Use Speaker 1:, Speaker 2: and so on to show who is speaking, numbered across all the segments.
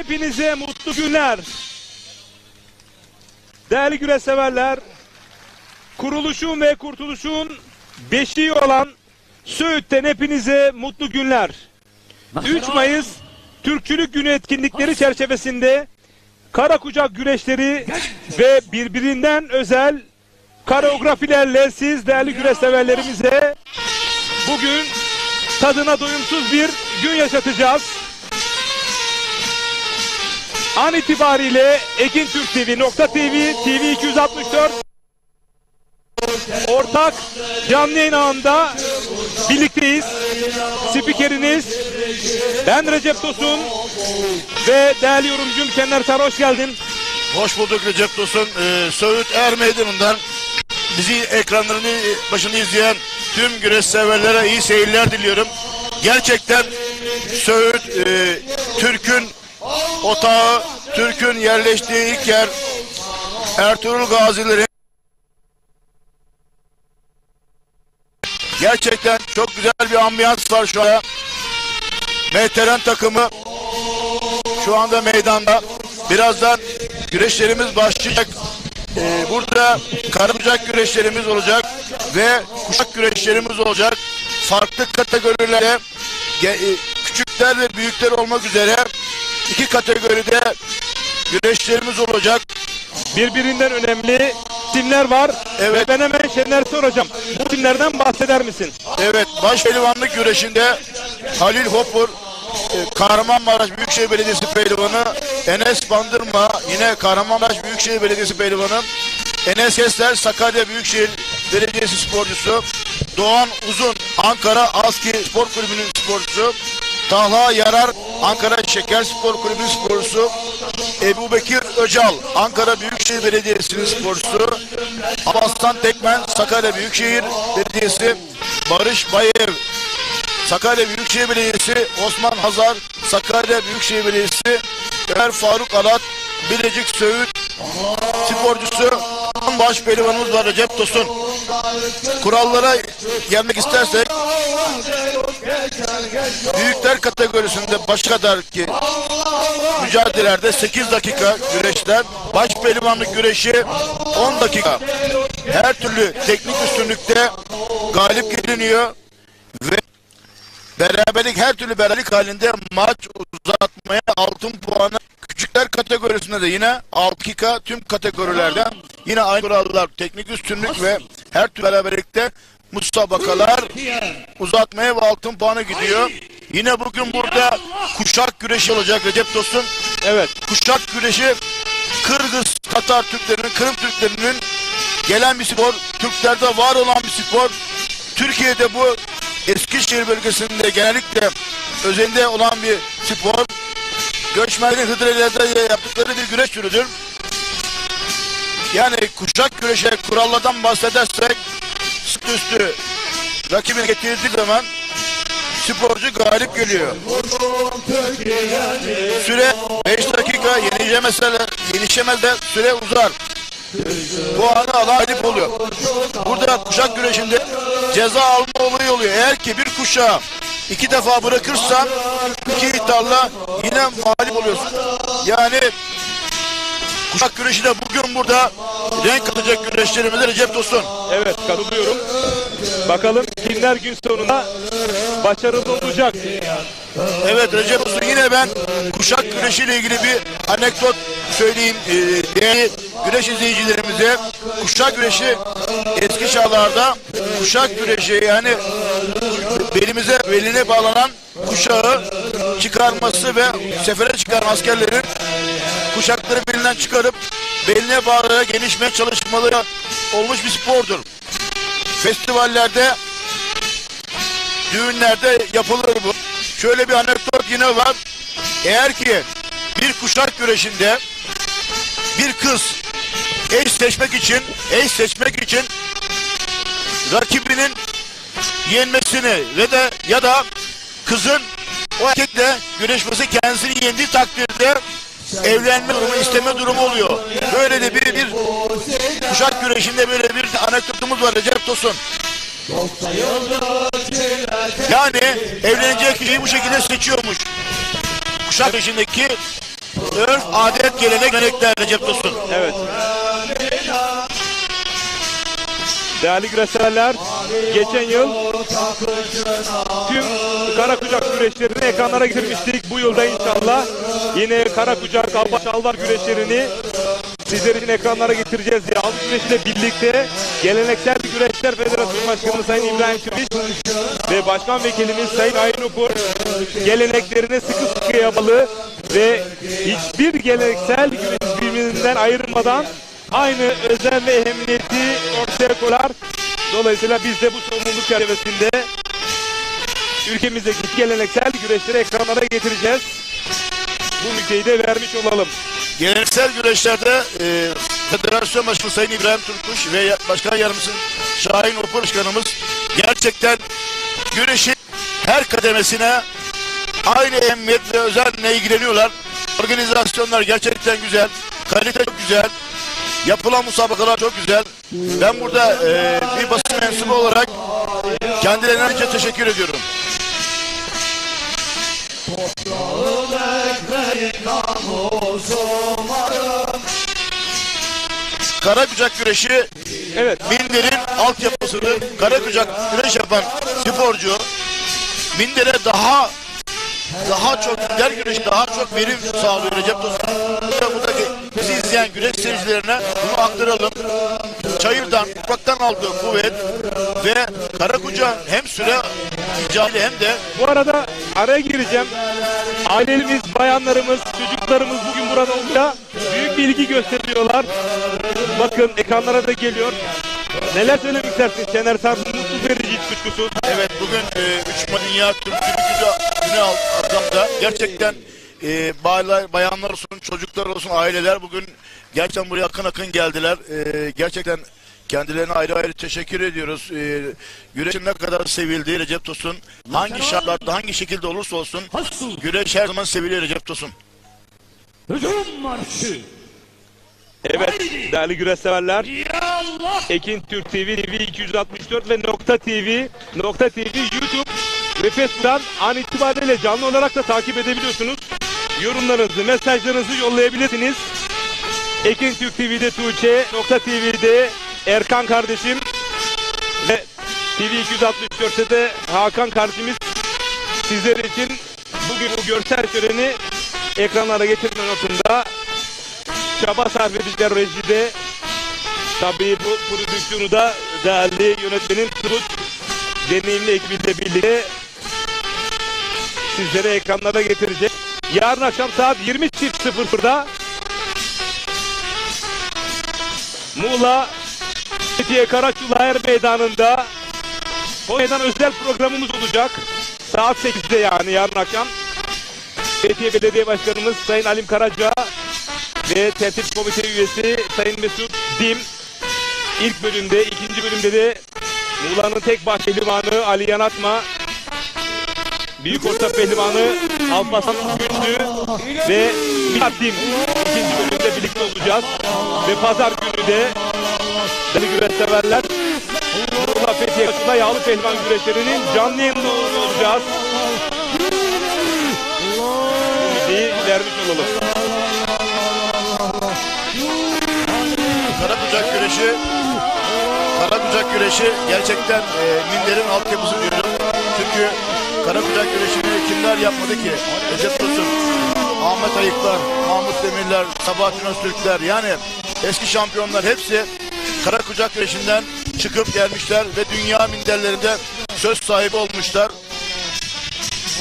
Speaker 1: hepinize mutlu günler. Değerli güreş severler, kuruluşun ve kurtuluşun beşiği olan Söğüt'ten hepinize mutlu günler. 3 Mayıs Türkçülük Günü etkinlikleri çerçevesinde kara kucak güreşleri ve birbirinden özel koreografilerle siz değerli güreş severlerimize bugün tadına doyumsuz bir gün yaşatacağız. An itibariyle Ekin Türk TV, Nokta TV, TV 264 ortak canlı yayın ağında birlikteyiz. Spikeriniz ben Recep Tosun ve değerli yorumcum Şener Sar, hoş geldin.
Speaker 2: Hoş bulduk Recep Tosun. Söğüt Er Meydanı'ndan bizi ekranlarının başında izleyen tüm güreş severlere iyi seyirler diliyorum. Gerçekten Söğüt Türk'ün otağı, Türk'ün yerleştiği ilk yer. Ertuğrul Gazilerin gerçekten çok güzel bir ambiyans var şu anda. Mehteren takımı şu anda meydanda. Birazdan güreşlerimiz başlayacak. Burada karakucak güreşlerimiz olacak ve kuşak güreşlerimiz olacak. Farklı kategorilerde küçükler ve büyükler olmak üzere iki kategoride güreşlerimiz olacak.
Speaker 1: Birbirinden önemli timler var.
Speaker 2: Evet.
Speaker 1: Ve ben hemen Şener soracağım. Bu timlerden bahseder misin?
Speaker 2: Evet, baş pehlivanlık güreşinde Halil Hopur, Kahramanmaraş Büyükşehir Belediyesi pehlivanı, Enes Bandırma yine Kahramanmaraş Büyükşehir Belediyesi pehlivanı, Enes Kesler Sakarya Büyükşehir Belediyesi sporcusu, Doğan Uzun Ankara Aski Spor Kulübü'nün sporcusu, Talha Yarar Ankara Şeker Spor Kulübü'nün sporcusu, Ebu Bekir Öcal Ankara Büyükşehir Belediyesi'nin sporcusu, Abbastan Tekmen Sakarya Büyükşehir Belediyesi, Barış Bayev Sakarya Büyükşehir Belediyesi, Osman Hazar Sakarya Büyükşehir Belediyesi, Ömer Faruk Alat Bilecik Söğüt sporcusu, baş pehlivanımız var Recep Tosun. Kurallara gelmek istersek büyükler kategorisinde başa kadarki mücadelelerde 8 dakika güreşler, baş pehlivanlık güreşi 10 dakika. Her türlü teknik üstünlükte galip geliniyor ve beraberlik, her türlü beraberlik halinde maç uzatmaya altın puanı. Küçükler kategorisinde de yine 6 dakika tüm kategorilerde yine aynı kurallar, teknik üstünlük ve her türlü beraberlikte müsabakalar uzatmaya ve altın puanı gidiyor. Yine bugün burada kuşak güreşi olacak Recep Tosun.
Speaker 1: Evet.
Speaker 2: Kuşak güreşi Kırgız Tatar Türklerinin, Kırım Türklerinin gelen bir spor. Türklerde var olan bir spor. Türkiye'de bu Eskişehir bölgesinde genellikle özelinde olan bir spor. Göçmenlerin Hıdrellez'de yaptıkları bir güreş türüdür. Yani kuşak güreşe kurallardan bahsedersek sırt üstü rakibini getirdiği zaman sporcu galip geliyor. Süre 5 dakika, yenişemez de süre uzar. Puanı alan galip oluyor. Burada kuşak güreşinde ceza alma olayı oluyor. Eğer ki bir kuşağı 2 defa bırakırsan 2 ithalla yine mağlup oluyorsun. Yani kuşak güreşi de bugün burada renk katacak güreşlerimize Recep Tosun.
Speaker 1: Evet, katılıyorum. Bakalım kimler gün sonunda başarılı olacak.
Speaker 2: Evet Recep Tosun, yine ben kuşak güreşiyle ilgili bir anekdot söyleyeyim değerli güreş izleyicilerimize. Kuşak güreşi eski çağlarda kuşak güreşi yani beline bağlanan kuşağı çıkarması ve sefere çıkaran askerlerin kuşakları belinden çıkarıp beline bağlayarak genişmeye çalışmaları olmuş bir spordur. Festivallerde, düğünlerde yapılır bu. Şöyle bir anekdot yine var. Eğer ki bir kuşak güreşinde bir kız eş seçmek için rakibinin yenmesini ve de ya da kızın o erkekle güreşmesi kendisini yendiği takdirde evlenme durumu, isteme durumu oluyor. Böyle de bir kuşak güreşinde böyle bir anekdotumuz var Recep Tosun. Yani evlenecek kişiyi bu şekilde seçiyormuş. Kuşak güreşindeki örf, adet, gelenek, görenekler Recep Tosun.
Speaker 1: Evet. Değerli güreşseverler, geçen yıl tüm kara kucak güreşlerini ekranlara getirmiştik. Bu yılda inşallah yine kara kucak, alpa şalvar güreşlerini sizler için ekranlara getireceğiz. Yağlı güreşle birlikte Geleneksel Güreşler Federasyonu Başkanı Sayın İbrahim Çiviş ve Başkan Vekilimiz Sayın Aylin Upur geleneklerine sıkı sıkıya bağlı ve hiçbir geleneksel güreş birbirinden ayrılmadan aynı özen ve ehemmiyeti ortaya koyar. Dolayısıyla biz de bu sorumluluk çerçevesinde ülkemizdeki geleneksel güreşleri ekranlara getireceğiz. Bu müjdeyi de vermiş olalım.
Speaker 2: Geleneksel güreşlerde Federasyon Başkanı Sayın İbrahim Turkuş ve Başkan Yardımcısı Şahin Upur Başkanımız gerçekten güreşin her kademesine aynı ehemmiyet ve özenle ilgileniyorlar. Organizasyonlar gerçekten güzel, kalite çok güzel, yapılan musabakalar çok güzel. Ben burada bir basın mensubu olarak kendilerine önce teşekkür ediyorum. Karakucak güreşi,
Speaker 1: evet,
Speaker 2: Minder'in altyapısını Karakucak güreş yapan sporcu Minder'e daha çok der güreş, daha çok verim sağlıyor Recep Tosun. Buradaki bizi izleyen güreş seyircilerine bunu aktaralım. Çayırdan, topraktan aldığı kuvvet ve Karakucak'ın hem süre icabı hem de...
Speaker 1: Bu arada araya gireceğim. Ailelerimiz, bayanlarımız, çocuklarımız bugün burada olunca büyük bir ilgi gösteriyorlar. Bakın ekranlara da geliyor. Neler söylemek istersin Şener Sarp? Mutlu verici hiç kuşkusuz.
Speaker 2: Evet, bugün 3 Mart Dünya Türk Günü adında gerçekten bayanlar olsun, çocuklar olsun, aileler bugün gerçekten buraya akın geldiler. Gerçekten kendilerine ayrı ayrı teşekkür ediyoruz. Güreşin ne kadar sevildiği Recep Tosun, hangi şartlarda, hangi şekilde olursa olsun güreş her zaman seviliyor Recep Tosun.
Speaker 3: Hücum marşı.
Speaker 1: Evet değerli güreşseverler, Ekin Türk TV, TV 264 ve Nokta TV, YouTube ve Facebook'tan an itibariyle canlı olarak da takip edebiliyorsunuz. Yorumlarınızı, mesajlarınızı yollayabilirsiniz. Ekin Türk TV'de Tuğçe, Nokta TV'de Erkan kardeşim ve TV 264'te de Hakan kardeşimiz sizler için bugün bu görsel şöleni ekranlara getirme noktasında çaba sarf edecekler rejide. Tabii bu prodüksiyonu da değerli yönetmenin Turut deneyimli ekibiyle birlikte sizlere ekranlara getirecek. Yarın akşam saat 20.00'da Muğla Fethiye Karaçulayır Meydanı'nda Konya'dan özel programımız olacak. Saat 8'de yani yarın akşam. Fethiye Belediye Başkanımız Sayın Alim Karaca ve tertip komite üyesi Sayın Mesut Dim ilk bölümde, ikinci bölümde de Muğla'nın tek baş pehlivanı Ali Yanatma, büyük orta pehlivanı Alparslan Güçlü ve Mithat Dim ikinci bölümde birlikte olacağız. Ve pazar günü de değerli güreşseverler Muğla Fethiye Karaçu'da yağlı pehlivan güreşlerinin canlı yayında olacağız. Müziği vermiş olalım.
Speaker 2: Karakucak güreşi gerçekten Minder'in altyapısı diyorum. Çünkü Karakucak güreşini kimler yapmadı ki? Recep Tosun, Ahmet Ayıklar, Mahmut Demirler, Sabahattin Öztürkler, yani eski şampiyonlar hepsi Karakucak güreşinden çıkıp gelmişler ve dünya minderlerinde söz sahibi olmuşlar.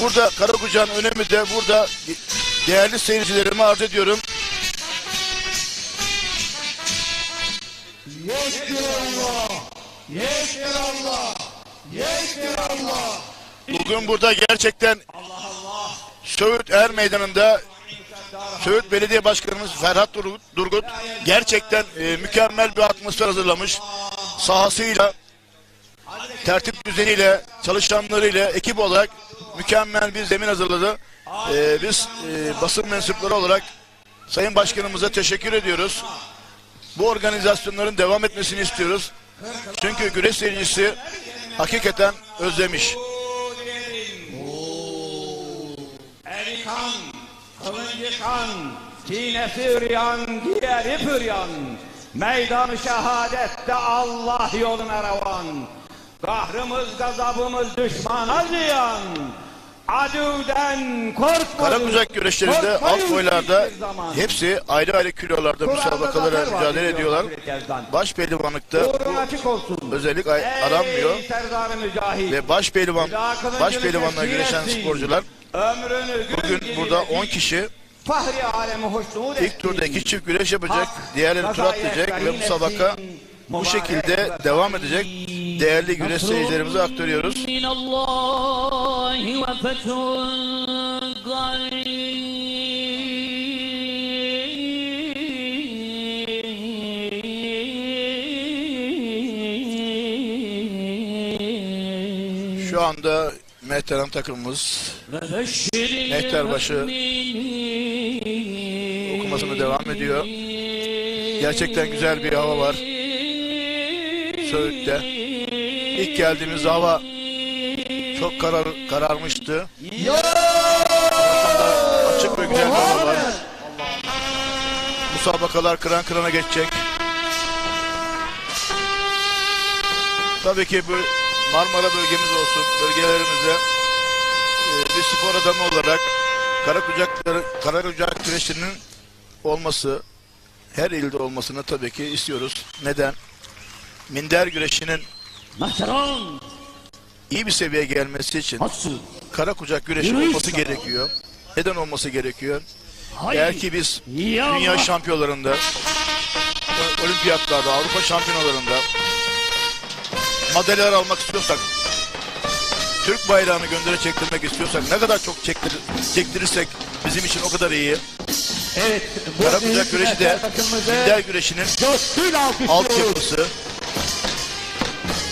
Speaker 2: Burada Karakucak'ın önemi de burada değerli seyircilerime arz ediyorum. Bugün burada gerçekten Söğüt Er Meydanı'nda Söğüt Belediye Başkanımız Ferhat Durgut gerçekten mükemmel bir atmosfer hazırlamış. Sahasıyla, tertip düzeniyle, çalışanlarıyla, ekip olarak mükemmel bir zemin hazırladı. Biz basın mensupları olarak Sayın Başkanımıza teşekkür ediyoruz. Bu organizasyonların devam etmesini istiyoruz. Çünkü güreş seyircisi hakikaten özlemiş.
Speaker 3: Erikan, Kılıncı Kan, Kinesi üryan, diğeri püryan. Meydan-ı şehadette Allah yoluna revan. Kahrımız, gazabımız düşmana ziyan. Adüden korkmayın.
Speaker 2: Karakucak güreşlerinde alt
Speaker 3: korkmayın
Speaker 2: boylarda
Speaker 3: hiçbir zaman.
Speaker 2: hepsi ayrı ayrı kilolarda müsabakalara mücadele ediyorlar. Baş pehlivanlıkta
Speaker 3: Uğrun açık olsun.
Speaker 2: bu özellik aranmıyor.
Speaker 3: Ey Serdar-ı Mücahit.
Speaker 2: Ve baş pehlivanla güreşen sporcular bugün burada 10 kişi
Speaker 3: Fahri alemi hoşnut
Speaker 2: ilk turda 2 çift güreş yapacak, diğerleri tur atlayacak ve musabaka bu şekilde devam edecek. Değerli güreş seyircilerimize aktarıyoruz.
Speaker 4: Minallahi ve fethun
Speaker 2: Şu anda Mehteran takımımız Mehterbaşı okumasına devam ediyor. Gerçekten güzel bir hava var Söğüt'te. İlk geldiğimiz hava çok kararmıştı. Açık ve güzel bir hava var. Musabakalar kıran kırana geçecek. Tabii ki bu Marmara bölgemiz olsun, bölgelerimize bir spor adamı olarak Karakucak güreşinin olması, her ilde olmasını tabii ki istiyoruz. Neden? Minder güreşinin
Speaker 4: Mahtaram
Speaker 2: iyi bir seviyeye gelmesi için
Speaker 4: Nasıl?
Speaker 2: Karakucak güreşi olması gerekiyor. Neden olması gerekiyor? Eğer ki biz dünya şampiyonlarında, olimpiyatlarda, Avrupa şampiyonalarında madalyalar almak istiyorsak, Türk bayrağını göndere çektirmek istiyorsak, ne kadar çok çektirirsek bizim için o kadar iyi.
Speaker 3: Evet.
Speaker 2: Karakucak güreşi de minder güreşinin altyapısı.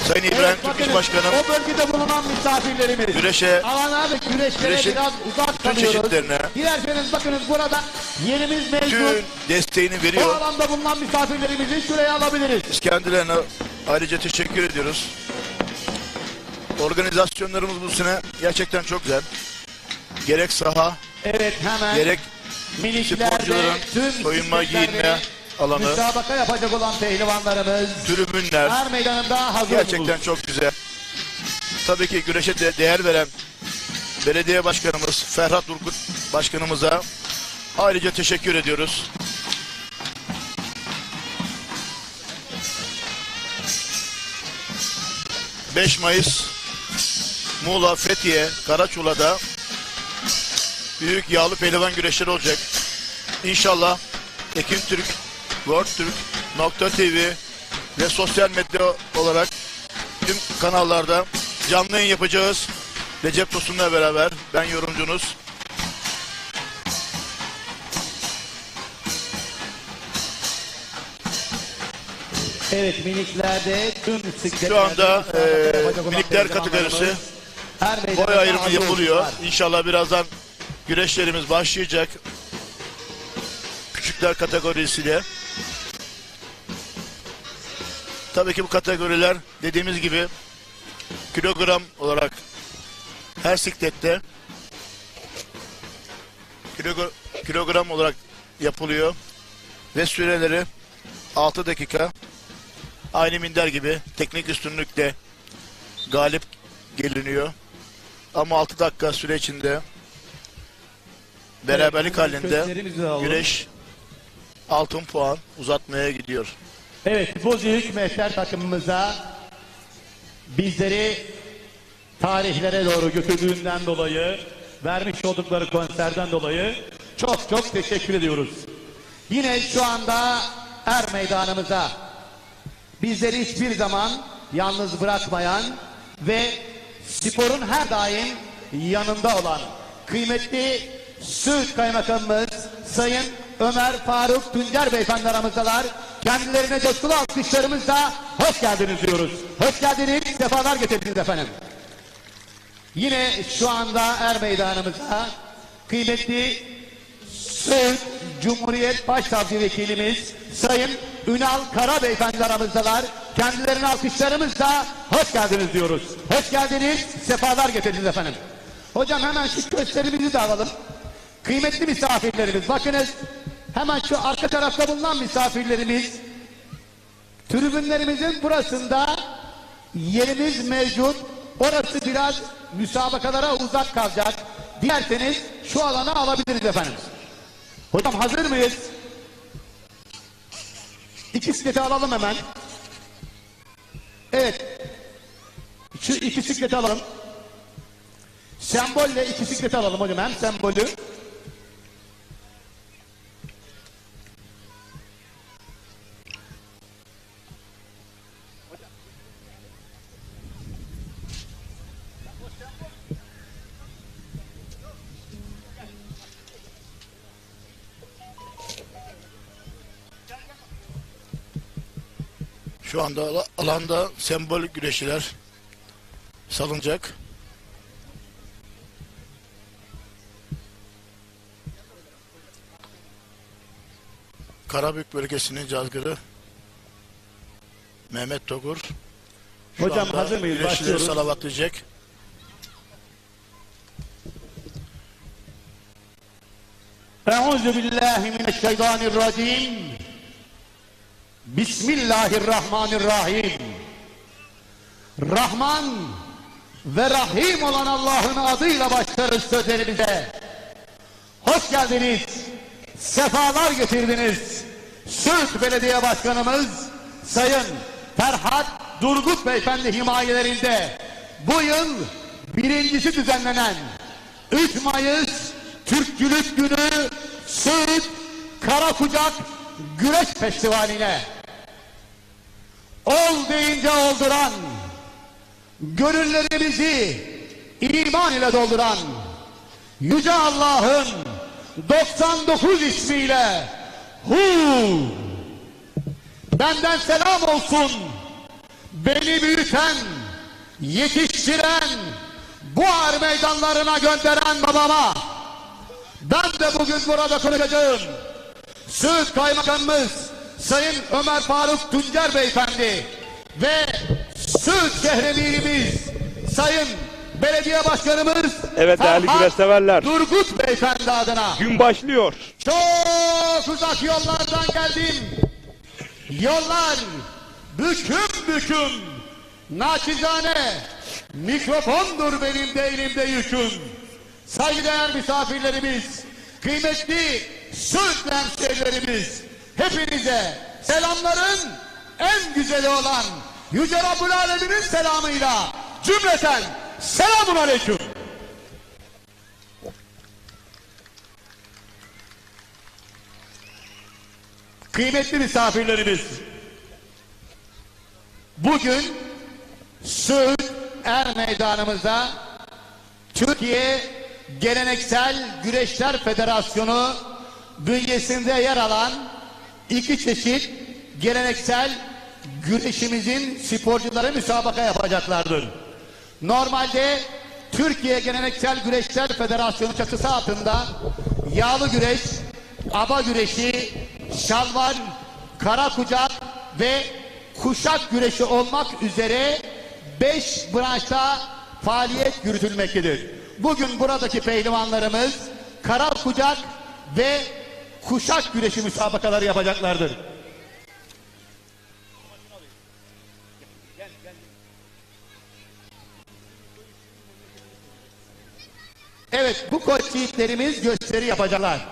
Speaker 2: Sayın İbrahim Türküş Başkanım
Speaker 3: O bölgede bulunan misafirlerimiz.
Speaker 2: güreşe,
Speaker 3: Aman abi güreşlere
Speaker 2: güreşin
Speaker 3: biraz uzak
Speaker 2: tüm
Speaker 3: kalıyoruz.
Speaker 2: çeşitlerine
Speaker 3: Dilerseniz bakınız burada yerimiz mevcut.
Speaker 2: tüm desteğini
Speaker 3: O
Speaker 2: veriyor.
Speaker 3: alanda bulunan misafirlerimizi şuraya alabiliriz.
Speaker 2: Biz kendilerine ayrıca teşekkür ediyoruz. Organizasyonlarımız bu sene gerçekten çok güzel. Gerek saha,
Speaker 3: Evet hemen
Speaker 2: gerek
Speaker 3: miniklerde
Speaker 2: sporcuların
Speaker 3: tüm
Speaker 2: soyunma
Speaker 3: bisikletlerini
Speaker 2: giyinme alanı,
Speaker 3: müsabaka yapacak olan pehlivanlarımız
Speaker 2: tribünler
Speaker 3: her meydanında hazır
Speaker 2: gerçekten çok güzel. Tabii ki güreşe de değer veren belediye başkanımız Ferhat Durgut başkanımıza ayrıca teşekkür ediyoruz. ...5 Mayıs... ...Muğla, Fethiye, Karaçula'da... ...büyük yağlı pehlivan güreşleri olacak. İnşallah... ...Ekin Türk, World Türk, .tv... ...ve sosyal medya olarak... ...tüm kanallarda... ...canlı yayın yapacağız. Recep Tosun'la beraber... ...ben yorumcunuz...
Speaker 3: Evet miniklerde tüm bisikletlerde
Speaker 2: Şu anda
Speaker 3: müsabaka yapacak olan
Speaker 2: minikler kategorisi
Speaker 3: pehlivanlarımız her meydanda
Speaker 2: boy ayrımı
Speaker 3: hazır
Speaker 2: yapılıyor.
Speaker 3: olsunlar.
Speaker 2: İnşallah birazdan güreşlerimiz başlayacak. Küçükler kategorisiyle. Tabii ki bu kategoriler dediğimiz gibi kilogram olarak her siklette kilogram olarak yapılıyor ve süreleri 6 dakika. Aynı minder gibi teknik üstünlükle galip geliniyor. Ama 6 dakika süre içinde beraberlik halinde güreş altın puan uzatmaya gidiyor.
Speaker 3: Evet bu büyük mehter takımımıza bizleri tarihlere doğru götürdüğünden dolayı vermiş oldukları konserden dolayı çok çok teşekkür ediyoruz. Yine şu anda er meydanımıza bizleri hiçbir zaman yalnız bırakmayan ve sporun her daim yanında olan kıymetli Söğüt Kaymakamımız Sayın Ömer Faruk Tuncer Beyefendi aramızdalar. Kendilerine coşkulu alkışlarımızla hoş geldiniz diyoruz. Hoş geldiniz, sefalar getirdiniz efendim. Yine şu anda er meydanımıza kıymetli Söğüt Cumhuriyet Başsavcı Vekilimiz Sayın Ünal Kara Beyefendi aramızdalar. Kendilerine alkışlarımızla hoş geldiniz diyoruz. Hoş geldiniz, sefalar getirdiniz efendim. Hocam hemen şu gösterimizi de alalım. Kıymetli misafirlerimiz bakınız Hemen şu arka tarafta bulunan misafirlerimiz, tribünlerimizin burasında yerimiz mevcut. Orası biraz müsabakalara uzak kalacak. Dilerseniz şu alana alabiliriz efendim. Hocam hazır mıyız? İki bisikleti alalım hemen. Evet. Şu iki bisikleti alalım. Sembolle iki bisikleti alalım hocam. Hem sembolü.
Speaker 2: Şu anda alanda sembol güreşçiler salınacak. Karabük bölgesinin cazgırı Mehmet Togur. Şu
Speaker 3: Hocam
Speaker 2: anda
Speaker 3: hazır mıyız?
Speaker 2: güreşçileri
Speaker 3: Başlıyoruz.
Speaker 2: salavatlayacak.
Speaker 3: Euzubillahimineşşeytanirracim. Bismillahirrahmanirrahim. Rahman ve Rahim olan Allah'ın adıyla başlarız sözlerimize. Hoş geldiniz, sefalar getirdiniz. Söğüt Belediye Başkanımız Sayın Ferhat Durgut Beyefendi himayelerinde bu yıl birincisi düzenlenen 3 Mayıs Türkçülük Günü Söğüt Karakucak Güreş Festivali'ne ol deyince olduran, gönüllerimizi iman ile dolduran Yüce Allah'ın 99 ismiyle benden selam olsun, beni büyüten, yetiştiren, bu ar meydanlarına gönderen babama. Ben de bugün burada konuşacağım. Söğüt Kaymakamımız Sayın Ömer Faruk Tuncer Beyefendi ve Söğüt şehrimimiz Sayın Belediye Başkanımız
Speaker 1: Evet değerli
Speaker 3: Ferhat
Speaker 1: güreşseverler,
Speaker 3: Durgut Beyefendi adına
Speaker 1: gün başlıyor.
Speaker 3: çok uzak yollardan geldim. Yollar büküm büküm. Naçizane mikrofondur benim de elimde yüküm. Saygıdeğer misafirlerimiz, kıymetli Söğüt hemşehrilerimiz, hepinize selamların en güzeli olan Yüce Rabbül Alemin'in selamıyla cümleten selamun aleyküm. Kıymetli misafirlerimiz, bugün Söğüt Er Meydanımızda Türkiye Geleneksel Güreşler Federasyonu bünyesinde yer alan iki çeşit geleneksel güreşimizin sporcuları müsabaka yapacaklardır. Normalde Türkiye Geleneksel Güreşler Federasyonu çatısı altında yağlı güreş, aba güreşi, şalvar, kara kucak ve kuşak güreşi olmak üzere 5 branşta faaliyet yürütülmektedir. Bugün buradaki pehlivanlarımız kara kucak ve kuşak güreşi müsabakaları yapacaklardır. Evet, bu koç yiğitlerimiz gösteri yapacaklar.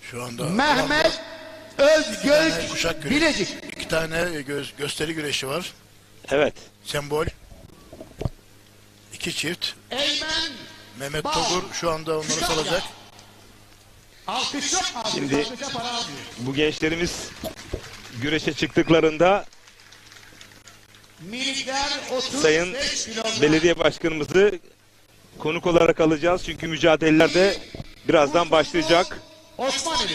Speaker 2: Şu anda
Speaker 3: Mehmet Özgök
Speaker 2: kuşak güreşi.
Speaker 3: Bilecik.
Speaker 2: 2 tane gösteri güreşi var.
Speaker 1: Evet.
Speaker 2: Sembol. 2 çift.
Speaker 3: Eymen
Speaker 2: Mehmet
Speaker 3: Bal.
Speaker 2: Togur şu anda onları
Speaker 3: Kütahya.
Speaker 2: salacak.
Speaker 3: Alkışla,
Speaker 1: Şimdi-
Speaker 3: alkışla para alıyor.
Speaker 1: Bu gençlerimiz güreşe çıktıklarında
Speaker 3: Minikler 35
Speaker 1: Sayın
Speaker 3: kilogram.
Speaker 1: Belediye Başkanımızı konuk olarak alacağız. Çünkü mücadeleler de birazdan başlayacak.
Speaker 3: Osmanlı.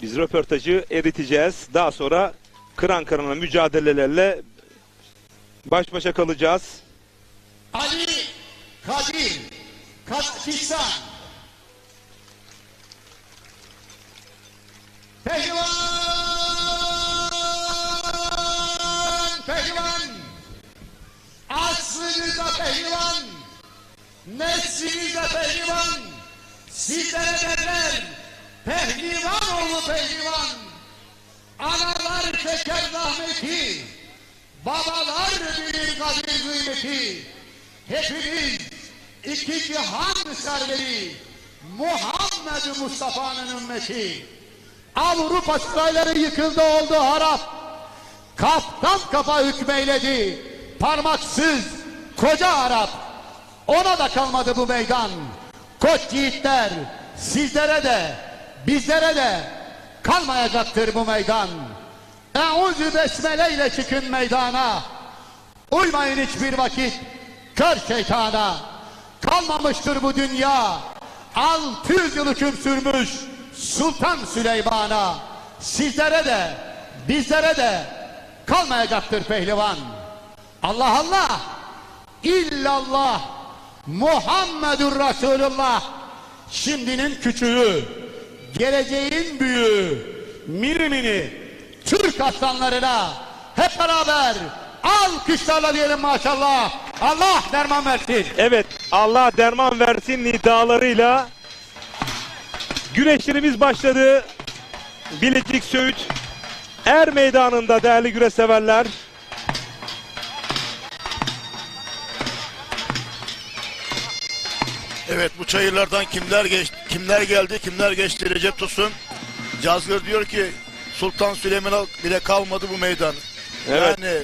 Speaker 1: Biz röportajı eriteceğiz. Daha sonra kıran kırana mücadelelerle baş başa kalacağız.
Speaker 3: Ali Kadir Kazakistan. Pehlivan! Pehlivan! Az pehlivan, neslinize pehlivan, sizlere derler, pehlivan oğlu pehlivan. Analar çeker zahmeti, babalar bilir kadir kıymeti. Hepimiz iki cihan serveri, Muhammed Mustafa'nın ümmeti. Avrupa sarayları yıkıldı oldu harap. Kaftan kafa hükmeyledi. Parmaksız koca Arap. Ona da kalmadı bu meydan. Koç yiğitler, sizlere de bizlere de kalmayacaktır bu meydan. Eûzü besmele ile çıkın meydana. Uymayın hiçbir vakit kör şeytana. Kalmamıştır bu dünya 600 yıl hüküm sürmüş Sultan Süleyman'a. Sizlere de bizlere de kalmayacaktır pehlivan. Allah Allah, illallah, Muhammedur Resulullah. Şimdinin küçüğü, geleceğin büyüğü, mini Türk aslanlarına hep beraber alkışlarla diyelim maşallah. Allah derman versin.
Speaker 1: Evet, Allah derman versin nidalarıyla güreşlerimiz başladı. Bilecik Söğüt Er Meydanı'nda değerli güreş severler.
Speaker 2: Evet, bu çayırlardan kimler geldi, kimler geçti Recep Tosun. Cazgır diyor ki Sultan Süleyman'a bile kalmadı bu meydan.
Speaker 1: Evet.
Speaker 2: Yani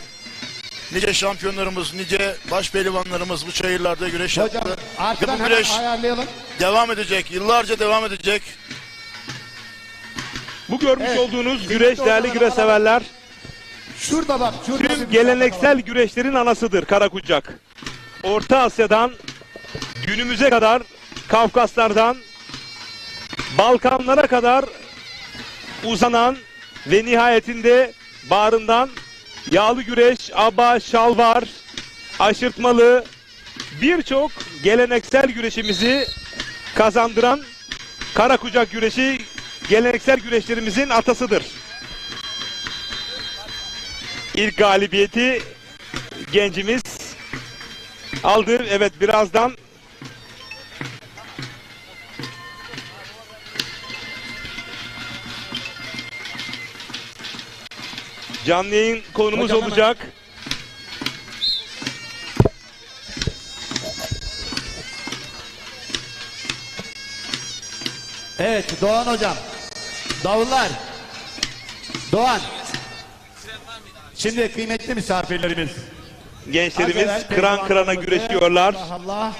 Speaker 2: nice şampiyonlarımız, nice baş pehlivanlarımız bu çayırlarda güreş
Speaker 3: Hocam
Speaker 2: yaptı.
Speaker 3: arkadan
Speaker 2: Ve bu
Speaker 3: hemen
Speaker 2: güreş
Speaker 3: ayarlayalım.
Speaker 2: devam edecek, yıllarca devam edecek.
Speaker 1: Bu görmüş
Speaker 3: Evet.
Speaker 1: olduğunuz güreş değerli güreş severler.
Speaker 3: Şurada bak. Şurada
Speaker 1: Tüm geleneksel güreşlerin anasıdır Karakucak. Orta Asya'dan günümüze kadar Kafkaslardan Balkanlara kadar uzanan ve nihayetinde bağrından yağlı güreş, aba, şalvar, aşırtmalı birçok geleneksel güreşimizi kazandıran Karakucak güreşi geleneksel güreşlerimizin atasıdır. İlk galibiyeti gencimiz aldı. Evet, birazdan canlı yayın konumuz
Speaker 3: Hocam hemen.
Speaker 1: olacak.
Speaker 3: Evet Doğan hocam. Davullar. Doğan. Şimdi kıymetli misafirlerimiz.
Speaker 1: Gençlerimiz
Speaker 3: Az evvel
Speaker 1: kıran kırana
Speaker 3: pehlivanlarımızı
Speaker 1: güreşiyorlar.
Speaker 3: Allah Allah,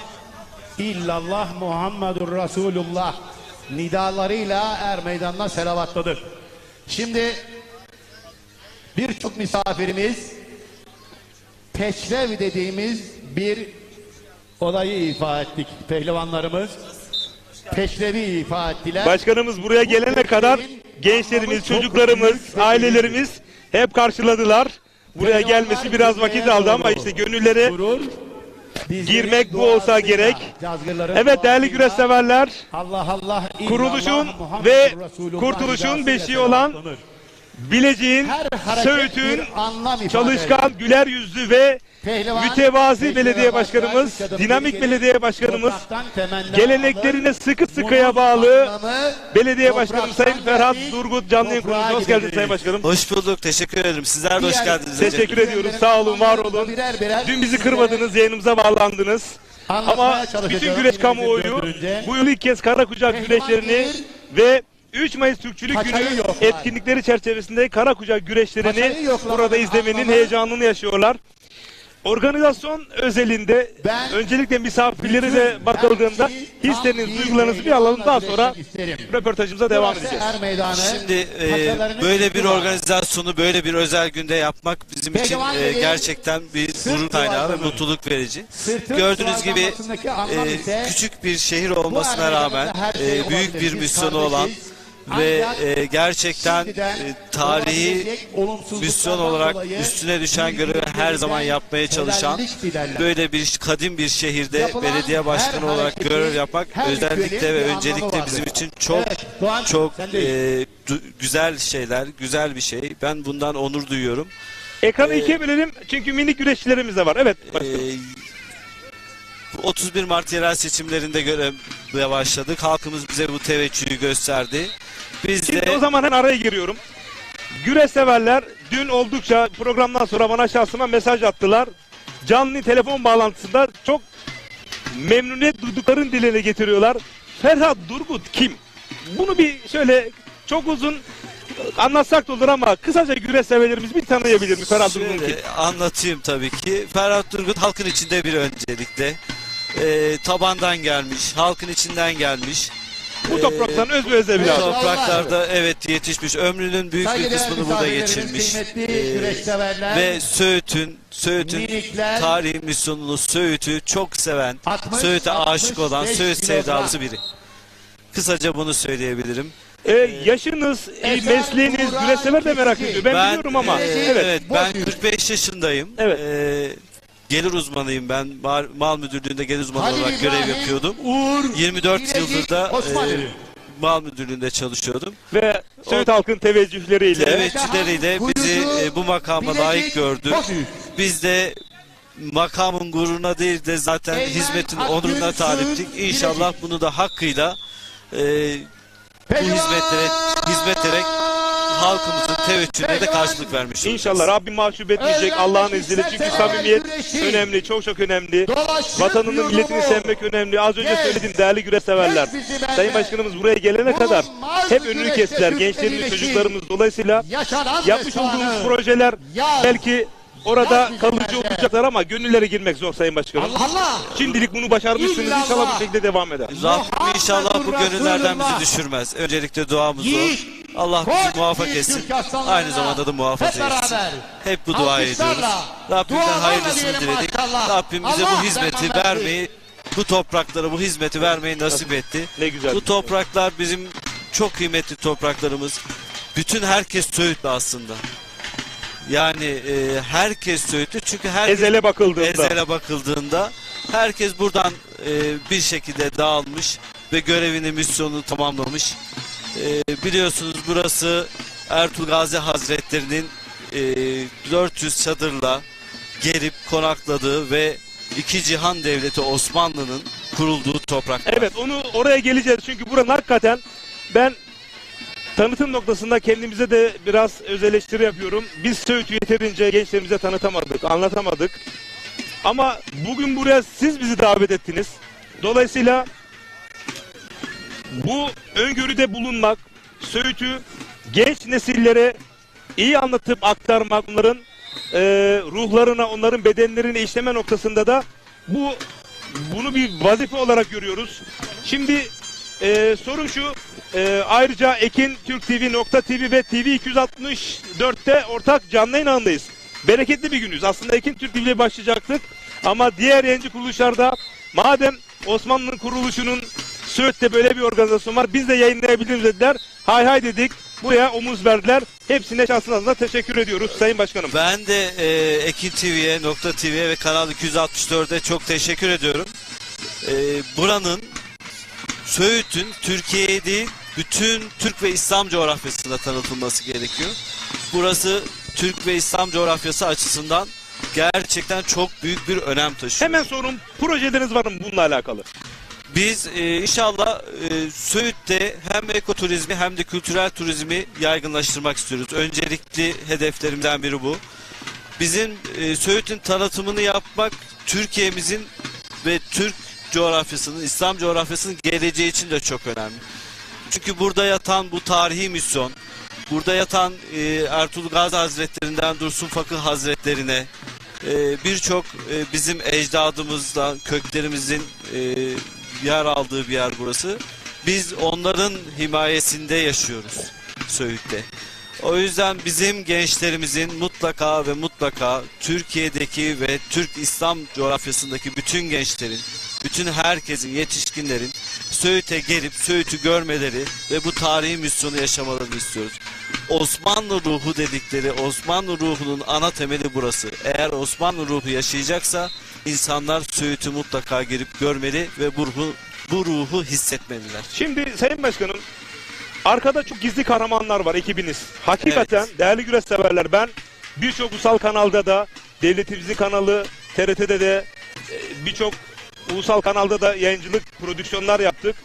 Speaker 3: illallah Muhammedur Resulullah nidalarıyla er meydanına selavatladık. Şimdi birçok misafirimiz peşrev dediğimiz bir olayı ifa ettik. Pehlivanlarımız peşrevi ifa ettiler.
Speaker 1: Başkanımız buraya gelene kadar gençlerimiz, çocuklarımız, ailelerimiz hep karşıladılar. Buraya gelmesi biraz vakit aldı ama işte gönüllere
Speaker 3: Gurur, bizlerin
Speaker 1: girmek bu olsa
Speaker 3: duasıyla,
Speaker 1: gerek.
Speaker 3: cazgırların
Speaker 1: Evet değerli
Speaker 3: duasıyla,
Speaker 1: güreş severler,
Speaker 3: Allah Allah, illallah,
Speaker 1: kuruluşun
Speaker 3: Muhammed
Speaker 1: ve
Speaker 3: Resulullah
Speaker 1: kurtuluşun
Speaker 3: nidasıyla
Speaker 1: beşiği olan
Speaker 3: selamlanır.
Speaker 1: Bilecik'in,
Speaker 3: Her hareket
Speaker 1: Söğüt'ün
Speaker 3: bir anlam ifade
Speaker 1: çalışkan,
Speaker 3: eder.
Speaker 1: güler yüzlü ve
Speaker 3: Pehlivan,
Speaker 1: mütevazi
Speaker 3: tecrübe
Speaker 1: belediye
Speaker 3: başlar,
Speaker 1: başkanımız,
Speaker 3: üç adım
Speaker 1: dinamik
Speaker 3: geri
Speaker 1: belediye
Speaker 3: gelir,
Speaker 1: başkanımız,
Speaker 3: topraktan temenni
Speaker 1: geleneklerine
Speaker 3: alır.
Speaker 1: sıkı sıkıya
Speaker 3: Bunun
Speaker 1: bağlı
Speaker 3: anlamı
Speaker 1: belediye başkanım
Speaker 3: topraktan
Speaker 1: Sayın Ferhat
Speaker 3: geldik,
Speaker 1: Durgut canlı yayın
Speaker 3: toprağa
Speaker 1: kuruluşuna hoş geldiniz
Speaker 3: gideceğiz.
Speaker 1: Sayın Başkanım.
Speaker 5: Hoş bulduk. Teşekkür ederim. Sizler de hoş
Speaker 3: Diğer-
Speaker 5: geldiniz.
Speaker 1: Teşekkür ediyoruz. Sağ olun, var olun.
Speaker 3: Birer birer
Speaker 1: Dün bizi
Speaker 3: sizlere
Speaker 1: kırmadınız, yayınımıza bağlandınız.
Speaker 3: anlatmaya
Speaker 1: Ama
Speaker 3: çalışacağım.
Speaker 1: bütün güreş
Speaker 3: Yine
Speaker 1: kamuoyu
Speaker 3: döndürünce.
Speaker 1: bu yıl ilk kez Karakucak
Speaker 3: Pehlivan
Speaker 1: güreşlerini
Speaker 3: gelir,
Speaker 1: ve 3 Mayıs Türkçülük
Speaker 3: paçayı
Speaker 1: Günü
Speaker 3: yoklar.
Speaker 1: etkinlikleri çerçevesinde Karakucak güreşlerini
Speaker 3: Paçayı yoklamanın
Speaker 1: burada izlemenin
Speaker 3: anlamı-
Speaker 1: heyecanını yaşıyorlar. Organizasyon özelinde
Speaker 3: Ben
Speaker 1: öncelikle misafirleri
Speaker 3: bütün
Speaker 1: de bakıldığında
Speaker 3: her şeyi tam
Speaker 1: hisleriniz,
Speaker 3: bir
Speaker 1: duygularınızı bir alalım. Daha
Speaker 3: birleşmek
Speaker 1: sonra
Speaker 3: isterim.
Speaker 1: röportajımıza devam
Speaker 3: Burası
Speaker 1: edeceğiz.
Speaker 3: Er Meydanı.
Speaker 5: Şimdi
Speaker 3: Paçalarını
Speaker 5: böyle bir
Speaker 3: yıktılar.
Speaker 5: organizasyonu böyle bir özel günde yapmak bizim için
Speaker 3: Pehlivan dediğin
Speaker 5: gerçekten bir
Speaker 3: sırt
Speaker 5: gurur kaynağı ve
Speaker 3: duvarlama.
Speaker 5: mutluluk verici.
Speaker 3: Sırtın
Speaker 5: Gördüğünüz gibi
Speaker 3: sıvazlanmasındaki anlam ise
Speaker 5: küçük bir şehir
Speaker 3: bu
Speaker 5: olmasına
Speaker 3: Er
Speaker 5: rağmen
Speaker 3: Meydanı'nda her şey
Speaker 5: büyük
Speaker 3: olabilir.
Speaker 5: bir
Speaker 3: Biz
Speaker 5: misyonu olan
Speaker 3: kardeşiz.
Speaker 5: ve
Speaker 3: Ancak
Speaker 5: gerçekten
Speaker 3: şimdiden
Speaker 5: tarihi
Speaker 3: olabilecek olumsuzluklardan
Speaker 5: misyon olarak
Speaker 3: dolayı
Speaker 5: üstüne düşen
Speaker 3: büyük
Speaker 5: görevi her zaman
Speaker 3: birbirinden
Speaker 5: yapmaya çalışan
Speaker 3: helallik dilerler.
Speaker 5: böyle bir kadim bir şehirde
Speaker 3: Yapılan
Speaker 5: belediye başkanı
Speaker 3: her
Speaker 5: olarak
Speaker 3: hareketin,
Speaker 5: görev yapmak
Speaker 3: her
Speaker 5: özellikle
Speaker 3: ritüelin
Speaker 5: ve
Speaker 3: bir
Speaker 5: öncelikle
Speaker 3: anlamı
Speaker 5: bizim
Speaker 3: vardır.
Speaker 5: için çok
Speaker 3: Evet, Doğan,
Speaker 5: çok
Speaker 3: sendeyiz.
Speaker 5: güzel şeyler, güzel bir şey. Ben bundan onur duyuyorum.
Speaker 1: Ekranı ikiye bölelim çünkü minik güreşçilerimiz de var. Evet başkanım.
Speaker 5: 31 Mart yerel seçimlerinde göreve başladık. Halkımız bize bu teveccühü gösterdi. Biz
Speaker 1: Şimdi
Speaker 5: de
Speaker 1: o zaman hemen araya giriyorum. Güreş severler dün oldukça programdan sonra bana şahsıma mesaj attılar. Canlı telefon bağlantısında çok memnuniyet duyduklarını dile getiriyorlar. Ferhat Durgut kim? Bunu bir şöyle çok uzun anlatsak da olur ama kısaca güreş severlerimiz bir tanıyabilir mi Ferhat Durgut kim?
Speaker 5: şöyle anlatayım tabii ki. Ferhat Durgut halkın içinde bir öncelikle. Tabandan gelmiş, halkın içinden gelmiş.
Speaker 1: Bu topraktan öz ve öz
Speaker 5: Bu
Speaker 1: evladı.
Speaker 5: topraklarda evet yetişmiş. Ömrünün büyük bir
Speaker 3: Saygıdeğer
Speaker 5: kısmını burada
Speaker 3: misafirlerimiz,
Speaker 5: geçirmiş.
Speaker 3: kıymetli güreşseverler,
Speaker 5: Ve Söğüt'ün
Speaker 3: minikler,
Speaker 5: tarihi misyonunu, Söğüt'ü çok seven,
Speaker 3: 60,
Speaker 5: Söğüt'e aşık olan,
Speaker 3: 65
Speaker 5: Söğüt
Speaker 3: kilogram.
Speaker 5: sevdalısı biri. Kısaca bunu söyleyebilirim.
Speaker 1: Yaşınız, mesleğiniz, güreş sever de merak ediyor. Ben biliyorum ama. Evet.
Speaker 5: Ben 45 yaşındayım.
Speaker 1: Evet.
Speaker 5: Gelir uzmanıyım ben. Mal müdürlüğünde gelir uzmanı
Speaker 3: Halil
Speaker 5: olarak görev
Speaker 3: İbrahim,
Speaker 5: yapıyordum.
Speaker 3: Uğur,
Speaker 5: 24
Speaker 3: Bilecik,
Speaker 5: yıldır da
Speaker 3: Osmanlı.
Speaker 5: mal müdürlüğünde çalışıyordum.
Speaker 1: Ve Söğüt halkın teveccühleriyle.
Speaker 5: Teveccühleriyle bizi bu makama
Speaker 3: Bilecik,
Speaker 5: layık gördü.
Speaker 3: Bozüyük.
Speaker 5: Biz de makamın gururuna değil de zaten
Speaker 3: Eymen
Speaker 5: hizmetin
Speaker 3: Akgün,
Speaker 5: onuruna
Speaker 3: Söğüt,
Speaker 5: taliptik. İnşallah
Speaker 3: Bilecik.
Speaker 5: bunu da hakkıyla bu
Speaker 3: Pehlivan!
Speaker 5: hizmet ederek halkımızın teveccühüne de karşılık vermiş olacağız.
Speaker 1: İnşallah Rabbim mahcup etmeyecek Allah'ın izniyle. Çünkü samimiyet önemli, çok önemli. Vatanını, milletini sevmek önemli. Az önce söyledim değerli güreş severler. Sayın Başkanımız buraya gelene kadar hep önünü kestiler. Gençlerimiz, çocuklarımız dolayısıyla yapmış olduğumuz projeler belki orada kalıcı olacaklar ama gönüllere girmek zor Sayın Başkanım.
Speaker 3: Allah!
Speaker 1: Şimdilik bunu başarmışsınız. İnşallah bu şekilde devam eder.
Speaker 5: Rabbim inşallah bu gönüllerden bizi
Speaker 3: Resulullah.
Speaker 5: düşürmez. Öncelikle duamız o.
Speaker 3: Yiğit,
Speaker 5: Allah
Speaker 3: koç
Speaker 5: bizi muvaffak
Speaker 3: yiğit
Speaker 5: etsin.
Speaker 3: Türk aslanlarına
Speaker 5: Aynı zamanda da muhafaza
Speaker 3: hep
Speaker 5: etsin.
Speaker 3: beraber
Speaker 5: Hep bu dua
Speaker 3: alkışlarla,
Speaker 5: ediyoruz. Rabbimden
Speaker 3: dualarla
Speaker 5: hayırlısını
Speaker 3: diyelim
Speaker 5: diledik.
Speaker 3: maşallah.
Speaker 5: Rabbim bize
Speaker 3: Allah
Speaker 5: bu hizmeti
Speaker 3: derman
Speaker 5: vermeyi, bu topraklara bu hizmeti vermeyi nasip etti.
Speaker 1: Ne güzel.
Speaker 5: Bu topraklar bizim çok kıymetli topraklarımız. Bütün herkes Söğütlü aslında. Yani herkes Söğütlü çünkü herkes
Speaker 1: Ezele
Speaker 5: bakıldığında herkes buradan bir şekilde dağılmış ve görevini, misyonunu tamamlamış. Biliyorsunuz burası Ertuğrul Gazi Hazretleri'nin 400 çadırla gelip konakladığı ve iki cihan devleti Osmanlı'nın kurulduğu topraklar.
Speaker 1: Evet, onu oraya geleceğiz çünkü buranın hakikaten ben tanıtım noktasında kendimize de biraz öz eleştiri yapıyorum. Biz Söğüt'ü yeterince gençlerimize tanıtamadık, anlatamadık. Ama bugün buraya siz bizi davet ettiniz. Dolayısıyla bu öngörüde bulunmak, Söğüt'ü genç nesillere iyi anlatıp aktarmak, onların ruhlarına, onların bedenlerine işleme noktasında da bunu bir vazife olarak görüyoruz. Şimdi sorum şu, ayrıca Ekin Türk TV, Nokta TV ve TV 264'te ortak canlı yayındayız. Bereketli bir günüz. Aslında Ekin Türk TV ile başlayacaktık ama diğer yayıncı kuruluşlarda madem Osmanlı'nın kuruluşunun Söğüt'te böyle bir organizasyon var, biz de yayınlayabiliriz dediler. Hay hay dedik. Buraya omuz verdiler. Hepsine şahsın adına teşekkür ediyoruz Sayın Başkanım.
Speaker 5: Ben de Ekin TV'ye, Nokta TV'ye ve Kanal 264'e çok teşekkür ediyorum. Buranın, Söğüt'ün Türkiye'ye değil, bütün Türk ve İslam coğrafyasında tanıtılması gerekiyor. Burası Türk ve İslam coğrafyası açısından gerçekten çok büyük bir önem taşıyor.
Speaker 1: Hemen sorun, projeleriniz var mı bununla alakalı?
Speaker 5: Biz inşallah Söğüt'te hem ekoturizmi hem de kültürel turizmi yaygınlaştırmak istiyoruz. Öncelikli hedeflerimden biri bu. Bizim Söğüt'ün tanıtımını yapmak Türkiye'mizin ve Türk coğrafyasının, İslam coğrafyasının geleceği için de çok önemli. Çünkü burada yatan bu tarihi misyon, burada yatan Ertuğrul Gazi Hazretlerinden Dursun Fakih Hazretlerine, birçok bizim ecdadımızdan, köklerimizin yer aldığı bir yer burası. Biz onların himayesinde yaşıyoruz Söğüt'te. O yüzden bizim gençlerimizin mutlaka ve mutlaka Türkiye'deki ve Türk İslam coğrafyasındaki bütün gençlerin, bütün herkesin, yetişkinlerin Söğüt'e gelip Söğüt'ü görmeleri ve bu tarihi misyonu yaşamalarını istiyoruz. Osmanlı ruhu dedikleri, Osmanlı ruhunun ana temeli burası. Eğer Osmanlı ruhu yaşayacaksa insanlar Söğüt'ü mutlaka gelip görmeli ve bu ruhu hissetmeliler.
Speaker 1: Şimdi Sayın Başkanım, arkada çok gizli kahramanlar var ekibiniz. Hakikaten değerli güreş severler, ben birçok ulusal kanalda da, devletimizin kanalı TRT'de de birçok Ulusal kanalda da yayıncılık, prodüksiyonlar yaptık.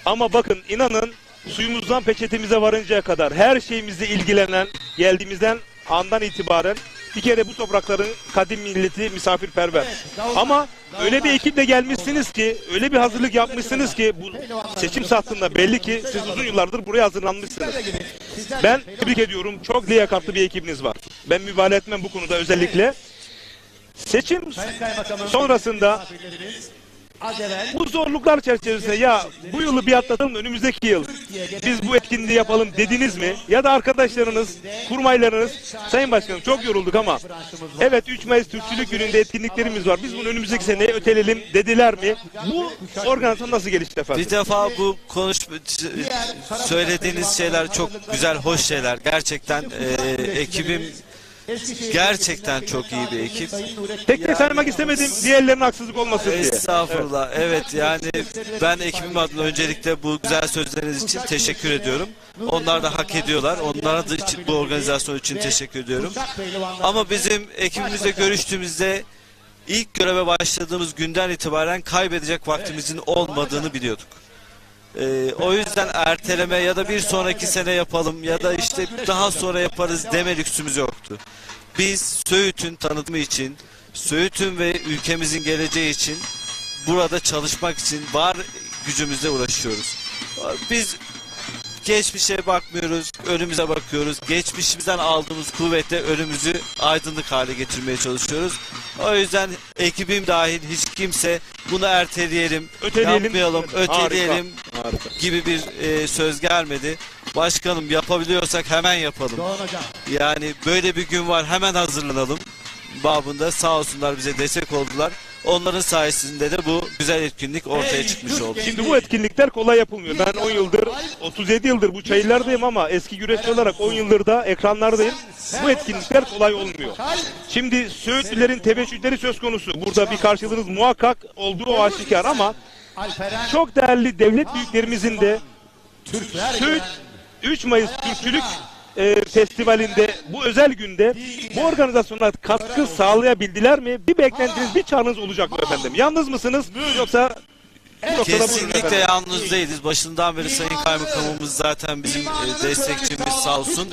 Speaker 1: Ama bakın inanın suyumuzdan peçetemize varıncaya kadar her şeyimizle ilgilenen, geldiğimizden andan itibaren bir kere bu toprakların kadim milleti misafirperver. Ama öyle bir ekiple gelmişsiniz ki, öyle bir hazırlık yapmışsınız ki bu seçim saatinde belli ki siz uzun yıllardır buraya hazırlanmışsınız. Ben tebrik ediyorum. Çok liyakatlı bir ekibiniz var. Ben mübalağa etmem bu konuda özellikle. Seçim sonrasında bu zorluklar çerçevesinde ya bu yılı bir atlatalım önümüzdeki yıl biz bu etkinliği yapalım dediniz mi? Ya da arkadaşlarınız, kurmaylarınız, Sayın Başkanım çok yorulduk ama evet 3 Mayıs Türkçülük Günü'nde etkinliklerimiz var. Biz bunu önümüzdeki seneye ötelelim dediler mi? Bu organizasyon nasıl gelişti efendim?
Speaker 5: Bir defa bu söylediğiniz şeyler çok güzel, hoş şeyler. Gerçekten ekibim gerçekten çok iyi bir ekip.
Speaker 1: Tek tek saymak istemedim diğerlerine haksızlık olmasın diye.
Speaker 5: Estağfurullah. Evet yani ben ekibim adına öncelikle bu güzel sözleriniz için teşekkür ediyorum. Onlar da hak ediyorlar. Onlara da için, bu organizasyon için teşekkür ediyorum. Ama bizim ekibimizle görüştüğümüzde ilk göreve başladığımız günden itibaren kaybedecek vaktimizin olmadığını biliyorduk. O yüzden erteleme ya da bir sonraki sene yapalım ya da işte daha sonra yaparız deme lüksümüz yoktu. Biz Söğüt'ün tanıtımı için, Söğüt'ün ve ülkemizin geleceği için burada çalışmak için var gücümüzle uğraşıyoruz. Biz geçmişe bakmıyoruz, önümüze bakıyoruz. Geçmişimizden aldığımız kuvvetle önümüzü aydınlık hale getirmeye çalışıyoruz. O yüzden ekibim dahil hiç kimse bunu erteleyelim, yapmayalım, öteleyelim gibi bir söz gelmedi. Başkanım yapabiliyorsak hemen yapalım. Yani böyle bir gün var hemen hazırlanalım babında sağ olsunlar bize destek oldular. Onların sayesinde de bu güzel etkinlik ortaya çıkmış oldu.
Speaker 1: Şimdi bu etkinlikler kolay yapılmıyor. Ben 10 yıldır, 37 yıldır bu çayırlardayım ama eski güreşçi olarak 10 yıldır da ekranlardayım. Bu etkinlikler kolay olmuyor. Şimdi Söğütlülerin teveccühleri söz konusu. Burada bir karşılığınız muhakkak olduğu aşikar ama çok değerli devlet büyüklerimizin de Söğüt 3 Mayıs Türkçülük festivalinde bu özel günde bu organizasyona katkı sağlayabildiler mi? Bir beklentiniz, bir çağrınız olacak mı efendim? Yalnız mısınız yoksa
Speaker 5: kesinlikle yalnız değiliz. Başından beri Sayın Kaymakamımız zaten bizim destekçimiz sağ olsun.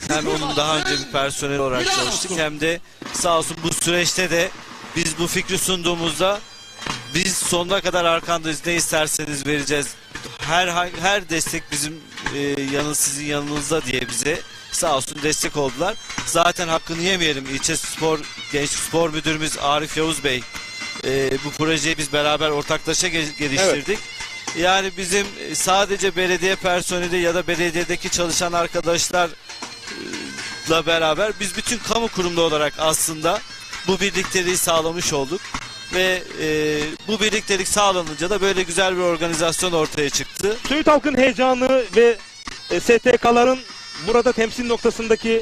Speaker 5: Hem onun daha önce bir personel olarak çalıştık hem de sağ olsun bu süreçte de biz bu fikri sunduğumuzda biz sonuna kadar arkandayız. Ne isterseniz vereceğiz. Her destek bizim sizin yanınızda diye bize sağ olsun destek oldular. Zaten hakkını yemeyelim. İlçe Spor Gençlik Spor Müdürümüz Arif Yavuz Bey bu projeyi biz beraber ortaklaşa geliştirdik. Evet. Yani bizim sadece belediye personeli ya da belediyedeki çalışan arkadaşlarla beraber biz bütün kamu kurumlu olarak aslında bu birlikteliği sağlamış olduk. Ve bu birliktelik sağlanınca da böyle güzel bir organizasyon ortaya çıktı.
Speaker 1: Söğüt halkın heyecanı ve STK'ların burada temsil noktasındaki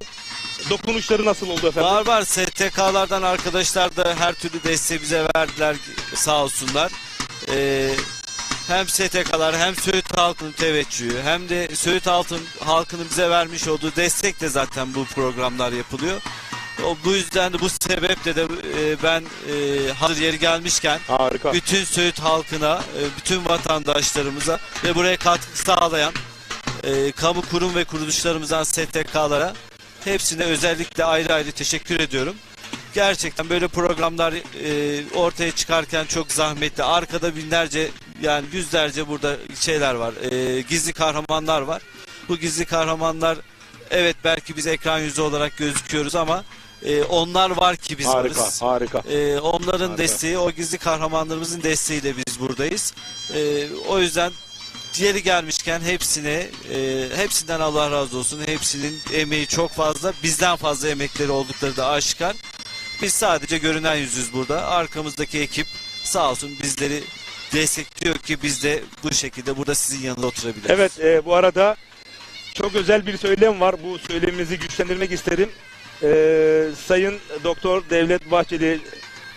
Speaker 1: dokunuşları nasıl oldu efendim?
Speaker 5: Var. STK'lardan arkadaşlar da her türlü desteği bize verdiler sağ olsunlar. Hem STK'lar hem Söğüt halkının teveccühü hem de Söğüt halkının bize vermiş olduğu destekle zaten bu programlar yapılıyor. Bu yüzden de bu sebeple de ben hazır yeri gelmişken
Speaker 1: harika,
Speaker 5: bütün Söğüt halkına, bütün vatandaşlarımıza ve buraya katkı sağlayan kamu kurum ve kuruluşlarımızdan STK'lara hepsine özellikle ayrı ayrı teşekkür ediyorum. Gerçekten böyle programlar ortaya çıkarken çok zahmetli. Arkada binlerce yani yüzlerce burada şeyler var. Gizli kahramanlar var. Bu gizli kahramanlar evet belki biz ekran yüzü olarak gözüküyoruz ama onlar var ki biz varız.
Speaker 1: Harika.
Speaker 5: Onların desteği, o gizli kahramanlarımızın desteğiyle biz buradayız. O yüzden yeri gelmişken hepsinden Allah razı olsun. Hepsinin emeği çok fazla. Bizden fazla emekleri oldukları da aşikar. Biz sadece görünen yüzüz burada. Arkamızdaki ekip sağ olsun bizleri destekliyor ki biz de bu şekilde burada sizin yanında oturabiliriz.
Speaker 1: Evet, bu arada çok özel bir söylem var. Bu söylemimizi güçlendirmek isterim. Sayın Doktor Devlet Bahçeli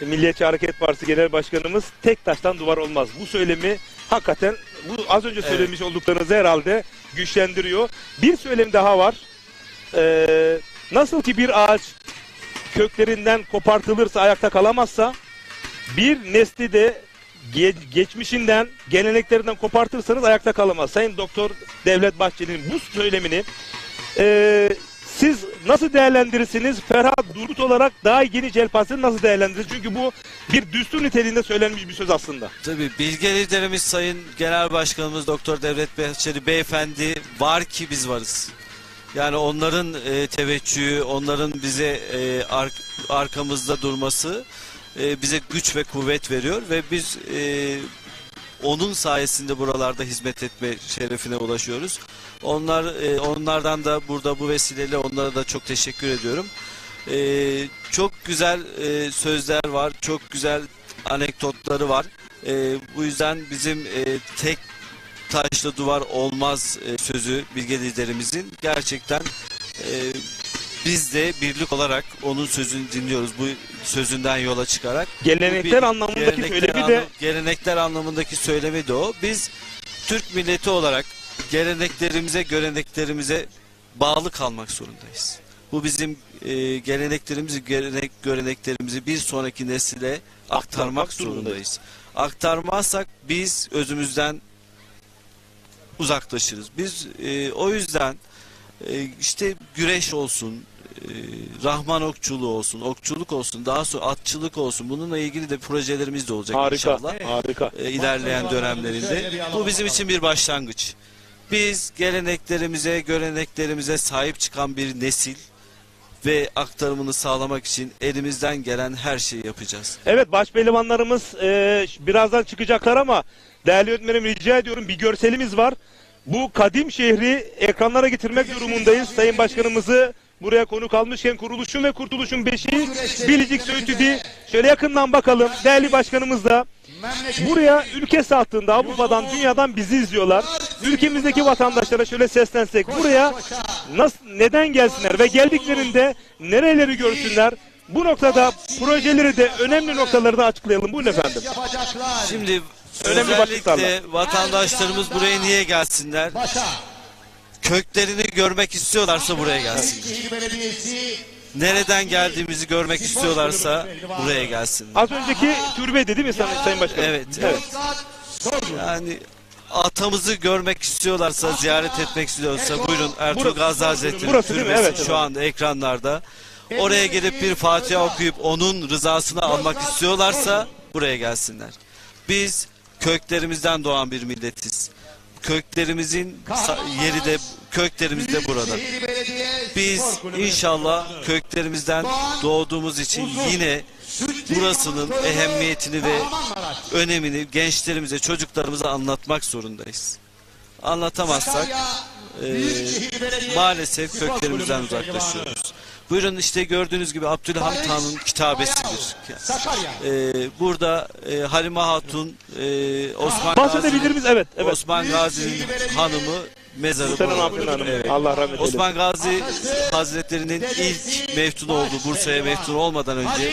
Speaker 1: Milliyetçi Hareket Partisi Genel Başkanımız tek taştan duvar olmaz. Bu söylemi hakikaten bu az önce söylemiş olduklarınızı herhalde güçlendiriyor. Bir söylem daha var. Nasıl ki bir ağaç köklerinden kopartılırsa ayakta kalamazsa bir nesli de geçmişinden, geleneklerinden kopartırsanız ayakta kalamaz. Sayın Doktor Devlet Bahçeli'nin bu söylemini siz nasıl değerlendirirsiniz? Ferhat Durgut olarak daha geniş yelpazesini nasıl değerlendirirsiniz? Çünkü bu bir düstur niteliğinde söylenmiş bir söz aslında.
Speaker 5: Tabii bilge liderimiz Sayın Genel Başkanımız Doktor Devlet Bahçeli Beyefendi var ki biz varız. Yani onların teveccühü, onların bize arkamızda durması bize güç ve kuvvet veriyor ve biz onun sayesinde buralarda hizmet etme şerefine ulaşıyoruz. Onlardan da burada bu vesileyle onlara da çok teşekkür ediyorum. Çok güzel sözler var, çok güzel anekdotları var. Bu yüzden bizim tek taşla duvar olmaz sözü bilge liderimizin gerçekten biz de birlik olarak onun sözünü dinliyoruz. Bu sözünden yola çıkarak.
Speaker 1: Gelenekler anlamındaki söylemi de
Speaker 5: gelenekler anlamındaki söylemi de o. Biz Türk milleti olarak geleneklerimize, göreneklerimize bağlı kalmak zorundayız. Bu bizim geleneklerimizi, göreneklerimizi bir sonraki nesile aktarmak zorundayız. Aktarmazsak biz özümüzden uzaklaşırız. Biz o yüzden işte güreş olsun, Rahman okçuluğu olsun, okçuluk olsun, daha sonra atçılık olsun. Bununla ilgili de projelerimiz de olacak
Speaker 1: harika,
Speaker 5: inşallah.
Speaker 1: harika.
Speaker 5: İlerleyen dönemlerinde. Bu bizim için bir başlangıç. Biz geleneklerimize, göreneklerimize sahip çıkan bir nesil ve aktarımını sağlamak için elimizden gelen her şeyi yapacağız.
Speaker 1: Evet, başpehlivanlarımız birazdan çıkacaklar ama değerli öğretmenim rica ediyorum, bir görselimiz var. Bu kadim şehri ekranlara getirmek durumundayız. Sayın Başkanımızı buraya konuk almışken kuruluşun ve kurtuluşun beşiği Bilecik Söğütü'dü. Şöyle yakından bakalım. Değerli Başkanımız da buraya ülke sattığında Avrupa'dan, dünyadan bizi izliyorlar. Ülkemizdeki vatandaşlara şöyle seslensek, buraya neden gelsinler ve geldiklerinde nereleri görsünler? Bu noktada projeleri de önemli noktaları da açıklayalım. Buyurun efendim.
Speaker 5: Şimdi
Speaker 1: Önemli
Speaker 5: özellikle vatandaşlarımız buraya niye gelsinler? Köklerini görmek istiyorlarsa buraya gelsinler. Nereden geldiğimizi görmek istiyorlarsa buraya gelsinler.
Speaker 1: Az önceki türbeydi değil mi Sayın Başkanım?
Speaker 5: Evet, evet. Yani atamızı görmek istiyorlarsa, ziyaret etmek istiyorsa buyurun Ertuğrul Gazi Hazretleri'nin
Speaker 1: burası değil mi?
Speaker 5: türbesi
Speaker 1: Evet,
Speaker 5: şu anda ekranlarda. Oraya gelip bir Fatiha okuyup onun rızasını almak istiyorlarsa buraya gelsinler. Biz köklerimizden doğan bir milletiz. Köklerimizin yeri de köklerimiz de burada. Biz inşallah köklerimizden doğduğumuz için yine burasının ehemmiyetini ve önemini gençlerimize, çocuklarımıza anlatmak zorundayız. Anlatamazsak maalesef köklerimizden uzaklaşıyoruz. Buyurun işte gördüğünüz gibi Abdülhamit Han'ın kitabesidir. Burada Halime Hatun, Osman Gazi'nin hanımı mezarı.
Speaker 1: Evet. Allah rahmet eylesin.
Speaker 5: Osman Gazi Hazretleri'nin ilk meftunu oldu. Bursa'ya meftun olmadan önce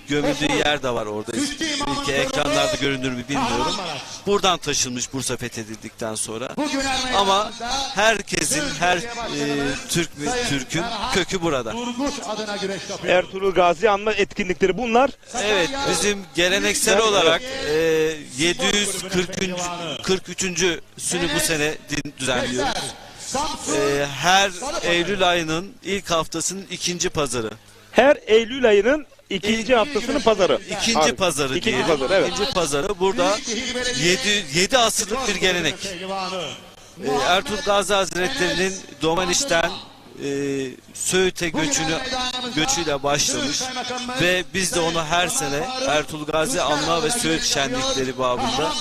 Speaker 5: gömüldüğü yer de var orada. Belki ekranlarda görünür mü bilmiyorum. Buradan taşınmış Bursa fethedildikten sonra. Ama herkesin, her Türk'ün kökü burada.
Speaker 1: Ertuğrul Gazi anma etkinlikleri bunlar.
Speaker 5: Evet, bizim geleneksel olarak 743'sünü bu sene düzenliyoruz. Her Eylül ayının ilk haftasının ikinci pazarı.
Speaker 1: Her Eylül ayının ikinci haftasının pazarı.
Speaker 5: İkinci pazarı
Speaker 1: İkinci
Speaker 5: diyelim.
Speaker 1: pazarı, evet.
Speaker 5: İkinci pazarı. Burada 7 asırlık bir gelenek. Ertuğrul Gazi Hazretleri'nin Domaniş'ten Söğüt'e göçüyle başlamış ve biz de onu her sene Ertuğrul Gazi Anma ve Söğüt şenlikleri babında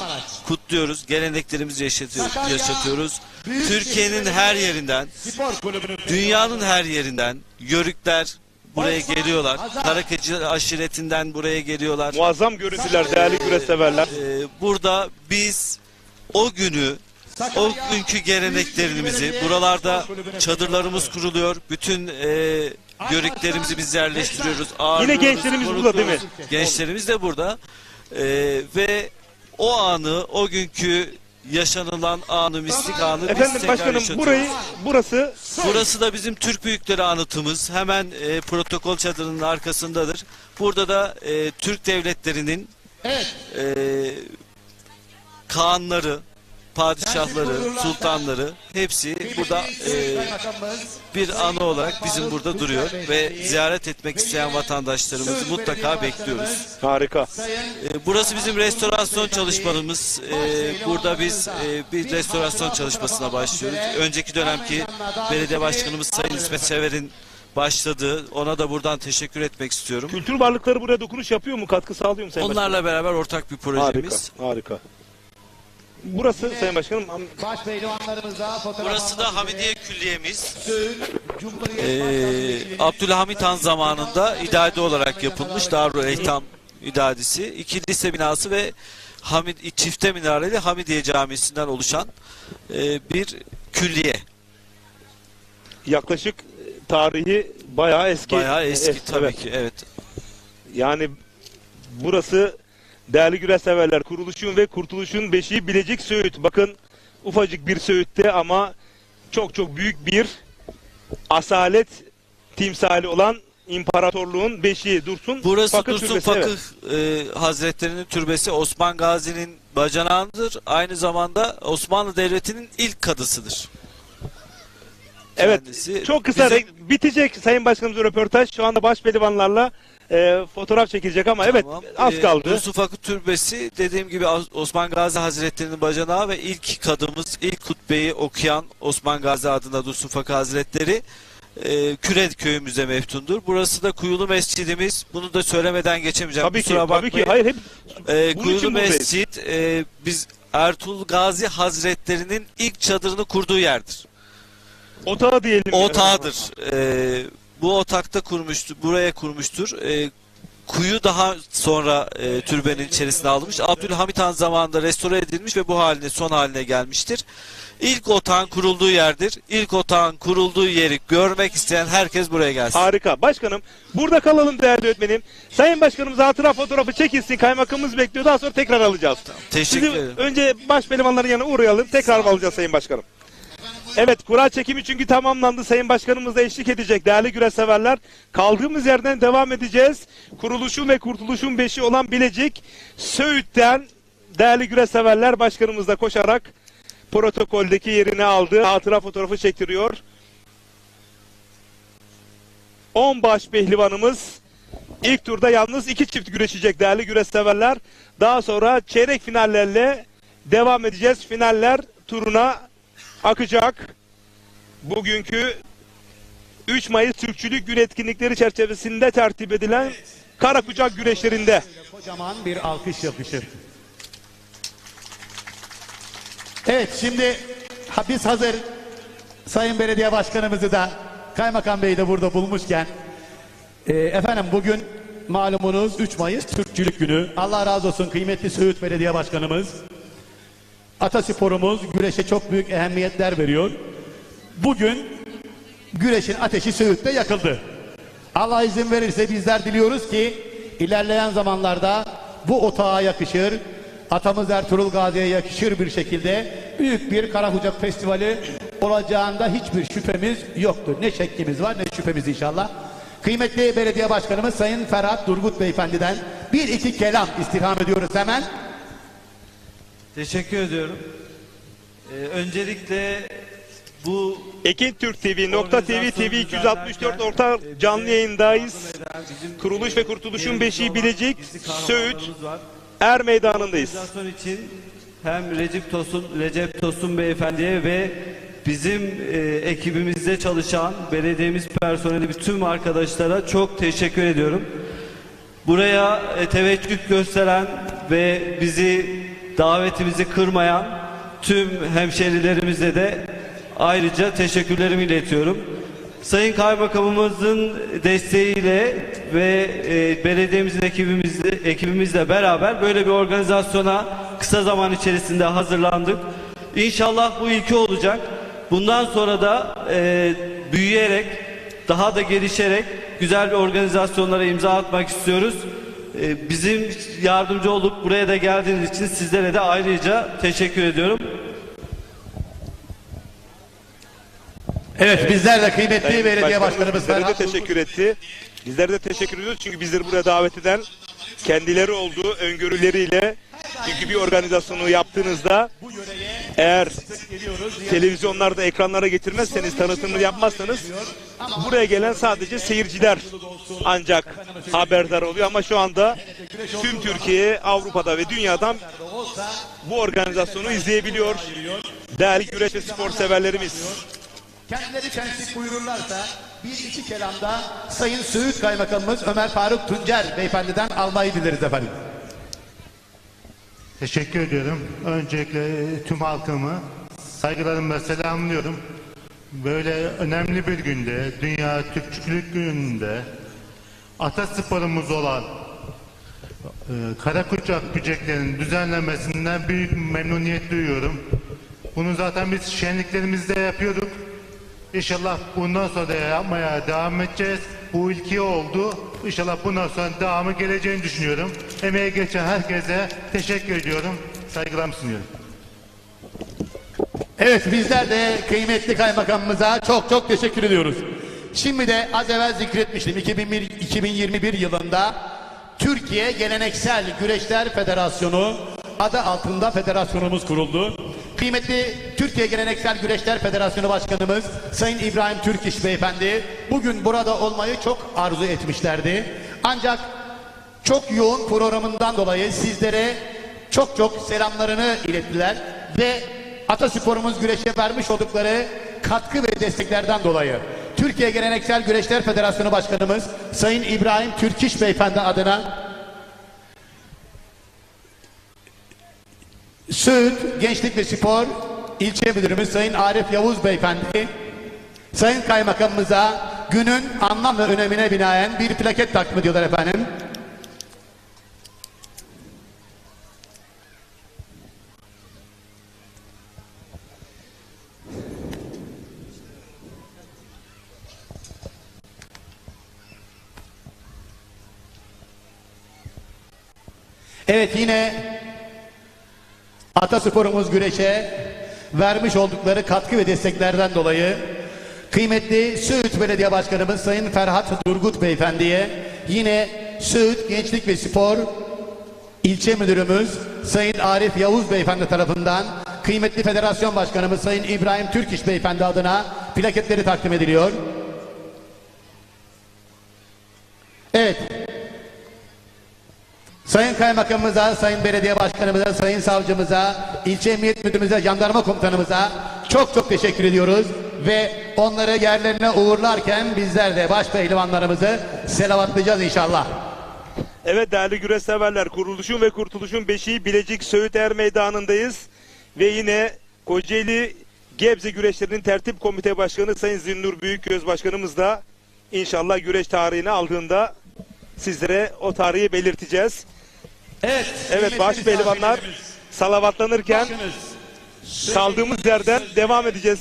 Speaker 5: kutluyoruz. Geleneklerimizi yaşatıyoruz. Türkiye'nin her yerinden, dünyanın her yerinden yörükler buraya geliyorlar. Karakacı aşiretinden buraya geliyorlar.
Speaker 1: Muazzam görüntüler değerli güreş severler.
Speaker 5: Burada biz o günkü geleneklerimizi, buralarda çadırlarımız kuruluyor. Bütün yörüklerimizi biz yerleştiriyoruz.
Speaker 1: Yine gençlerimiz burada değil mi?
Speaker 5: Gençlerimiz de burada. Ve o anı, o günkü yaşanılan anı, mistik anı biz
Speaker 1: Efendim
Speaker 5: tekrar
Speaker 1: başkanım
Speaker 5: yaşatıyoruz.
Speaker 1: burası
Speaker 5: da bizim Türk büyükleri anıtımız. Hemen protokol çadırının arkasındadır. Burada da Türk devletlerinin
Speaker 3: Evet.
Speaker 5: Kağanları, padişahları, sultanları hepsi burada bir anı olarak bizim burada duruyor ve ziyaret etmek isteyen vatandaşlarımızı mutlaka bekliyoruz.
Speaker 1: Harika.
Speaker 5: Burası bizim restorasyon çalışmalarımız. Burada biz bir restorasyon çalışmasına başlıyoruz. Önceki dönemki belediye başkanımız Sayın İsmet Sever'in başladığı, ona da buradan teşekkür etmek istiyorum.
Speaker 1: Kültür varlıkları buraya dokunuş yapıyor mu? Katkı sağlıyor mu Sayın
Speaker 5: Onlarla beraber ortak bir
Speaker 1: Başkanım?
Speaker 5: projemiz.
Speaker 1: Harika. Harika. Burası Sayın Başkanım.
Speaker 3: Baş pehlivanlarımızla fotoğraf
Speaker 5: Burası da
Speaker 3: almak
Speaker 5: Hamidiye
Speaker 3: üzere
Speaker 5: Külliye'miz.
Speaker 3: Söğüt Cumhuriyet Başkanlığı
Speaker 5: Abdülhamit Han zamanında idadi olarak yapılmış Darül Eytam idadisi, iki lise binası ve çifte minareli Hamidiye Camisi'nden oluşan bir külliye.
Speaker 1: Yaklaşık tarihi bayağı eski.
Speaker 5: Bayağı eski tabii
Speaker 1: evet.
Speaker 5: ki, evet.
Speaker 1: Yani burası değerli güreş severler, kuruluşun ve kurtuluşun beşiği Bilecik Söğüt. Bakın ufacık bir Söğüt'te ama çok çok büyük bir asalet timsali olan imparatorluğun beşiği Dursun
Speaker 5: Burası
Speaker 1: Fakih
Speaker 5: Dursun
Speaker 1: Türbesi,
Speaker 5: Fakih
Speaker 1: evet.
Speaker 5: Hazretlerinin türbesi, Osman Gazi'nin bacanağıdır. Aynı zamanda Osmanlı Devleti'nin ilk kadısıdır.
Speaker 1: Evet,
Speaker 5: Kendisi
Speaker 1: çok kısa
Speaker 5: bizim-
Speaker 1: bitecek Sayın Başkanımız röportaj. Şu anda baş pehlivanlarla fotoğraf çekilecek ama evet
Speaker 5: Tamam.
Speaker 1: az kaldı.
Speaker 5: Dursun Fakih Türbesi dediğim gibi Osman Gazi Hazretleri'nin bacanağı ve ilk kadımız, ilk hutbeyi okuyan Osman Gazi adında Dursun Fakih Hazretleri Küred köyümüzde meftundur. Burası da Kuyulu Mescidimiz. Bunu da söylemeden geçemeyeceğim.
Speaker 1: Tabii ki,
Speaker 5: Kusura
Speaker 1: tabii ki.
Speaker 5: bakmayın.
Speaker 1: Hayır, hep bunun
Speaker 5: Kuyulu
Speaker 1: için buradayız.
Speaker 5: Mescid biz Ertuğrul Gazi Hazretleri'nin ilk çadırını kurduğu yerdir.
Speaker 1: otağı diyelim.
Speaker 5: Otağıdır. Bu otakta kurmuştur, buraya kurmuştur. Kuyu daha sonra türbenin içerisine alınmış. Abdülhamit Han zamanında restore edilmiş ve bu haline, son haline gelmiştir. İlk otağın kurulduğu yerdir. İlk otağın kurulduğu yeri görmek isteyen herkes buraya gelsin.
Speaker 1: Harika. Başkanım burada kalalım değerli öğretmenim. Sayın Başkanımız hatıra fotoğrafı çekilsin. Kaymakamımız bekliyor. Daha sonra tekrar alacağız.
Speaker 5: Teşekkür
Speaker 1: Sizi
Speaker 5: ederim.
Speaker 1: önce baş pehlivanların yanına uğrayalım. Tekrar alacağız Sayın Başkanım. Evet, kura çekimi çünkü tamamlandı. Sayın Başkanımız da eşlik edecek değerli güreş severler. Kaldığımız yerden devam edeceğiz. Kuruluşun ve kurtuluşun beşi olan Bilecik Söğüt'ten değerli güreş severler başkanımız da koşarak protokoldeki yerini aldı. Hatıra fotoğrafı çektiriyor. 10 baş pehlivanımız ilk turda yalnız 2 çift güreşecek değerli güreş severler. Daha sonra çeyrek finallerle devam edeceğiz. Finaller turuna akacak. Bugünkü 3 Mayıs Türkçülük Günü etkinlikleri çerçevesinde tertip edilen Karakucak güreşlerinde.
Speaker 3: kocaman bir alkış yakışır. Evet, şimdi biz hazır Sayın Belediye Başkanımızı da Kaymakam Bey'i de burada bulmuşken efendim bugün malumunuz 3 Mayıs Türkçülük Günü. Allah razı olsun kıymetli Söğüt Belediye Başkanımız. Atasporumuz güreşe çok büyük ehemmiyetler veriyor. Bugün güreşin ateşi Söğüt'te yakıldı. Allah izin verirse bizler diliyoruz ki ilerleyen zamanlarda bu otağa yakışır, atamız Ertuğrul Gazi'ye yakışır bir şekilde büyük bir Karakucak Festivali olacağında hiçbir şüphemiz yoktur. Ne şeklimiz var ne şüphemiz inşallah. Kıymetli Belediye Başkanımız Sayın Ferhat Durgut Beyefendi'den bir iki kelam istirham ediyoruz hemen.
Speaker 6: Teşekkür ediyorum. Öncelikle bu
Speaker 1: Ekin Türk TV, Nokta TV, TV 264 orta canlı yayındayız. Kuruluş ve kurtuluşun beşiği Bilecik, Söğüt, Er Meydanı'ndayız.
Speaker 6: organizasyon için hem Recep Tosun Beyefendi'ye ve bizim ekibimizde çalışan belediyemiz personeli bütün arkadaşlara çok teşekkür ediyorum. Buraya teveccüh gösteren ve davetimizi kırmayan tüm hemşerilerimize de ayrıca teşekkürlerimi iletiyorum. Sayın Kaymakamımızın desteğiyle ve belediyemizin ekibimizle beraber böyle bir organizasyona kısa zaman içerisinde hazırlandık. İnşallah bu ilki olacak. Bundan sonra da büyüyerek, daha da gelişerek güzel bir organizasyonlara imza atmak istiyoruz. Bizim yardımcı olup buraya da geldiğiniz için sizlere de ayrıca teşekkür ediyorum.
Speaker 3: Evet, bizler de kıymetli
Speaker 1: Sayın
Speaker 3: belediye
Speaker 1: Başkanımız
Speaker 3: başkanımız
Speaker 1: bizlere de
Speaker 3: Ferhat
Speaker 1: teşekkür etti. Bizlere de teşekkür ediyoruz çünkü bizleri buraya davet eden kendileri olduğu öngörüleriyle, çünkü bir organizasyonu yaptığınızda eğer televizyonlarda ekranlara getirmezseniz, tanıtımını yapmazsanız buraya gelen sadece seyirciler ancak haberdar oluyor. Ama şu anda tüm Türkiye, Avrupa'da ve dünyadan bu organizasyonu izleyebiliyor değerli güreş ve spor severlerimiz.
Speaker 3: Kendileri temsil buyururlarsa bir iki kelamda Sayın Söğüt Kaymakamımız Ömer Faruk Tuncer Beyefendiden almayı dileriz efendim.
Speaker 7: Teşekkür ediyorum. Öncelikle tüm halkımı saygılarımla selamlıyorum. Böyle önemli bir günde, Dünya Türkçülük Günü'nde atasporumuz olan Karakucak Gücekler'in düzenlenmesinden büyük memnuniyet duyuyorum. Bunu zaten biz şenliklerimizde yapıyorduk. İnşallah bundan sonra da yapmaya devam edeceğiz. Bu ilki oldu. İnşallah bundan sonra devamı geleceğini düşünüyorum. Emeğe geçen herkese teşekkür ediyorum. Saygılarımı sunuyorum.
Speaker 3: Evet, bizler de kıymetli kaymakamımıza çok çok teşekkür ediyoruz. Şimdi de az evvel zikretmiştim, 2021 yılında Türkiye Geleneksel Güreşler Federasyonu adı altında federasyonumuz kuruldu. Kıymetli Türkiye Geleneksel Güreşler Federasyonu Başkanımız Sayın İbrahim Türkiş Beyefendi bugün burada olmayı çok arzu etmişlerdi. Ancak çok yoğun programından dolayı sizlere çok çok selamlarını ilettiler ve atasporumuz güreşe vermiş oldukları katkı ve desteklerden dolayı Türkiye Geleneksel Güreşler Federasyonu Başkanımız Sayın İbrahim Türkiş Beyefendi adına Söğüt Gençlik ve Spor İlçe Müdürümüz Sayın Arif Yavuz Beyefendi Sayın Kaymakamımıza günün anlam ve önemine binaen bir plaket takdim ediyorlar efendim. Evet, yine atasporumuz güreşe vermiş oldukları katkı ve desteklerden dolayı kıymetli Söğüt Belediye Başkanımız Sayın Ferhat Durgut Beyefendi'ye, yine Söğüt Gençlik ve Spor İlçe Müdürümüz Sayın Arif Yavuz Beyefendi tarafından kıymetli Federasyon Başkanımız Sayın İbrahim Türkiş Beyefendi adına plaketleri takdim ediliyor. Evet. Sayın Kaymakamımıza, Sayın Belediye Başkanımıza, Sayın Savcımıza, İlçe Emniyet Müdürümüze, Jandarma Komutanımıza çok çok teşekkür ediyoruz. Ve onları yerlerine uğurlarken bizler de baş pehlivanlarımızı selavatlayacağız inşallah.
Speaker 1: Evet değerli güreş severler, kuruluşun ve kurtuluşun beşiği Bilecik Söğüt Er Meydanı'ndayız. Ve yine Kocaeli Gebze Güreşlerinin Tertip Komite Başkanı Sayın Zinnur Büyükgöz Başkanımız da inşallah güreş tarihini aldığında sizlere o tarihi belirteceğiz. Evet baş pehlivanlar salavatlanırken kaldığımız yerden devam edeceğiz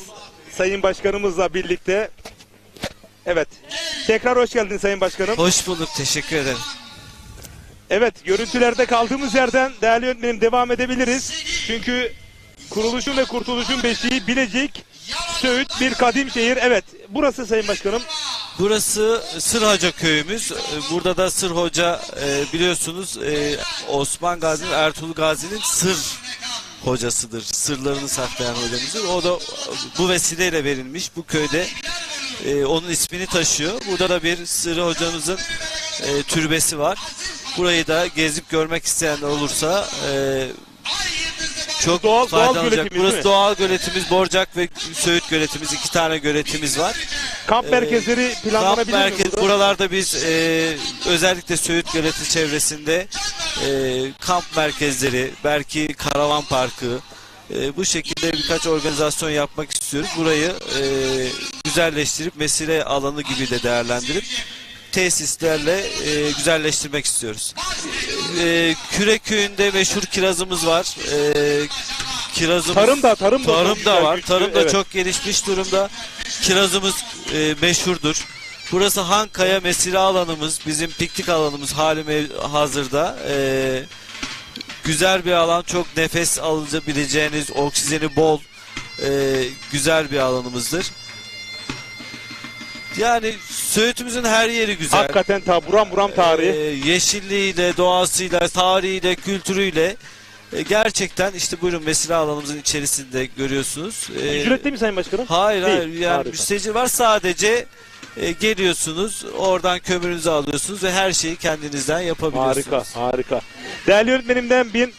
Speaker 1: Sayın Başkanımızla birlikte. Evet. Tekrar hoş geldin Sayın Başkanım.
Speaker 5: Hoş bulduk. Teşekkür ederim.
Speaker 1: Evet, görüntülerde kaldığımız yerden değerli yönetmenim devam edebiliriz. Çünkü kuruluşun ve kurtuluşun beşiği Bilecik, Söğüt bir kadim şehir. Evet, burası Sayın Başkanım.
Speaker 5: Burası Sır Hoca köyümüz. Burada da Sır Hoca biliyorsunuz Osman Gazi, Ertuğrul Gazi'nin sır hocasıdır. Sırlarını saklayan hocamızdır. O da bu vesileyle verilmiş. Bu köyde onun ismini taşıyor. Burada da bir Sır hocamızın türbesi var. Burayı da gezip görmek isteyenler olursa çok faydalı olacak. Burası doğal göletimiz, Borcak ve Söğüt göletimiz. 2 tane göletimiz var.
Speaker 1: Kamp merkezleri planlanabilir mi?
Speaker 5: Buralarda biz özellikle Söğüt göleti çevresinde kamp merkezleri, belki karavan parkı, bu şekilde birkaç organizasyon yapmak istiyoruz. Burayı güzelleştirip mesire alanı gibi de değerlendirip tesislerle güzelleştirmek istiyoruz. Küre köyünde meşhur kirazımız var. Kirazımız, tarım da var. Tarım da çok gelişmiş durumda. Kirazımız meşhurdur. Burası Hankaya mesire alanımız, bizim piknik alanımız hali hazırda. Güzel bir alan, çok nefes alabileceğiniz, oksijeni bol, güzel bir alanımızdır. Yani Söğüt'ümüzün her yeri güzel.
Speaker 1: Hakikaten buram buram tarihi.
Speaker 5: Yeşilliğiyle, doğasıyla, tarihiyle, kültürüyle gerçekten işte buyurun mesire alanımızın içerisinde görüyorsunuz.
Speaker 1: Ücretli mi Sayın Başkanım?
Speaker 5: Hayır
Speaker 1: Değil.
Speaker 5: hayır yani
Speaker 1: Harika.
Speaker 5: müstecir var, sadece geliyorsunuz, oradan kömürünüzü alıyorsunuz ve her şeyi kendinizden yapabiliyorsunuz.
Speaker 1: Harika, harika. Değerli öğretmenimden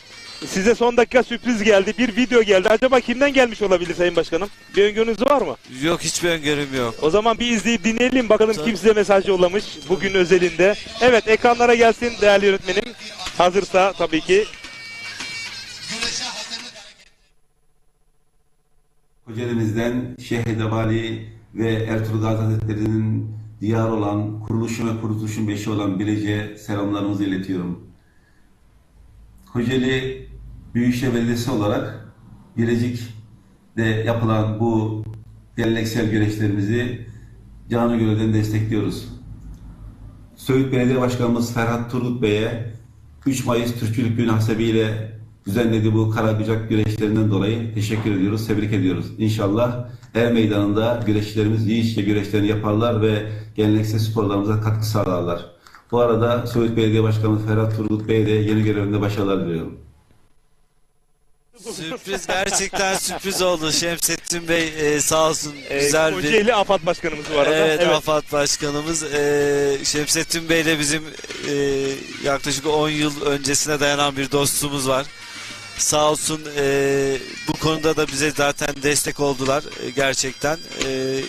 Speaker 1: size son dakika sürpriz geldi. Bir video geldi. Acaba kimden gelmiş olabilir Sayın Başkanım? Bir öngörünüz var mı?
Speaker 5: Yok, hiçbir öngörüm yok.
Speaker 1: O zaman bir izleyip dinleyelim bakalım
Speaker 5: Tabii.
Speaker 1: kim size mesaj yollamış bugün özelinde. Evet, ekranlara gelsin değerli öğretmenim. Hazırsa tabii ki.
Speaker 8: Kocaeli'mizden Şeyh Edebali ve Ertuğrul Gazi Hazretleri'nin diyarı olan, kuruluşun ve kurtuluşun beşi olan Bilecik'e selamlarımızı iletiyorum. Kocaeli Büyükşehir Belediyesi olarak Bilecik'te yapılan bu geleneksel güreşlerimizi canı gönülden destekliyoruz. Söğüt Belediye Başkanımız Ferhat Turgut Bey'e 3 Mayıs Türkçülük Günü hasebiyle düzenlediği bu karabıcak güreşlerinden dolayı teşekkür ediyoruz, tebrik ediyoruz. İnşallah er meydanında güreşçilerimiz yiğitçe güreşlerini yaparlar ve geleneksel sporlarımıza katkı sağlarlar. Bu arada Söğüt Belediye Başkanımız Ferhat Turgut Bey'e de yeni görevinde başarılar diliyorum.
Speaker 5: Sürpriz, gerçekten sürpriz oldu. Şemsettin Bey sağ olsun güzel bir...
Speaker 1: Kocaeli AFAD Başkanımız bu arada.
Speaker 5: Evet, AFAD Başkanımız Şemsettin Bey ile bizim yaklaşık 10 yıl öncesine dayanan bir dostluğumuz var. Sağ olsun bu konuda da bize zaten destek oldular. Gerçekten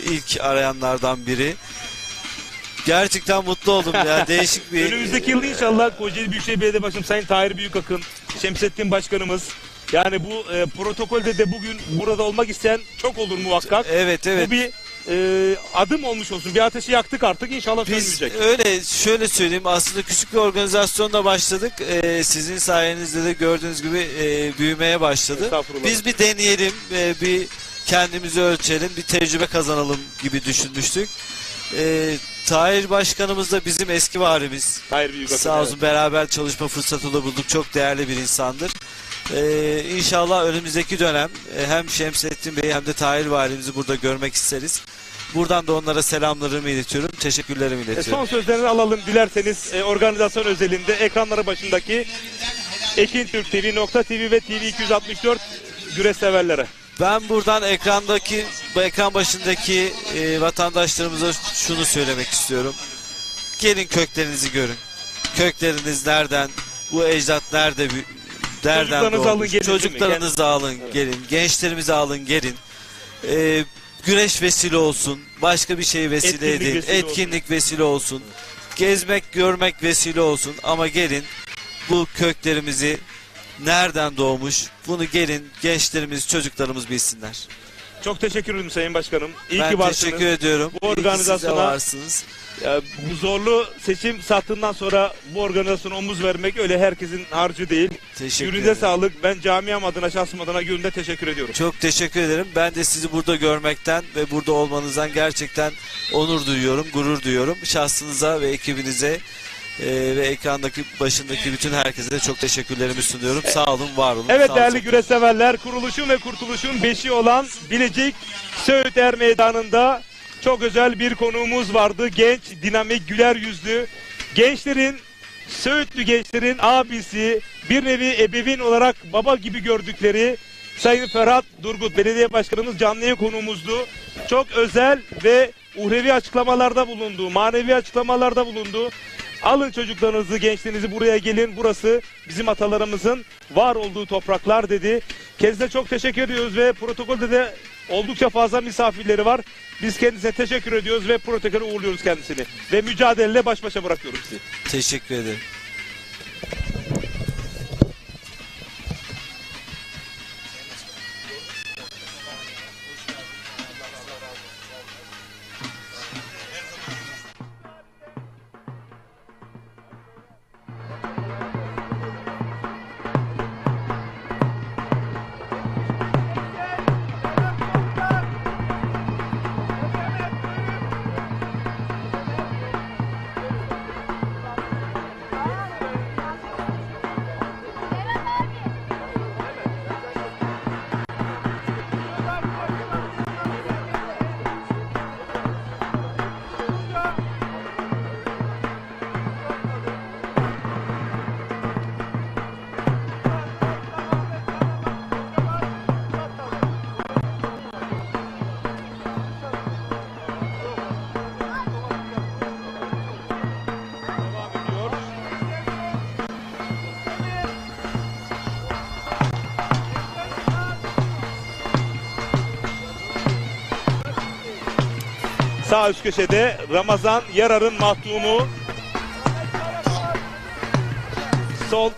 Speaker 5: ilk arayanlardan biri. Gerçekten mutlu oldum ya. Değişik bir...
Speaker 1: Önümüzdeki yıl inşallah Kocaeli Büyükşehir Belediye Başkanı Sayın Tahir Büyükakın, Şemsettin Başkanımız, yani bu protokolde de bugün burada olmak isteyen çok olur muhakkak.
Speaker 5: Evet, evet.
Speaker 1: Bu bir adım olmuş olsun. Bir ateşi yaktık artık, inşallah
Speaker 5: Biz
Speaker 1: sönmeyecek.
Speaker 5: öyle şöyle söyleyeyim, aslında küçük bir organizasyonla başladık. Sizin sayenizde de gördüğünüz gibi büyümeye başladı.
Speaker 1: Estağfurullah.
Speaker 5: Biz bir deneyelim, bir kendimizi ölçelim, bir tecrübe kazanalım gibi düşünmüştük. Tahir Başkanımız da bizim eski valimiz.
Speaker 1: Tahir Büyükakın.
Speaker 5: Sağ olsun, beraber çalışma fırsatı da bulduk. Çok değerli bir insandır. İnşallah önümüzdeki dönem hem Şemsettin Bey'i hem de Tahir Valimizi burada görmek isteriz. Buradan da onlara selamlarımı iletiyorum, teşekkürlerimi iletiyorum.
Speaker 1: Son sözlerini alalım dilerseniz organizasyon özelinde ekranları başındaki Ekin Türk TV, Nokta TV ve TV 264 güreş severlere.
Speaker 5: Ben buradan ekran başındaki vatandaşlarımıza şunu söylemek istiyorum. Gelin köklerinizi görün. Kökleriniz nereden, bu ecdat nereden
Speaker 1: Çocuklarınızı alın,
Speaker 5: doğmuş?
Speaker 1: gelin,
Speaker 5: Çocuklarınızı alın, gelin. Gençlerimizi alın, gelin. Güreş vesile olsun, başka bir şey vesile
Speaker 1: Etkinlik
Speaker 5: edin,
Speaker 1: vesile
Speaker 5: etkinlik vesile olsun, gezmek, görmek vesile olsun, ama gelin bu köklerimizi nereden doğmuş, bunu gelin gençlerimiz, çocuklarımız bilsinler.
Speaker 1: Çok teşekkür ederim Sayın Başkanım. İyi
Speaker 5: Ben
Speaker 1: ki varsınız.
Speaker 5: teşekkür ediyorum.
Speaker 1: Bu organizasyona
Speaker 5: İyi ki siz de varsınız.
Speaker 1: Bu zorlu seçim sattığından sonra bu organizasyona omuz vermek öyle herkesin harcı değil.
Speaker 5: Teşekkür
Speaker 1: Yüreğinize
Speaker 5: ederim.
Speaker 1: sağlık. Ben camiam adına, şahsım adına gönülden teşekkür ediyorum.
Speaker 5: Çok teşekkür ederim. Ben de sizi burada görmekten ve burada olmanızdan gerçekten onur duyuyorum, gurur duyuyorum. Şahsınıza ve ekibinize ve ekrandaki başındaki bütün herkese de çok teşekkürlerimi sunuyorum. Sağ olun, var olun.
Speaker 1: Evet
Speaker 5: Sağ
Speaker 1: değerli
Speaker 5: olun.
Speaker 1: güreş severler, kuruluşun ve kurtuluşun beşi olan Bilecik Söğüt Er Meydanı'nda çok özel bir konuğumuz vardı. Genç, dinamik, güler yüzlü, gençlerin, Söğütlü gençlerin abisi, bir nevi ebeveyn olarak baba gibi gördükleri Sayın Ferhat Turgut Belediye Başkanımız canlı yayın konuğumuzdu. Çok özel ve uhrevi açıklamalarda bulundu, manevi açıklamalarda bulundu. Alın çocuklarınızı, gençlerinizi, buraya gelin. Burası bizim atalarımızın var olduğu topraklar dedi. Kendisine çok teşekkür ediyoruz ve protokolde de oldukça fazla misafirleri var. Biz kendisine teşekkür ediyoruz ve protokole uğurluyoruz kendisini. Ve mücadeleyle baş başa bırakıyoruz sizi.
Speaker 5: Teşekkür ederim.
Speaker 1: Sağ üst köşede Ramazan Yarar'ın mahtumu. Sol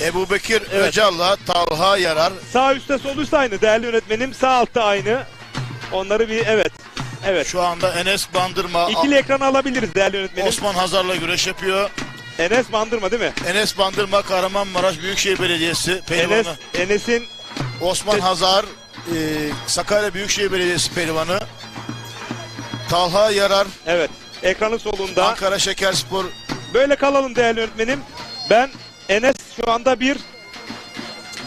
Speaker 2: Ebubekir Öcal'la Talha Yarar.
Speaker 1: sağ üstte sol üst aynı değerli yönetmenim. Sağ altta aynı. Onları bir evet. Evet.
Speaker 2: Şu anda Enes Bandırma
Speaker 1: İkili ekranı alabiliriz değerli yönetmenim.
Speaker 2: Osman Hazar'la güreş yapıyor.
Speaker 1: Enes Bandırma değil mi?
Speaker 2: Enes Bandırma Kahramanmaraş Büyükşehir Belediyesi pehlivanı.
Speaker 1: Enes'in
Speaker 2: Osman Hazar Sakarya Büyükşehir Belediyesi pehlivanı. Talha Yarar
Speaker 1: evet ekranın solunda.
Speaker 2: Ankara Şekerspor.
Speaker 1: Böyle kalalım değerli yönetmenim. Ben Enes şu anda bir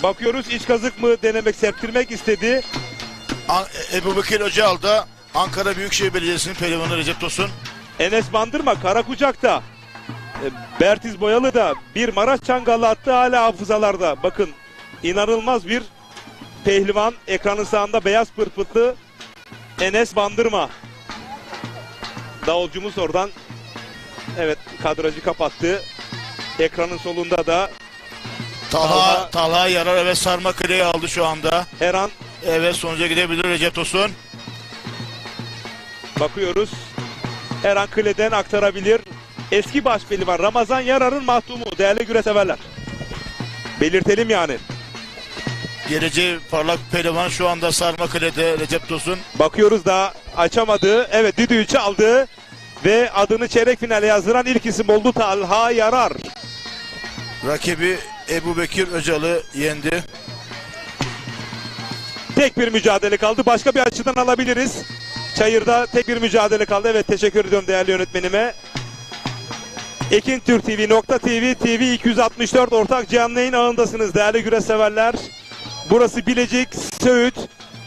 Speaker 1: bakıyoruz iç kazık mı denemek serptirmek istedi.
Speaker 2: Ebubekir Öcal da Ankara Büyükşehir Belediyesi'nin pehlivanı Recep Tosun.
Speaker 1: Enes Bandırma Karakucak'ta. Bertiz Boyalı da bir Maraş Çangalı attı hala hafızalarda. Bakın inanılmaz bir pehlivan ekranın sağında beyaz pırpıtlı Enes Bandırma. Davulcumuz oradan evet kadrajı kapattı. Ekranın solunda da
Speaker 2: Talha Yarar evet sarma kaleyi aldı şu anda.
Speaker 1: her an
Speaker 2: Evet sonuca gidebilir Recep Tosun.
Speaker 1: bakıyoruz. Her an Kale'den aktarabilir. Eski baş pehlivan Ramazan Yarar'ın mahtumu değerli güreşseverler. Belirtelim yani.
Speaker 2: Geleceği parlak pehlivan şu anda sarma kalede Recep Tosun.
Speaker 1: Bakıyoruz da açamadı. Evet düdüğü çaldı. Ve adını çeyrek finale yazdıran ilk isim oldu Talha Yarar.
Speaker 2: Rakibi Ebubekir Öcal'ı yendi.
Speaker 1: Tek bir mücadele kaldı. Başka bir açıdan alabiliriz. Çayır'da tek bir mücadele kaldı. Evet teşekkür ediyorum değerli yönetmenime. Ekintürk TV, Nokta TV, TV 264 ortak canlı yayın ağındasınız değerli güreşseverler. Burası Bilecik, Söğüt,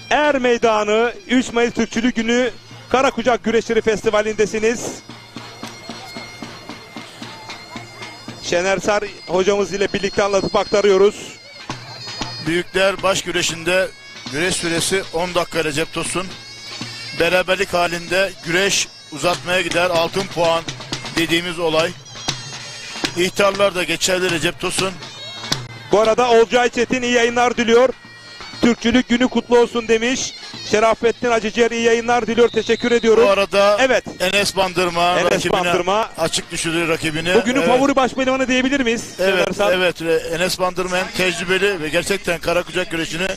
Speaker 1: Er Meydanı 3 Mayıs Türkçülük Günü Karakucak Güreşleri Festivali'ndesiniz. Şener Sar hocamız ile birlikte anlatıp aktarıyoruz.
Speaker 2: Büyükler baş güreşinde güreş süresi 10 dakika Recep Tosun. Beraberlik halinde güreş uzatmaya gider. Altın puan dediğimiz olay. İhtarlar da geçerli Recep Tosun.
Speaker 1: Bu arada Olcay Çetin iyi yayınlar diliyor. Türkçülük günü kutlu olsun demiş. Şerafettin Acıciğer iyi yayınlar diliyor. Teşekkür ediyorum.
Speaker 2: Bu arada
Speaker 1: evet.
Speaker 2: Enes Bandırma rakibine açık düşürüyor rakibini.
Speaker 1: Bugünün favori başpehlivanı diyebilir miyiz?
Speaker 2: Evet. Enes Bandırma hem tecrübeli ve gerçekten Karakucak güreşini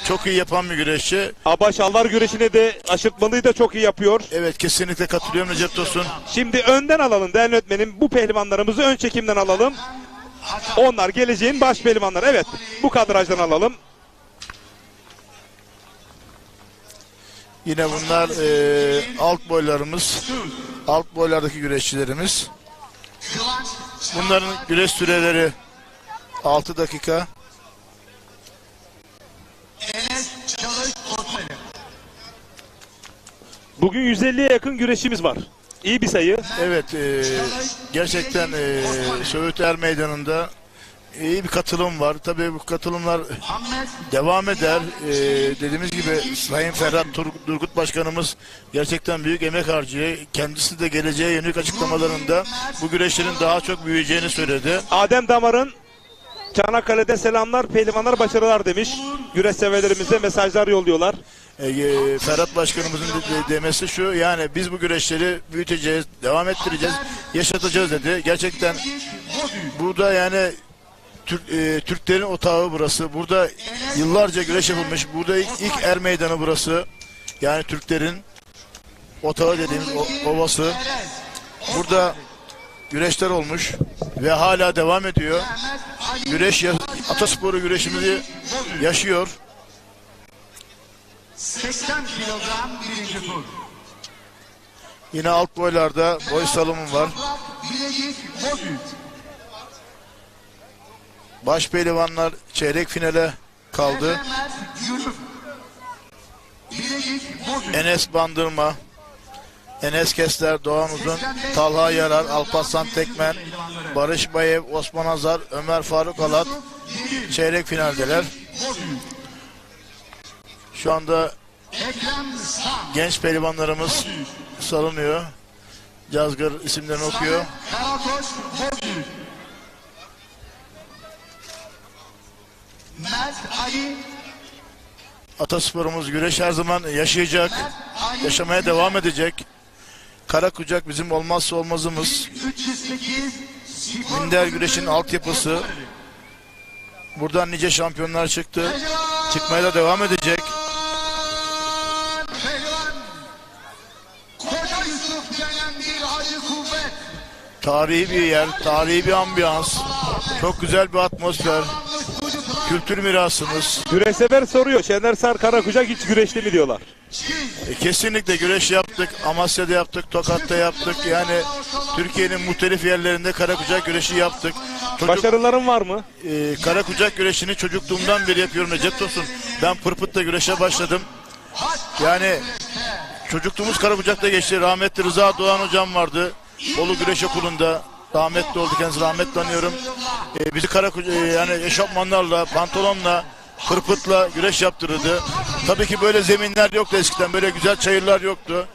Speaker 2: çok iyi yapan bir güreşçi.
Speaker 1: Aba şalvar güreşini de aşırtmalıyı da çok iyi yapıyor.
Speaker 2: Evet kesinlikle katılıyorum Recep Tosun.
Speaker 1: Şimdi önden alalım değerli öğretmenim. Bu pehlivanlarımızı ön çekimden alalım. Onlar geleceğin baş pehlivanları. Evet bu kadrajdan alalım.
Speaker 2: Yine bunlar alt boylarımız. Alt boylardaki güreşçilerimiz. Bunların güreş süreleri 6 dakika.
Speaker 1: Bugün 150'ye yakın güreşimiz var. İyi bir sayı.
Speaker 2: Evet gerçekten Söğüt Er Meydanı'nda iyi bir katılım var. Tabii bu katılımlar devam eder. Dediğimiz gibi Sayın Ferhat Durgut Başkanımız gerçekten büyük emek harcıyor. Kendisi de geleceğe yönelik açıklamalarında bu güreşlerin daha çok büyüyeceğini söyledi.
Speaker 1: Adem Damar'ın Çanakkale'de selamlar, pehlivanlar başarılar demiş. Güreş severlerimize mesajlar yolluyorlar.
Speaker 2: Ferhat Başkanımızın demesi şu, yani biz bu güreşleri büyüteceğiz, devam ettireceğiz, yaşatacağız dedi. Gerçekten burada yani Türklerin otağı burası. Burada yıllarca güreş yapılmış. Burada ilk er meydanı burası. Yani Türklerin otağı dediğimiz ovası. Burada güreşler olmuş ve hala devam ediyor. Güreş, atasporu güreşimizi yaşıyor.
Speaker 9: 80 kilogram birinci tur.
Speaker 2: Yine alt boylarda boy salımı var. Baş pehlivanlar çeyrek finale kaldı. Enes Bandırma, Enes Kesler, Doğan Uzun, Talha Yarar, Alparslan Tekmen, Barış Bayev, Osman Hazar, Ömer Faruk Alat çeyrek finaldeler. Şu anda genç pehlivanlarımız salınıyor. Cazgır isimlerini okuyor.
Speaker 9: Mert Ali
Speaker 2: Atasporumuz güreş her zaman yaşayacak. Yaşamaya devam edecek. Karakucak bizim olmazsa olmazımız.
Speaker 9: 308
Speaker 2: Minder güreşin altyapısı. Buradan nice şampiyonlar çıktı. Çıkmaya da devam edecek.
Speaker 9: Pehlivan Koca Yusuf denen bir acı kuvvet.
Speaker 2: Tarihi bir yer, tarihi bir ambiyans. Çok güzel bir atmosfer. Kültür mirasımız.
Speaker 1: Güreşsever soruyor. Şener Sar Karakucak hiç güreşti mi diyorlar.
Speaker 2: Kesinlikle güreş yaptık. Amasya'da yaptık, Tokat'ta yaptık. Yani Türkiye'nin muhtelif yerlerinde karakucak güreşi yaptık.
Speaker 1: Başarıların var mı?
Speaker 2: Karakucak güreşini çocukluğumdan beri yapıyorum Recep Tosun. Ben Pırpıt'ta güreşe başladım. Yani çocukluğumuz Karakucak'ta geçti. Rahmetli Rıza Doğan hocam vardı. Bolu Güreş Okulu'nda. Rahmetli oldu, kendisi rahmetli anıyorum. Bizi yani eşofmanlarla, pantolonla, Pırpıt'la güreş yaptırırdı. Tabii ki böyle zeminler yoktu eskiden. Böyle güzel çayırlar yoktu.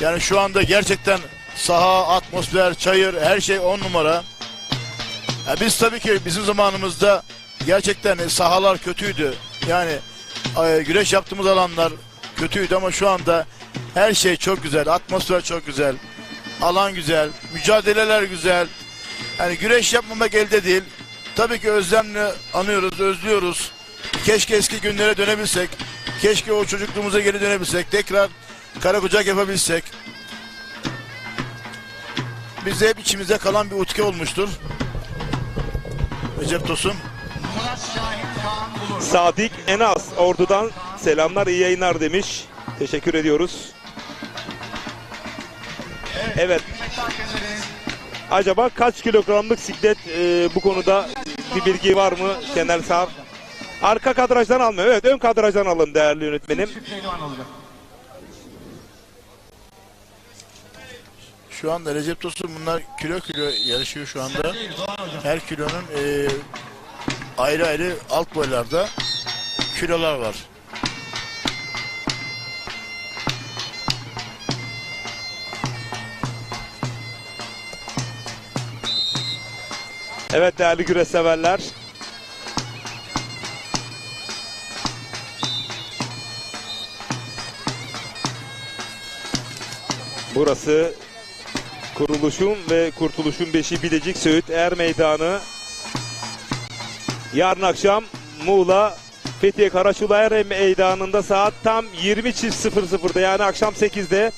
Speaker 2: Yani şu anda gerçekten saha, atmosfer, çayır, her şey 10 numara. Biz tabii ki bizim zamanımızda gerçekten sahalar kötüydü. Yani güreş yaptığımız alanlar kötüydü ama şu anda her şey çok güzel. Atmosfer çok güzel. Alan güzel. Mücadeleler güzel. Yani güreş yapmamak elde değil. Tabii ki özlemle anıyoruz, özlüyoruz. Keşke eski günlere dönebilsek. Keşke o çocukluğumuza geri dönebilsek. Tekrar karakucak yapabilsek. Bize hep içimize kalan bir utku olmuştur. Recep Tosun.
Speaker 1: Sadık Enaz Ordu'dan selamlar, iyi yayınlar demiş. Teşekkür ediyoruz. Evet. Acaba kaç kilogramlık siklet, bu konuda bir bilgi var mı Şener Sar? Arka kadrajdan almıyor. Evet, ön kadrajdan alın değerli yönetmenim.
Speaker 2: Şu anda Recep Tosun bunlar kilo yarışıyor şu anda. Her kilonun ayrı ayrı alt boylarda kilolar var.
Speaker 1: Evet değerli güreş severler. Burası kuruluşun ve kurtuluşun beşi Bilecik Söğüt Er Meydanı. Yarın akşam Muğla Fethiye Karaçula Er Meydanı'nda saat tam 20.00'da yani akşam 8'de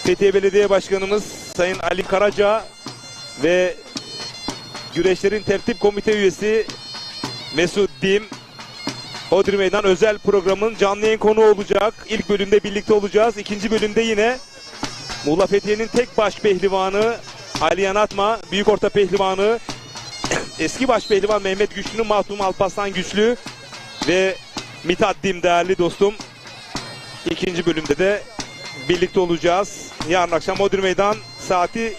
Speaker 1: Fethiye Belediye Başkanımız Sayın Ali Karaca ve güreşlerin tertip komite üyesi Mesut Dim Hodri Meydan özel programın canlı yayın konuğu olacak. İlk bölümde birlikte olacağız. İkinci bölümde yine Muğla Fethiye'nin tek baş pehlivanı Aliyan Atma, büyük orta pehlivanı eski baş pehlivan Mehmet Güçlü'nün Mahtum Alparslan Güçlü ve Mithat Dim değerli dostum. İkinci bölümde de birlikte olacağız. Yarın akşam Hodri Meydan saati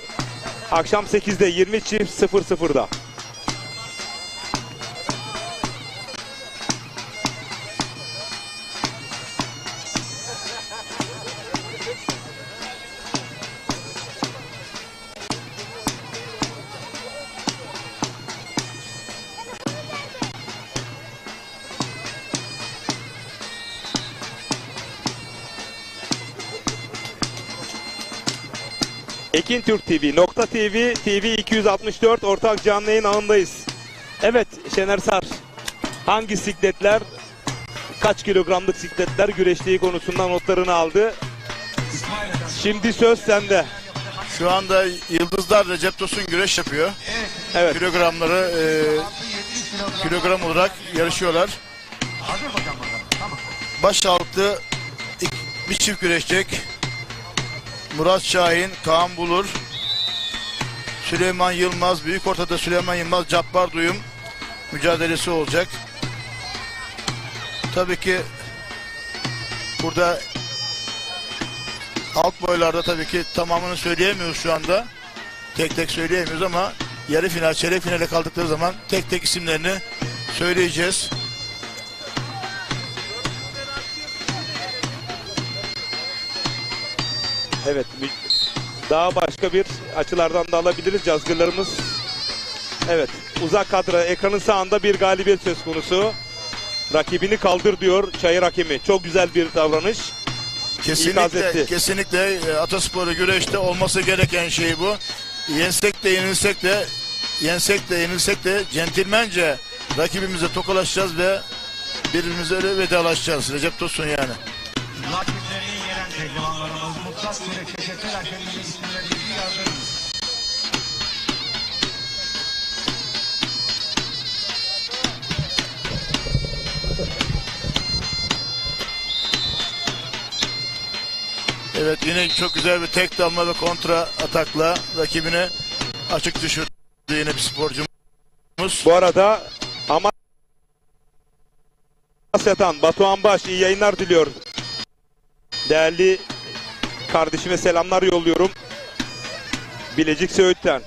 Speaker 1: akşam 8'de 20.00'da. Ekin Türk TV, Nokta TV, TV 264 ortak canlı yayın ağındayız. Evet Şener Sar, hangi sikletler, kaç kilogramlık sikletler güreştiği konusunda notlarını aldı. Şimdi söz sende.
Speaker 2: Şu anda Yıldızlar Recep Tosun güreş yapıyor.
Speaker 1: Evet.
Speaker 2: Kilogramları kilogram olarak yarışıyorlar. Başaltı bir çift güreşecek. Murat Şahin, Kaan Bulur, Süleyman Yılmaz, büyük ortada Süleyman Yılmaz, Cabbar Duyum mücadelesi olacak. Tabii ki burada alt boylarda tabii ki tamamını söyleyemiyoruz şu anda. Tek tek söyleyemiyoruz ama yarı final, çeyrek finale kaldıkları zaman tek tek isimlerini söyleyeceğiz.
Speaker 1: Evet, daha başka bir açılardan da alabiliriz cazgırlarımız. Evet, uzak kadra ekranın sağında bir galibiyet söz konusu. Rakibini kaldır diyor Çayır hakemi. Çok güzel bir davranış. İkaz etti.
Speaker 2: Kesinlikle Ataspor'u güreşte olması gereken şey bu. Yensek de yenilsek de centilmence rakibimize tokalaşacağız ve birbirimize öyle vedalaşacağız. Recep Tosun yani.
Speaker 9: Rakiplerini yenen pehlivanlarımız mutlak surette teşekkür hakeminin isimlerini yazdırınız.
Speaker 2: Evet, yine çok güzel bir tek dalma ve kontra atakla rakibini açık düşürdü yine bir sporcumuz.
Speaker 1: Bu arada Amasya'dan Batuhan Baş iyi yayınlar diliyor. Değerli kardeşime selamlar yolluyorum. Bilecik Söğüt'ten.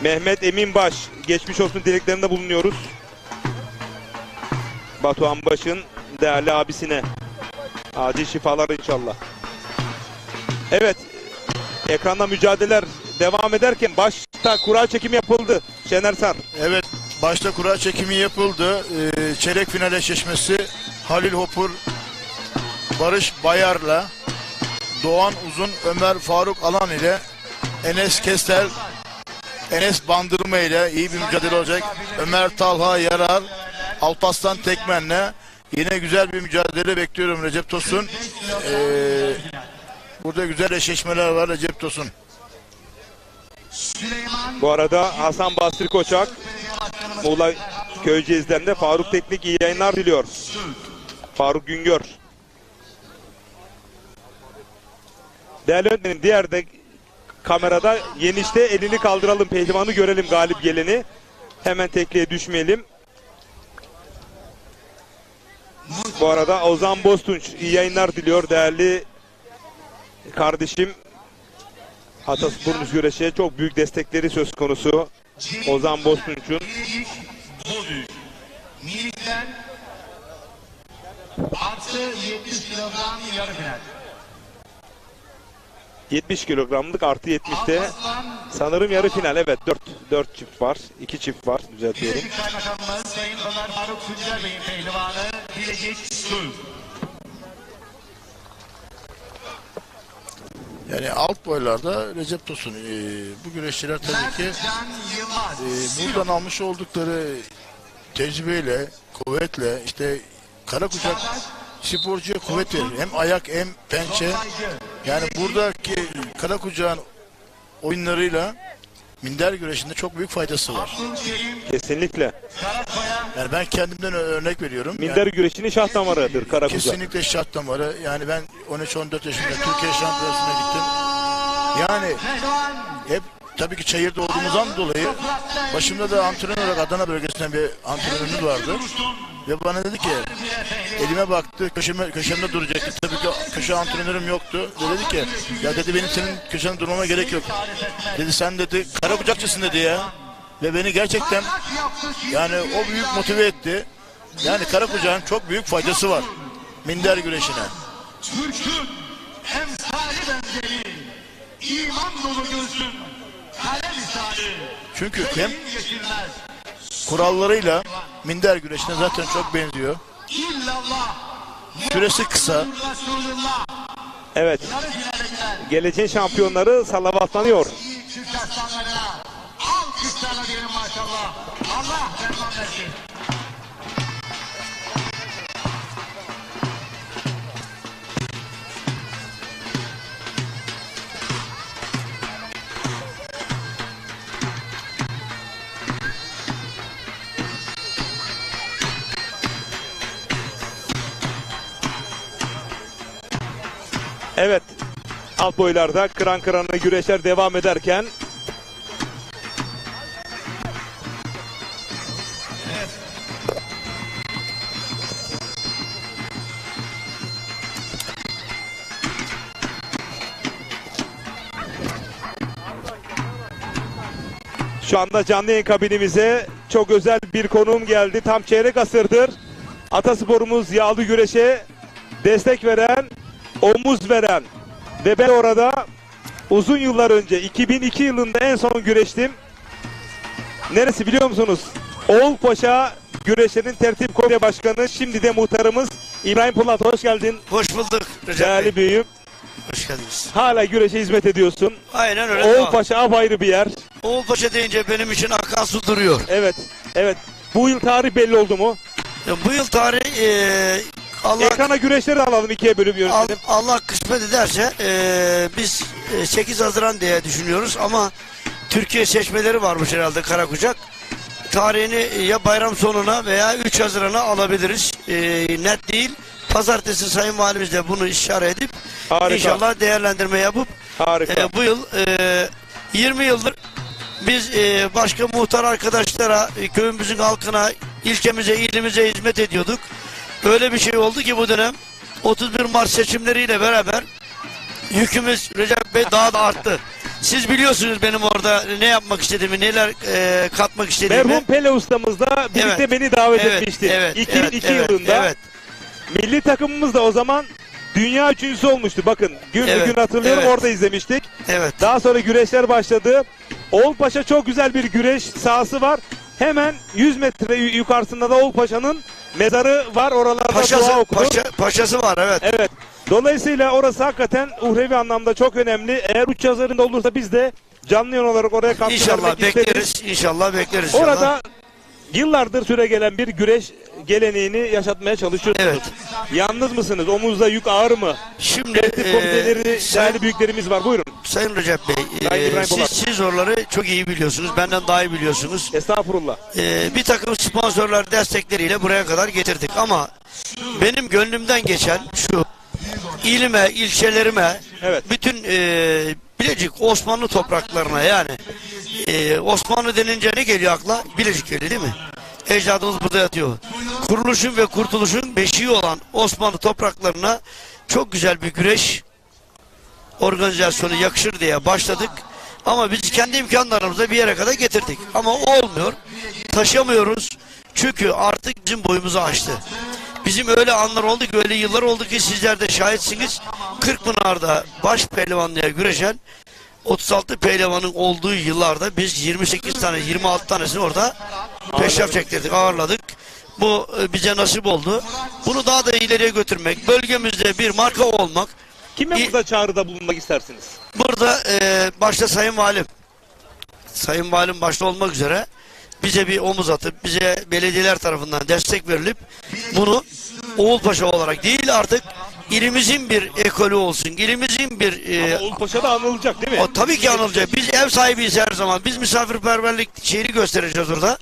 Speaker 1: Mehmet Emin Baş geçmiş olsun dileklerinde bulunuyoruz. Batuhan Baş'ın değerli abisine. Acil şifalar inşallah. Evet. Ekranda mücadeleler devam ederken başta kura çekimi yapıldı. Şener Sar.
Speaker 2: Evet, başta kura çekimi yapıldı. Çeyrek final eşleşmesi Halil Hopur, Barış Bayar'la Doğan Uzun, Ömer Faruk Alan ile Enes Kestel, Enes Bandırma ile iyi bir mücadele olacak. Ömer Talha Yarar, Alparslan Tekmen'le yine güzel bir mücadele bekliyorum Recep Tosun. Burada güzel eşleşmeler var Recep Tosun.
Speaker 1: Bu arada Hasan Basri Koçak, Muğla Köyceğiz'den de Faruk Teknik iyi yayınlar diliyor. Faruk Güngör. Değerli öğretmenim, diğer de kamerada yenişte elini kaldıralım, pehlivanı görelim, galip geleni. Hemen tekliğe düşmeyelim. Bu arada Ozan Bostunç iyi yayınlar diliyor değerli kardeşim. Ataspor'un güreşe çok büyük destekleri söz konusu. Ozan Bostunç'un.
Speaker 9: Minikten artı 70 kilogram yarı final.
Speaker 1: 70 kilogramlık artı 70'te sanırım yarı final. Evet, 4 çift var. 2 çift var. Düzeltiyorum.
Speaker 9: Bilecik Kaymakamımız Sayın Ömer Faruk Tuncer Bey'in pehlivanı Bilecik Sul.
Speaker 2: Yani alt boylarda Recep Tosun. Bu güreşçiler tabii ki buradan almış oldukları tecrübeyle, kuvvetle, işte kara kucak sporcuya kuvvet verir. Hem ayak hem pençe. Yani buradaki kara kucağın oyunlarıyla minder güreşinde çok büyük faydası var.
Speaker 1: Kesinlikle.
Speaker 2: Yani ben kendimden örnek veriyorum.
Speaker 1: Minder güreşinin şah damarıdır kara kucak.
Speaker 2: Kesinlikle şah damarı. Yani ben 13-14 yaşında Türkiye şampiyonasına gittim. Yani hep tabii ki çayırda olduğumuzdan dolayı başımda da antrenör olarak Adana bölgesinden bir antrenörümüz vardı. Ve bana dedi ki, elime baktı, köşemde duracaktı. Tabii ki köşe antrenörüm yoktu. Ve dedi ki, ya dedi benim senin köşende durmama gerek yok. Dedi sen dedi kara kucakçısın dedi ya. Ve beni gerçekten yani o büyük motive etti. Yani kara kucağın çok büyük faydası var minder güreşine.
Speaker 9: Türk'ün emsali benzeri, iman dolu gözün, kalem misali.
Speaker 2: Çünkü hem kurallarıyla minder güreşine zaten çok benziyor. Süresi kısa.
Speaker 1: Evet. Geleceğin şampiyonları salavatlanıyor.
Speaker 9: Türk aslanlarına alkışlarla diyelim maşallah. Allah ferman versin.
Speaker 1: Evet. Alt boylarda kıran kırana güreşler devam ederken şu anda canlı yayın kabinimize çok özel bir konuğum geldi. Tam çeyrek asırdır Atasporumuz yağlı güreşe destek veren, omuz veren ve ben orada uzun yıllar önce 2002 yılında en son güreştim. Neresi biliyor musunuz? Oğulpaşa güreşlerin tertip komite başkanı, şimdi de muhtarımız İbrahim Polat. Hoş geldin.
Speaker 10: Hoş bulduk Recep
Speaker 1: Değerli
Speaker 10: Bey.
Speaker 1: büyüğüm.
Speaker 10: Hoş geldiniz.
Speaker 1: Hala güreşe hizmet ediyorsun.
Speaker 10: Aynen öyle.
Speaker 1: Oğulpaşa apayrı bir yer.
Speaker 10: Oğulpaşa deyince benim için akan su duruyor.
Speaker 1: Evet. Evet. Bu yıl tarih belli oldu mu?
Speaker 10: Bu yıl tarih
Speaker 1: Ekrana güreşleri alalım, ikiye bölüp yönetmenim.
Speaker 10: Allah kısmet ederse biz 8 Haziran diye düşünüyoruz ama Türkiye seçmeleri varmış herhalde Karakucak. Tarihini ya bayram sonuna veya 3 Haziran'a alabiliriz. Net değil. Pazartesi Sayın Valimiz de bunu işaret edip
Speaker 1: Harika.
Speaker 10: inşallah değerlendirme yapıp bu yıl 20 yıldır biz başka muhtar arkadaşlara, köyümüzün halkına, ilçemize, ilimize hizmet ediyorduk. Öyle bir şey oldu ki bu dönem 31 Mart seçimleriyle beraber yükümüz Recep Bey daha da arttı. Siz biliyorsunuz benim orada ne yapmak istediğimi, neler katmak istediğimi.
Speaker 1: Merhum Pele ustamızla birlikte beni davet etmişti. 2002 yılında.
Speaker 10: Evet.
Speaker 1: Milli takımımız da o zaman dünya üçüncüsü olmuştu. Bakın gün gün hatırlıyorum, orada izlemiştik.
Speaker 10: Evet.
Speaker 1: Daha sonra güreşler başladı. Oğulpaşa çok güzel bir güreş sahası var. Hemen 100 metre yukarısında da Oğulpaşa'nın mezarı var. Oralarda dua okuduk.
Speaker 10: Paşası var, evet.
Speaker 1: Evet. Dolayısıyla orası hakikaten uhrevi anlamda çok önemli. Eğer 3 Haziran'da olursa biz de canlı yayın olarak oraya kamp
Speaker 10: İnşallah bekleriz.
Speaker 1: isteriz.
Speaker 10: İnşallah bekleriz.
Speaker 1: Orada yıllardır süre gelen bir güreş geleneğini yaşatmaya çalışıyorsunuz.
Speaker 10: Evet.
Speaker 1: Yalnız mısınız? Omuzda yük ağır mı?
Speaker 10: Şimdi
Speaker 1: komiteleri, değerli büyüklerimiz var. Buyurun.
Speaker 10: Sayın Recep Bey,
Speaker 1: İbrahim Polat.
Speaker 10: siz oraları çok iyi biliyorsunuz. Benden daha iyi biliyorsunuz.
Speaker 1: Estağfurullah.
Speaker 10: Bir takım sponsorlar destekleriyle buraya kadar getirdik. Ama benim gönlümden geçen şu: ilime, ilçelerime, bütün Bilecik Osmanlı topraklarına, yani Osmanlı denince ne geliyor akla? Bilecik geliyor değil mi? Ecdadımız burada yatıyor. Kuruluşun ve kurtuluşun beşiği olan Osmanlı topraklarına çok güzel bir güreş organizasyonu yakışır diye başladık. Ama biz kendi imkanlarımızla bir yere kadar getirdik. Ama olmuyor. Taşıyamıyoruz. Çünkü artık bizim boyumuzu aştı. Bizim öyle anlar oldu ki, öyle yıllar oldu ki sizler de şahitsiniz. Kırkpınar'da baş pehlivanlığa güreşen 36 pehlivanın olduğu yıllarda biz 28 tane, 26 tanesini orada peşraf çektirdik, ağırladık. Bu bize nasip oldu. Bunu daha da ileriye götürmek, bölgemizde bir marka olmak.
Speaker 1: Kime burada çağrıda bulunmak istersiniz?
Speaker 10: Burada başta Sayın Valim. Sayın Valim başta olmak üzere bize bir omuz atıp, bize belediyeler tarafından destek verilip bunu Oğulpaşa olarak değil, artık ilimizin bir ekolü olsun. İlimizin bir...
Speaker 1: Ama Oğulpaşa da anılacak değil mi?
Speaker 10: Tabii ki anılacak. Biz ev sahibiyiz her zaman. Biz misafirperverlik şeyini göstereceğiz orada.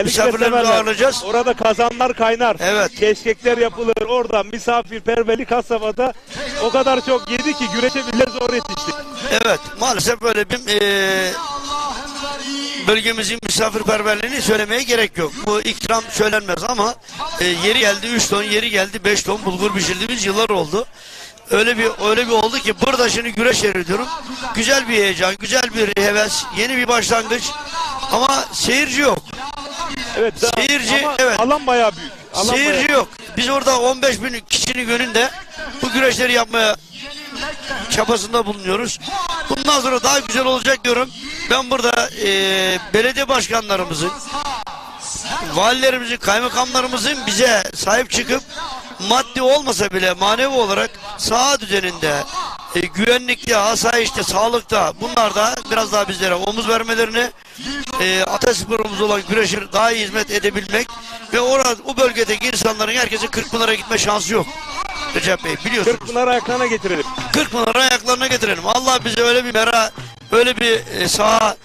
Speaker 10: Misafirlerimizi ağırlayacağız.
Speaker 1: Orada kazanlar kaynar.
Speaker 10: Evet.
Speaker 1: Keşkekler yapılır. Orada misafirperverlik has safhada o kadar çok yedi ki güreşe bile zor yetiştik.
Speaker 10: Evet. Maalesef böyle bir bölgemizin misafirperverliğini söylemeye gerek yok. Bu ikram söylenmez ama yeri geldi 3 ton, yeri geldi 5 ton bulgur pişirdiğimiz yıllar oldu. Öyle bir oldu ki burada şimdi güreş ediyorum. Güzel bir heyecan, güzel bir heves, yeni bir başlangıç. Ama seyirci yok.
Speaker 1: Evet.
Speaker 10: Seyirci,
Speaker 1: ama
Speaker 10: evet.
Speaker 1: Alan bayağı büyük.
Speaker 10: Seyirci yok. Biz orada 15 bin kişinin önünde bu güreşleri yapmaya çabasında bulunuyoruz. Bundan sonra daha güzel olacak diyorum. Ben burada belediye başkanlarımızın, valilerimizin, kaymakamlarımızın bize sahip çıkıp maddi olmasa bile manevi olarak saha düzeninde, güvenlikte, asayişte, sağlıkta, bunlarda biraz daha bizlere omuz vermelerini, atasporumuz olan güreşe daha iyi hizmet edebilmek ve o bölgedeki insanların, herkesin Kırkpınar'a gitme şansı yok. Recep Bey, biliyorsunuz.
Speaker 1: Kırkpınar'ı ayaklarına getirelim.
Speaker 10: Kırkpınar'ı ayaklarına getirelim. Allah bize öyle bir öyle bir saha,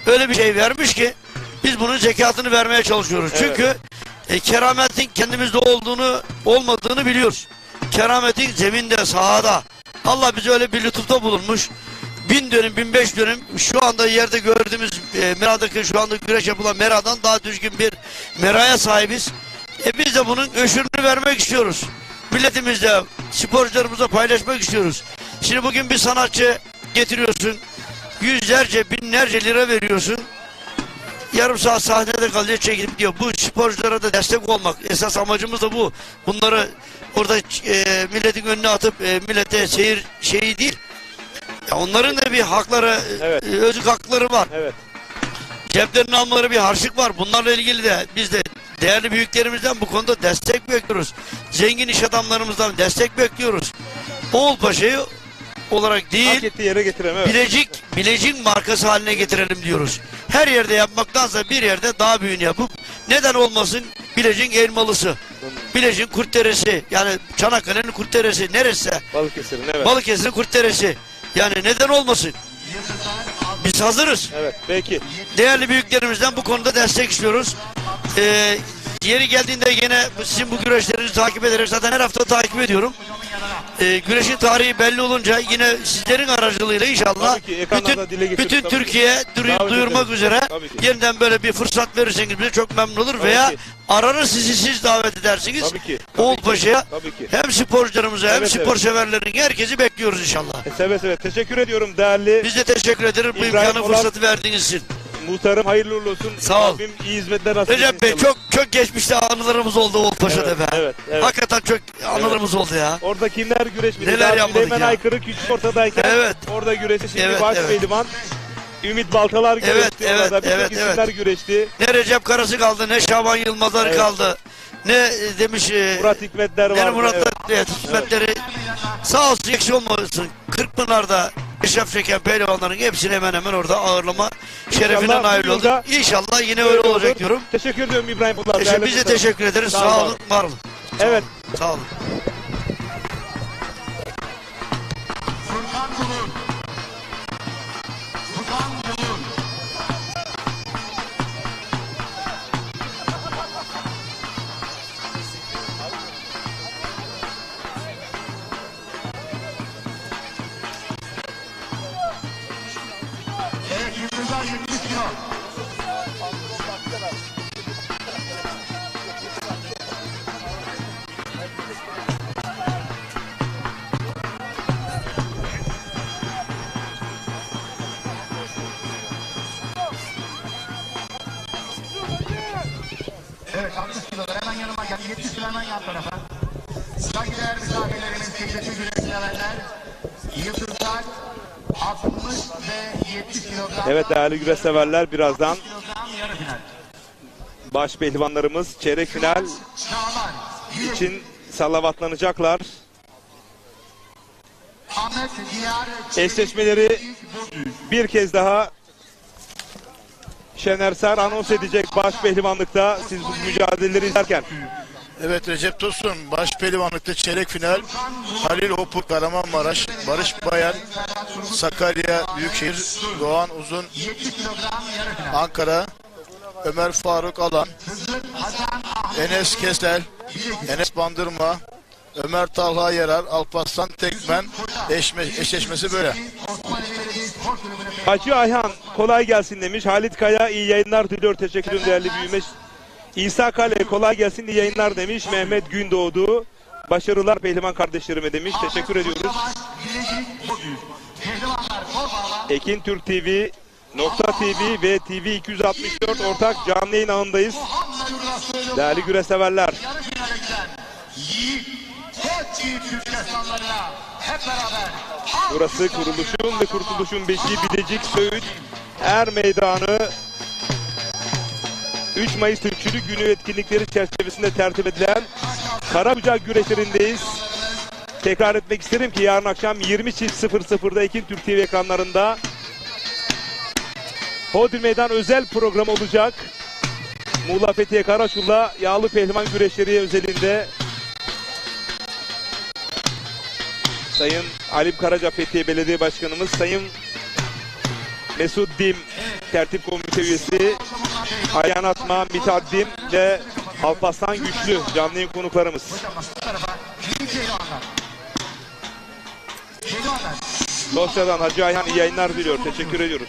Speaker 10: öyle bir şey vermiş ki biz bunun zekatını vermeye çalışıyoruz. Evet. Çünkü kerametin kendimizde olmadığını biliyoruz. Kerametin zeminde, sahada. Allah bize öyle bir lütufta bulunmuş. 1000 dönüm, 1500 dönüm şu anda yerde gördüğümüz Mera'daki, şu anda güreş yapılan Mera'dan daha düzgün bir Mera'ya sahibiz. Biz de bunun öşürünü vermek istiyoruz. Milletimizle, sporcularımızla paylaşmak istiyoruz. Şimdi bugün bir sanatçı getiriyorsun, yüzlerce, binlerce lira veriyorsun. Yarım saat sahnede kalıyor, çekilip diyor. Bu sporculara da destek olmak. Esas amacımız da bu. Bunları orada milletin önüne atıp millete seyir şeyi değil. Ya onların da bir hakları, evet, özlük hakları var.
Speaker 1: Evet.
Speaker 10: Ceplerini almaları bir harçlık var. Bunlarla ilgili de biz de değerli büyüklerimizden bu konuda destek bekliyoruz. Zengin iş adamlarımızdan destek bekliyoruz. Oğulpaşa'yı olarak değil,
Speaker 1: hak ettiği yere getirelim. Evet.
Speaker 10: Bilecik markası haline getirelim diyoruz. Her yerde yapmaktansa bir yerde daha büyüğünü yapıp, neden olmasın Bilecik Elmalısı, Bilecik Kurtderesi, yani Çanakkale'nin Kurtderesi neresi?
Speaker 1: Balıkesir'in, evet.
Speaker 10: Balıkesir'in Kurtderesi. Yani neden olmasın? Biz hazırız.
Speaker 1: Evet, peki.
Speaker 10: Değerli büyüklerimizden bu konuda destek istiyoruz. Yeri geldiğinde yine sizin bu güreşlerinizi takip ederek, zaten her hafta takip ediyorum. Güreşin tarihi belli olunca yine sizlerin aracılığıyla inşallah bütün Türkiye duyurmak üzere yeniden böyle bir fırsat verirseniz bize çok memnun olur, veya aranır siz davet edersiniz. Oğulpaşa'ya hem sporcularımıza hem spor severlerin herkesi bekliyoruz inşallah.
Speaker 1: Seve. Teşekkür ediyorum değerli.
Speaker 10: Biz de teşekkür ederim bu imkanı, fırsatı verdiğiniz için.
Speaker 1: Muhtarım hayırlı uğurlu olsun.
Speaker 10: Sağ ol.
Speaker 1: Rabbim iyi hizmetler nasip
Speaker 10: Recep Bey, çok geçmişte anılarımız oldu Oğulpaşa'da be.
Speaker 1: Evet.
Speaker 10: Hakikaten çok anılarımız oldu ya.
Speaker 1: Orada kimler güreşmedi?
Speaker 10: Neler yapmadık
Speaker 1: Süleyman
Speaker 10: ya.
Speaker 1: Aykırı küçük ortadayken orada güreşti. Şimdi Başpehlivan Ümit Baltalar güreşti. Evet. İsimler güreşti.
Speaker 10: Ne Recep Karası kaldı, ne Şaban Yılmazlar kaldı. Ne demiş
Speaker 1: Murat Hikmetler var.
Speaker 10: Hikmetleri sağ olsun, eksik olmasın. Kırkpınar'da eşref çeken pehlivanların hepsini hemen hemen orada ağırlama şerefine nail oldu. İnşallah yine öyle olacak diyorum.
Speaker 1: Teşekkür ediyorum İbrahim Pınar.
Speaker 10: Biz de teşekkür ederiz. Sağ olun, var olun.
Speaker 1: Evet.
Speaker 10: Sağ olun.
Speaker 9: Evet, 60 kilolar hemen yanıma gel. 70 kilo hemen yan tarafa. Saygıdeğer misafirlerimiz, kıymetli güreşseverler, yıldızlar 60 ve 70 kilogram.
Speaker 1: Evet değerli güreşseverler, birazdan başpehlivanlarımız çeyrek final için salavatlanacaklar. Eşleşmeleri bir kez daha Şener Ser anons edecek başpehlivanlıkta, siz bu mücadeleleri izlerken.
Speaker 2: Evet, Recep Tosun başpehlivanlıkta çeyrek final. Halil Hopur Kahramanmaraş, Barış Bayar Sakarya Büyükşehir, Doğan Uzun Ankara, Ömer Faruk Alan, Enes Kesel, Enes Bandırma, Ömer Talha Yerar, Alparslan Tekmen. Eşleşmesi böyle.
Speaker 1: Hacı Ayhan kolay gelsin demiş. Halit Kaya iyi yayınlar diliyor. Teşekkür ederim değerli büyüme. İsa Kale kolay gelsin, iyi yayınlar demiş. Mehmet Gündoğdu başarılar pehlivan kardeşlerime demiş. Teşekkür ediyoruz. Ekin Türk TV, Nokta TV ve TV 264 ortak canlı yayın ağındayız. Değerli güreşseverler. Burası kuruluşun ve kurtuluşun beşiği Bilecik Söğüt Er Meydanı. 3 Mayıs Türkçülük Günü etkinlikleri çerçevesinde tertip edilen Karabucak güreşlerindeyiz. Tekrar etmek isterim ki yarın akşam 20.00'da Ekin Türk TV ekranlarında Hodri Meydan özel program olacak. Muğla Fethiye Karaçul'la yağlı pehlivan güreşleri özelinde Sayın Halim Karaca Fethiye Belediye Başkanımız, Sayın Mesut Dim Tertip Komite Üyesi, Ayhan Atma, Mithat Dim ve Alparslan Güçlü canlı yayın konuklarımız. Dosyadan Hacı Ayhan iyi yayınlar diliyor. Teşekkür ediyoruz.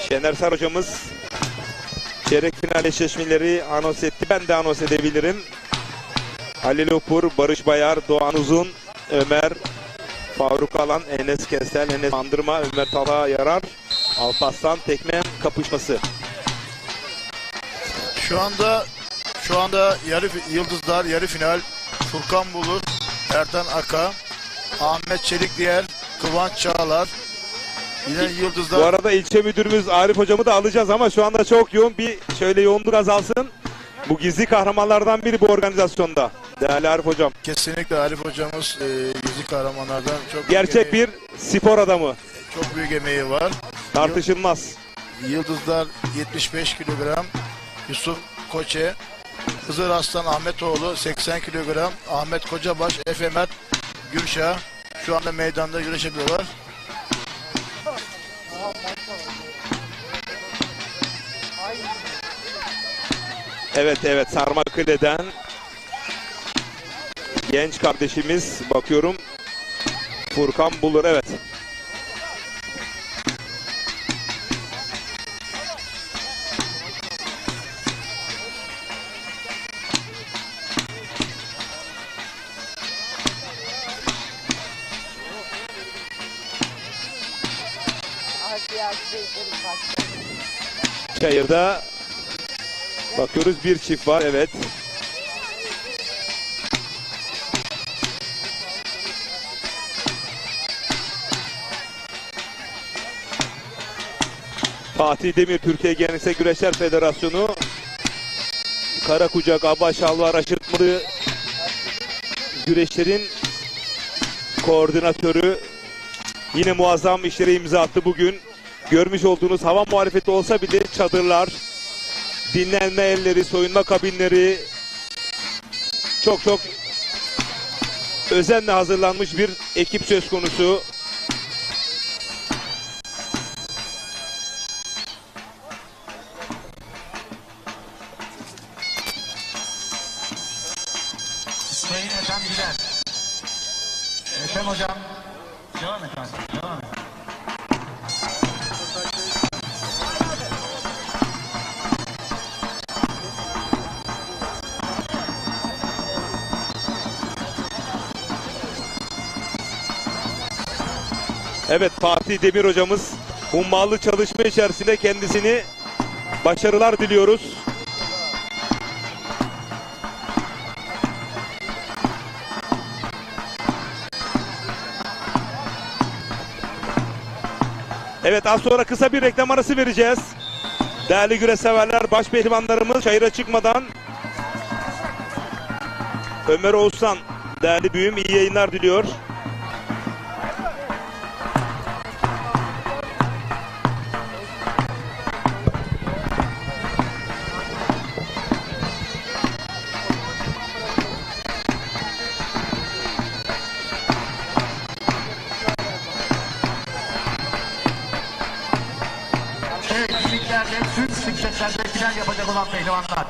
Speaker 1: Şener Sar hocamız çeyrek final eşleşmeleri anons etti. Ben de anons edebilirim. Halil Hopur, Barış Bayar, Doğan Uzun, Ömer Faruk Alan, Enes Kestel, Enes Bandırma, Ömer Talha Yarar, Alparslan Tekmen kapışması.
Speaker 2: Şu anda Yıldızlar yarı final. Furkan Bulur, Ertan Aka, Ahmet Çelik Diğer, Kıvanç Çağlar. Yine Yıldızlar.
Speaker 1: Bu arada ilçe müdürümüz Arif hocamı da alacağız ama şu anda çok yoğun, bir şöyle yoğunluk azalsın. Bu gizli kahramanlardan biri bu organizasyonda. Değerli Arif hocam.
Speaker 2: Kesinlikle Arif hocamız gizli kahramanlardan çok
Speaker 1: gerçek bir spor adamı.
Speaker 2: Çok büyük emeği var.
Speaker 1: Tartışılmaz.
Speaker 2: Yıldızlar 75 kilogram. Yusuf Koçe, Hızır Aslan Ahmetoğlu 80 kilogram. Ahmet Kocabaş, Efe Mert Gülşah şu anda meydanda güreş yapıyorlar.
Speaker 1: Evet, Sarmakale'den genç kardeşimiz, bakıyorum, Furkan Bulur, evet. Çayır'da bakıyoruz, bir çift var, evet. Fatih Demir, Türkiye Geleneksel Güreşler Federasyonu, Karakucak, Aba Şalvar aşırtmalı güreşlerin koordinatörü, yine muazzam işlere imza attı bugün. Görmüş olduğunuz hava muhalefeti olsa bile çadırlar, dinlenme yerleri, soyunma kabinleri, çok özenle hazırlanmış bir ekip söz konusu.
Speaker 9: Sayın Ethem Güler. Ethem hocam. Devam et abi. Devam et.
Speaker 1: Evet, Fatih Demir hocamız hummalı çalışma içerisinde kendisini başarılar diliyoruz. Evet, az sonra kısa bir reklam arası vereceğiz. Değerli güreş severler, baş pehlivanlarımız çayıra çıkmadan Ömer Oğuzhan, değerli büyüğüm, iyi yayınlar diliyor.
Speaker 9: Tüm sikletlerde final yapacak olan pehlivanlar.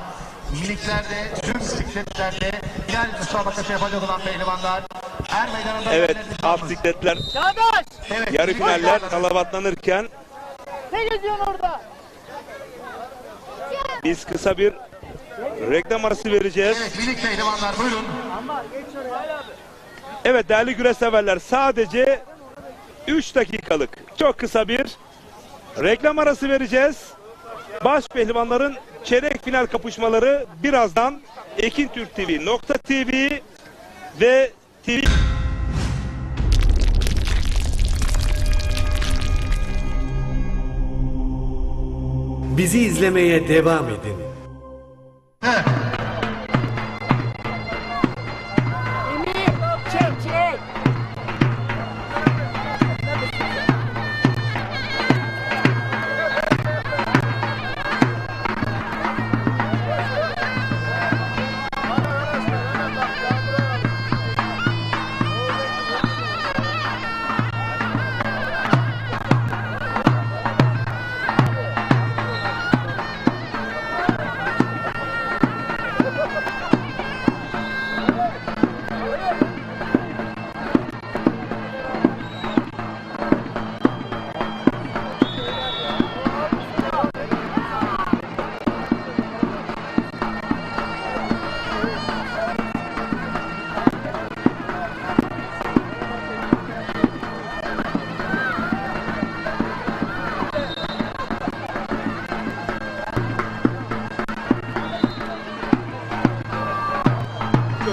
Speaker 9: Miniklerde, tüm sikletlerde final müsabakası yapacak olan pehlivanlar. Her meydanında...
Speaker 1: Evet, alt sikletler,
Speaker 9: evet,
Speaker 1: yarı finaller kalabalıklanırken
Speaker 11: ne geziyorsun orada?
Speaker 1: biz kısa bir reklam arası vereceğiz.
Speaker 9: Evet, minik pehlivanlar buyurun.
Speaker 1: Evet değerli güreş severler, sadece 3 dakikalık çok kısa bir reklam arası vereceğiz. Baş pehlivanların çeyrek final kapışmaları birazdan ekintürktv.tv ve TV...
Speaker 12: Bizi izlemeye devam edin.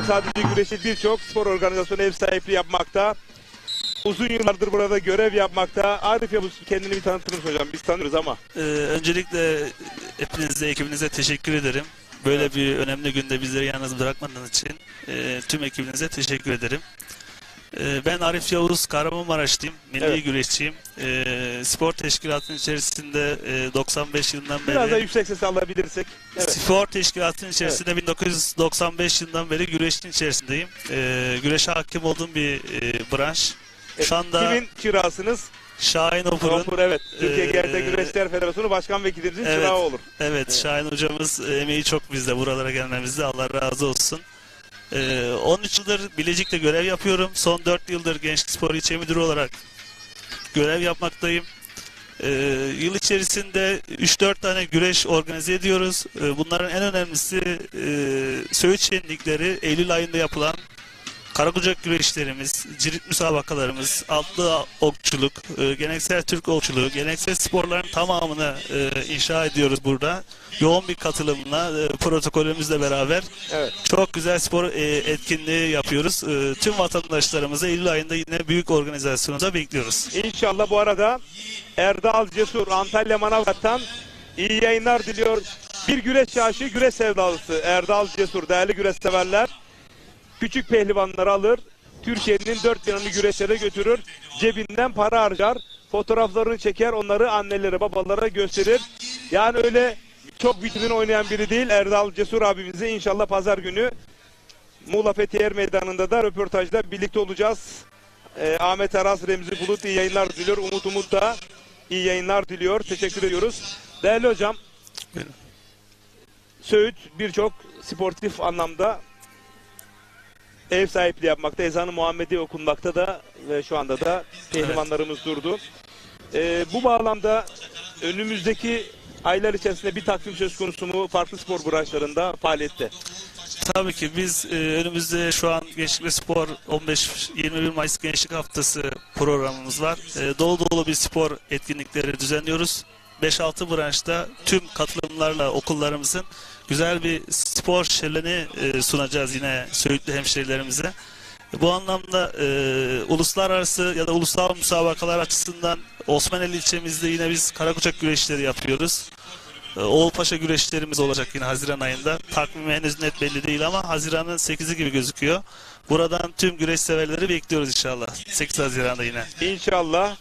Speaker 1: sadece güreşi birçok spor organizasyonu ev sahipliği yapmakta. Uzun yıllardır burada görev yapmakta. Arif Yavuz, kendini bir tanıtır mısın hocam? Biz tanıyoruz ama.
Speaker 13: Öncelikle hepinize, ekibinize teşekkür ederim. Böyle bir önemli günde bizleri yalnız bırakmadığınız için tüm ekibinize teşekkür ederim. Ben Arif Yavuz, Kahramanmaraşlıyım, milli güreşçiyim. Spor teşkilatının içerisinde 95 yılından beri...
Speaker 1: Biraz da yüksek ses alabilirsek. Evet.
Speaker 13: Spor teşkilatının içerisinde 1995 yılından beri güreşin içerisindeyim. Güreşe hakim olduğum bir branş. Şu anda...
Speaker 1: Kimin çırağısınız?
Speaker 13: Şahin Opur'un...
Speaker 1: Evet, Türkiye GRT Güreşler Federasyonu Başkan Vekilimizin çırağı olur.
Speaker 13: Evet, Şahin hocamız emeği çok bizde, buralara gelmemizde, Allah razı olsun. 13 yıldır Bilecik'te görev yapıyorum. Son 4 yıldır Gençlik Spor İlçe Müdürü olarak görev yapmaktayım. Yıl içerisinde 3-4 tane güreş organize ediyoruz. Bunların en önemlisi Söğüt Şenlikleri, Eylül ayında yapılan Karakucak güreşlerimiz, cirit müsabakalarımız, atlı okçuluk, geleneksel Türk okçuluğu, geleneksel sporların tamamını inşa ediyoruz burada. Yoğun bir katılımla, protokolümüzle beraber çok güzel spor etkinliği yapıyoruz. Tüm vatandaşlarımızı Eylül ayında yine büyük organizasyonumuza bekliyoruz.
Speaker 1: İnşallah. Bu arada Erdal Cesur, Antalya Manavgat'tan iyi yayınlar diliyor. Bir güreş aşığı, güreş sevdalısı Erdal Cesur, değerli güreş severler. Küçük pehlivanları alır, Türkiye'nin dört yanını güreşlere götürür, cebinden para harcar, fotoğraflarını çeker, onları annelere, babalara gösterir. Yani öyle çok vitrin oynayan biri değil. Erdal Cesur abimizi inşallah pazar günü Muğla Fethiyer Meydanı'nda da röportajda birlikte olacağız. Ahmet Aras, Remzi Bulut iyi yayınlar diliyor. Umut da iyi yayınlar diliyor. Teşekkür ediyoruz. Değerli hocam, Söğüt birçok sportif anlamda ev sahipliği yapmakta. Ezanı Muhammedi okunmakta da ve şu anda da pehlivanlarımız durdu. Bu bağlamda önümüzdeki aylar içerisinde bir takvim söz konusu mu farklı spor branşlarında faaliyette?
Speaker 13: Tabii ki biz önümüzde şu an Gençlik ve Spor 15-21 Mayıs Gençlik Haftası programımız var. Dolu dolu bir spor etkinlikleri düzenliyoruz. 5-6 branşta tüm katılımlarla okullarımızın güzel bir spor şöleni sunacağız yine Söğütlü hemşehrilerimize. Bu anlamda uluslararası ya da ulusal müsabakalar açısından Osmaneli ilçemizde yine biz Karakucak güreşleri yapıyoruz. Oğulpaşa güreşlerimiz olacak yine Haziran ayında. Takvimi henüz net belli değil ama Haziran'ın 8'i gibi gözüküyor. Buradan tüm güreş severleri bekliyoruz inşallah. 8 Haziran'da yine.
Speaker 1: İnşallah.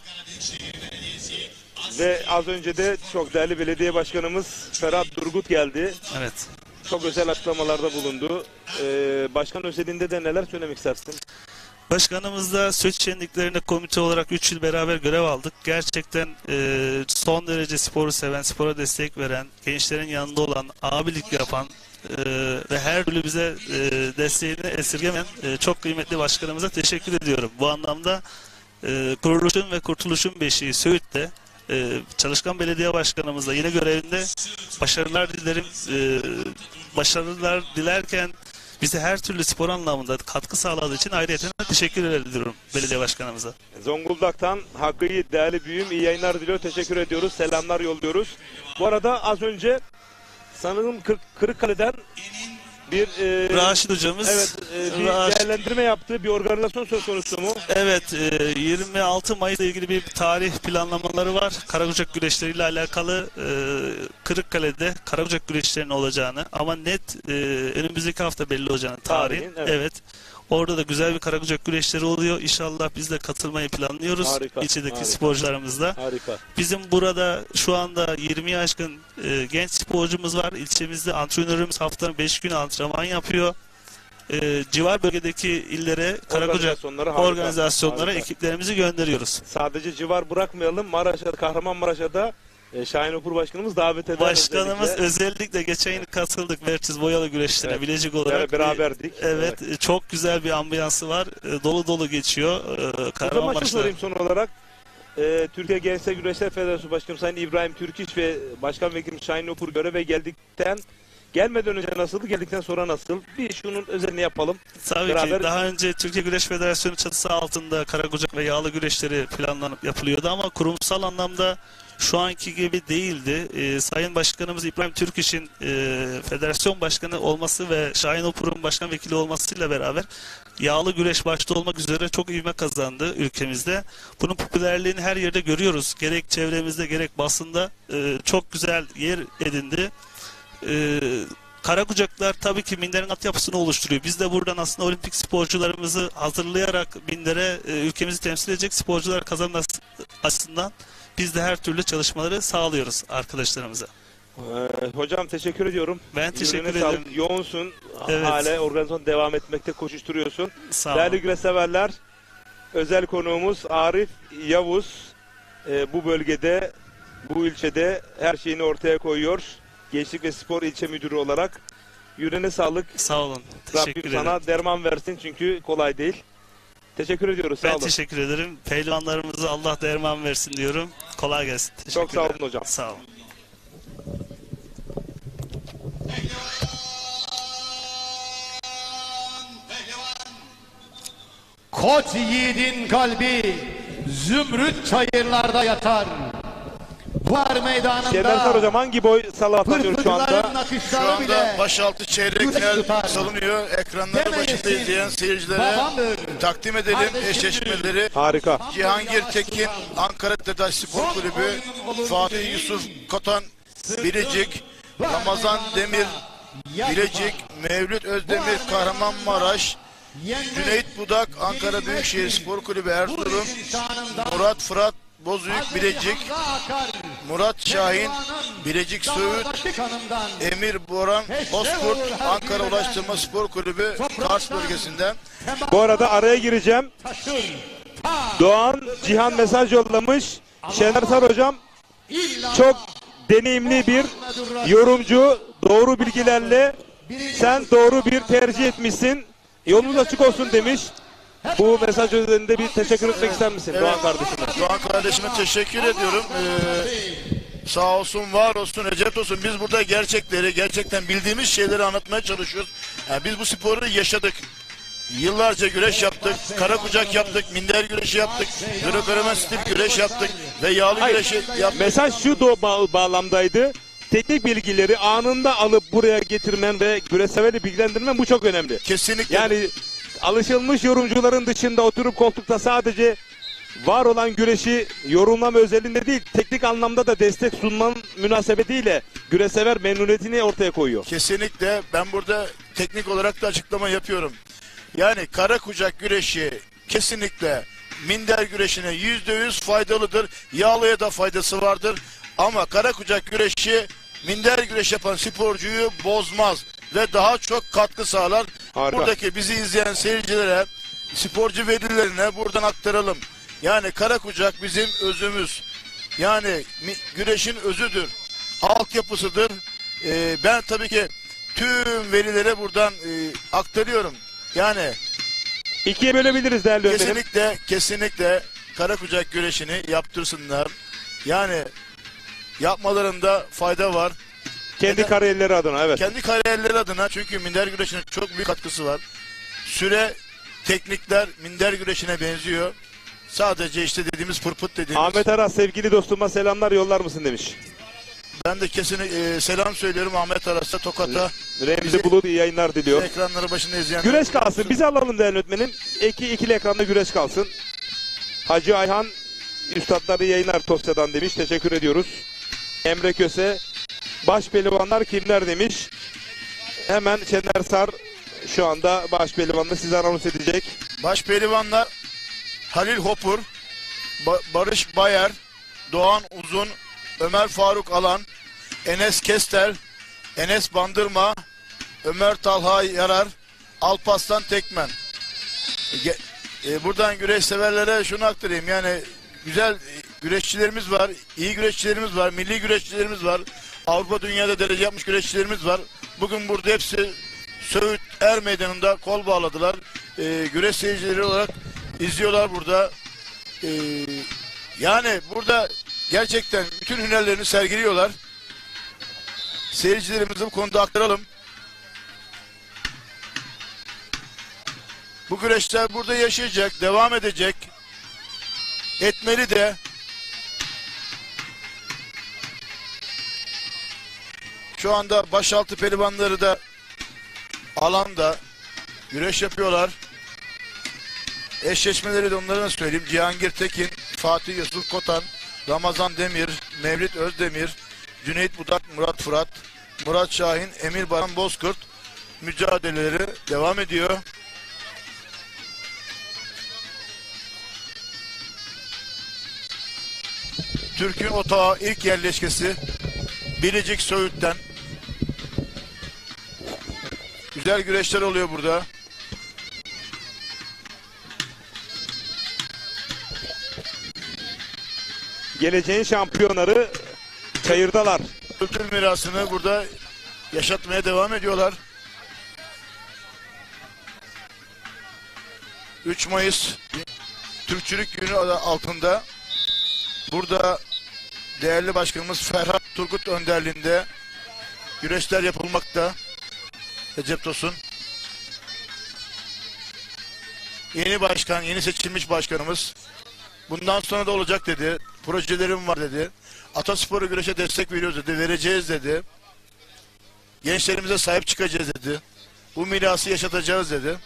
Speaker 1: Ve az önce de çok değerli belediye başkanımız Ferhat Durgut geldi.
Speaker 13: Evet.
Speaker 1: Çok özel açıklamalarda bulundu. Başkan özelinde de neler söylemek istersin?
Speaker 13: Başkanımızla Söğüt Şenliklerinde komite olarak 3 yıl beraber görev aldık. Gerçekten son derece sporu seven, spora destek veren, gençlerin yanında olan, abilik yapan ve her türlü bize desteğini esirgemeyen çok kıymetli başkanımıza teşekkür ediyorum. Bu anlamda kuruluşun ve kurtuluşun beşiği Söğüt'te Çalışkan Belediye Başkanımızla yine görevinde başarılar dilerim. Başarılar dilerken bize her türlü spor anlamında katkı sağladığı için ayrıca teşekkür ediyorum belediye başkanımıza.
Speaker 1: Zonguldak'tan Hakkı Yiğit, değerli büyüğüm, iyi yayınlar diliyor. Teşekkür ediyoruz. Selamlar yolluyoruz. Bu arada az önce sanırım Kırıkkale'den bir
Speaker 13: Raşit hocamız
Speaker 1: bir değerlendirme yaptığı bir organizasyon söz konusu mu?
Speaker 13: Evet, 26 Mayıs'la ilgili bir tarih planlamaları var. Karakucak güreşleriyle alakalı Kırıkkale'de Karakucak güreşlerinin olacağını ama net önümüzdeki hafta belli olacağını tarihin. Evet. Orada da güzel bir Karakucak güreşleri oluyor. İnşallah biz de katılmayı planlıyoruz.
Speaker 1: Harika,
Speaker 13: İlçedeki sporcularımızla.
Speaker 1: Harika.
Speaker 13: Bizim burada şu anda 20'ye aşkın genç sporcumuz var. İlçemizde antrenörümüz haftanın 5 günü antrenman yapıyor. Civar bölgedeki illere Karakucak organizasyonlara ekiplerimizi gönderiyoruz.
Speaker 1: Sadece civar bırakmayalım. Maraş'a, Kahramanmaraş'a da Şahin Opur Başkanımız davet eder.
Speaker 13: Başkanımız özellikle geçen yıl katıldık Mertiz Boyalı güreşlerine Bilecik olarak.
Speaker 1: Beraberdik.
Speaker 13: Evet, çok güzel bir ambiyansı var. Dolu dolu geçiyor.
Speaker 1: Kahramanmaraş'ta sorayım son olarak. Türkiye Gençler Güreşler Federasyonu Başkanı Sayın İbrahim Türkiş ve Başkan Vekilim Şahin Opur göreve gelmeden önce nasıldı, geldikten sonra nasıl? Bir şunun özelini yapalım.
Speaker 13: Tabii ki daha önce Türkiye Güreş Federasyonu çatısı altında Karakucak ve yağlı güreşleri planlanıp yapılıyordu ama kurumsal anlamda şu anki gibi değildi. Sayın Başkanımız İbrahim Türkiş'in federasyon başkanı olması ve Şahin Hopur'un başkan vekili olmasıyla beraber yağlı güreş başta olmak üzere çok ivme kazandı ülkemizde. Bunun popülerliğini her yerde görüyoruz. Gerek çevremizde gerek basında çok güzel yer edindi. Karakucaklar tabii ki minderin altyapısını oluşturuyor. Biz de buradan aslında olimpik sporcularımızı hazırlayarak mindere ülkemizi temsil edecek sporcular kazanması açısından biz de her türlü çalışmaları sağlıyoruz arkadaşlarımıza.
Speaker 1: Hocam teşekkür ediyorum.
Speaker 13: Ben teşekkür
Speaker 1: Yüreğine
Speaker 13: ederim.
Speaker 1: sağlık. Yoğunsun.
Speaker 13: Evet.
Speaker 1: Hala organizasyon devam etmekte, koşuşturuyorsun.
Speaker 13: Sağ olun.
Speaker 1: Değerli güreşseverler, özel konuğumuz Arif Yavuz bu bölgede, bu ilçede her şeyini ortaya koyuyor. Gençlik ve Spor İlçe Müdürü olarak. Yüreğine sağlık.
Speaker 13: Sağ olun. Teşekkür
Speaker 1: Rabbim
Speaker 13: ederim.
Speaker 1: sana derman versin çünkü kolay değil. Teşekkür ediyoruz. Sağ
Speaker 13: Ben
Speaker 1: olun.
Speaker 13: teşekkür ederim. Pehlivanlarımıza Allah derman versin diyorum. Kolay gelsin.
Speaker 1: Çok sağ olun hocam.
Speaker 13: Sağ olun.
Speaker 3: Koç yiğidin kalbi zümrüt çayırlarda yatar. Var meydanında
Speaker 1: Şener hocam hangi boy salı atlanıyor şu anda?
Speaker 3: pırpırların nakışları bile
Speaker 2: Başaltı çeyrek
Speaker 3: güneş
Speaker 2: final
Speaker 3: tutar.
Speaker 2: salınıyor. Ekranları
Speaker 3: Demeyesin,
Speaker 2: başında izleyen seyircilere
Speaker 3: babamdır,
Speaker 2: takdim edelim
Speaker 3: kardeşimdir.
Speaker 2: eşleşmeleri.
Speaker 1: Harika.
Speaker 2: Cihangir Tekin Ankara Dedaş Spor Kulübü, Fatih Yusuf Kotan Bilecik, Ramazan Demir Bilecik, Mevlüt Özdemir Kahramanmaraş, Cüneyt Budak Ankara Büyükşehir Spor Kulübü Erzurum, Murat Fırat Bozüyük Bilecik, Murat Şahin Bilecik Söğüt, Emir Boran Bozkurt Ankara Ulaştırma Spor Kulübü Kars bölgesinden.
Speaker 1: Bu arada araya gireceğim. Doğan Cihan mesaj yollamış. Şener Sar hocam çok deneyimli bir yorumcu, doğru bilgilerle sen doğru bir tercih etmişsin. Yolunuz açık olsun demiş. Bu mesaj üzerinde bir teşekkür etmek ister misin Doğan kardeşime?
Speaker 2: Doğan kardeşime teşekkür ediyorum. Sağ olsun, var olsun, Recep olsun. Biz burada gerçekleri, gerçekten bildiğimiz şeyleri anlatmaya çalışıyoruz. Yani biz bu sporu yaşadık. Yıllarca güreş yaptık, kara kucak yaptık, minder güreşi yaptık, Greco-Roman stil güreş yaptık ve yağlı güreşi yaptık.
Speaker 1: Mesaj şu bağlamdaydı. Teknik bilgileri anında alıp buraya getirmen ve güreşseveri bilgilendirmen bu çok önemli.
Speaker 2: Kesinlikle.
Speaker 1: Yani alışılmış yorumcuların dışında oturup koltukta sadece var olan güreşi yorumlama özelliğinde değil, teknik anlamda da destek sunman münasebetiyle güreşsever memnuniyetini ortaya koyuyor.
Speaker 2: Kesinlikle. Ben burada teknik olarak da açıklama yapıyorum. Yani kara kucak güreşi kesinlikle minder güreşine %100 faydalıdır. Yağlıya da faydası vardır. Ama kara kucak güreşi minder güreş yapan sporcuyu bozmaz ve daha çok katkı sağlar.
Speaker 1: Harika.
Speaker 2: Buradaki bizi izleyen seyircilere, sporcu velilerine buradan aktaralım. Yani kara kucak bizim özümüz. Yani güreşin özüdür. Altyapısıdır. Ben tabii ki tüm velilere buradan aktarıyorum. Yani
Speaker 1: ikiye bölebiliriz değerli öğretmenim.
Speaker 2: kesinlikle kara kucak güreşini yaptırsınlar. Yani yapmalarında fayda var.
Speaker 1: Kendi kariyerleri adına, evet.
Speaker 2: Kendi kariyerleri adına, çünkü minder güreşine çok büyük katkısı var. Süre, teknikler minder güreşine benziyor. Sadece işte dediğimiz pırpıt dediğimiz.
Speaker 1: Ahmet Aras sevgili dostuma selamlar yollar mısın demiş.
Speaker 2: Ben de kesinlikle selam söylüyorum Ahmet Aras'a, Tokat'a.
Speaker 1: Remzi Bulut iyi yayınlar diliyor.
Speaker 2: Ekranları başında izleyen.
Speaker 1: Güreş kalsın. Bizi alalım değerli öğretmenim. İkili ekranda güreş kalsın. Hacı Ayhan üstadları yayınlar Tosya'dan demiş. Teşekkür ediyoruz. Emre Köse baş pehlivanlar kimler demiş. Hemen Şener Sar şu anda baş pehlivanını size anons edecek.
Speaker 2: Baş pehlivanlar Halil Hopur, Barış Bayer, Doğan Uzun, Ömer Faruk Alan, Enes Kester, Enes Bandırma, Ömer Talha Yarar, Alparslan Tekmen. Buradan güreş severlere şunu aktarayım. Yani güzel güreşçilerimiz var, iyi güreşçilerimiz var, milli güreşçilerimiz var. Avrupa dünyada derece yapmış güreşçilerimiz var. Bugün burada hepsi Söğüt Er Meydanı'nda kol bağladılar. Güreş seyircileri olarak izliyorlar burada. Yani burada gerçekten bütün hünerlerini sergiliyorlar. Seyircilerimizi bu konuda aktaralım. Bu güreşler burada yaşayacak, devam edecek. Etmeli de. Şu anda başaltı pehlivanları da alanda güreş yapıyorlar. Eşleşmeleri de onlara söyleyeyim. Cihangir Tekin, Fatih Yusuf Kotan, Ramazan Demir, Mevlid Özdemir, Cüneyt Budak, Murat Fırat, Murat Şahin, Emir Baran Bozkurt mücadeleleri devam ediyor. Türk'ün otağı ilk yerleşkesi Bilecik Söğüt'ten. Güzel güreşler oluyor burada.
Speaker 1: Geleceğin şampiyonları çayırdalar.
Speaker 2: Kültür mirasını burada yaşatmaya devam ediyorlar. 3 Mayıs Türkçülük Günü adı altında burada değerli başkanımız Ferhat Turgut önderliğinde güreşler yapılmakta. Recep Tosun. Yeni başkan, yeni seçilmiş başkanımız bundan sonra da olacak dedi. Projelerim var dedi. Atasporu güreşe destek veriyoruz dedi. Vereceğiz dedi. Gençlerimize sahip çıkacağız dedi. Bu mirası yaşatacağız dedi.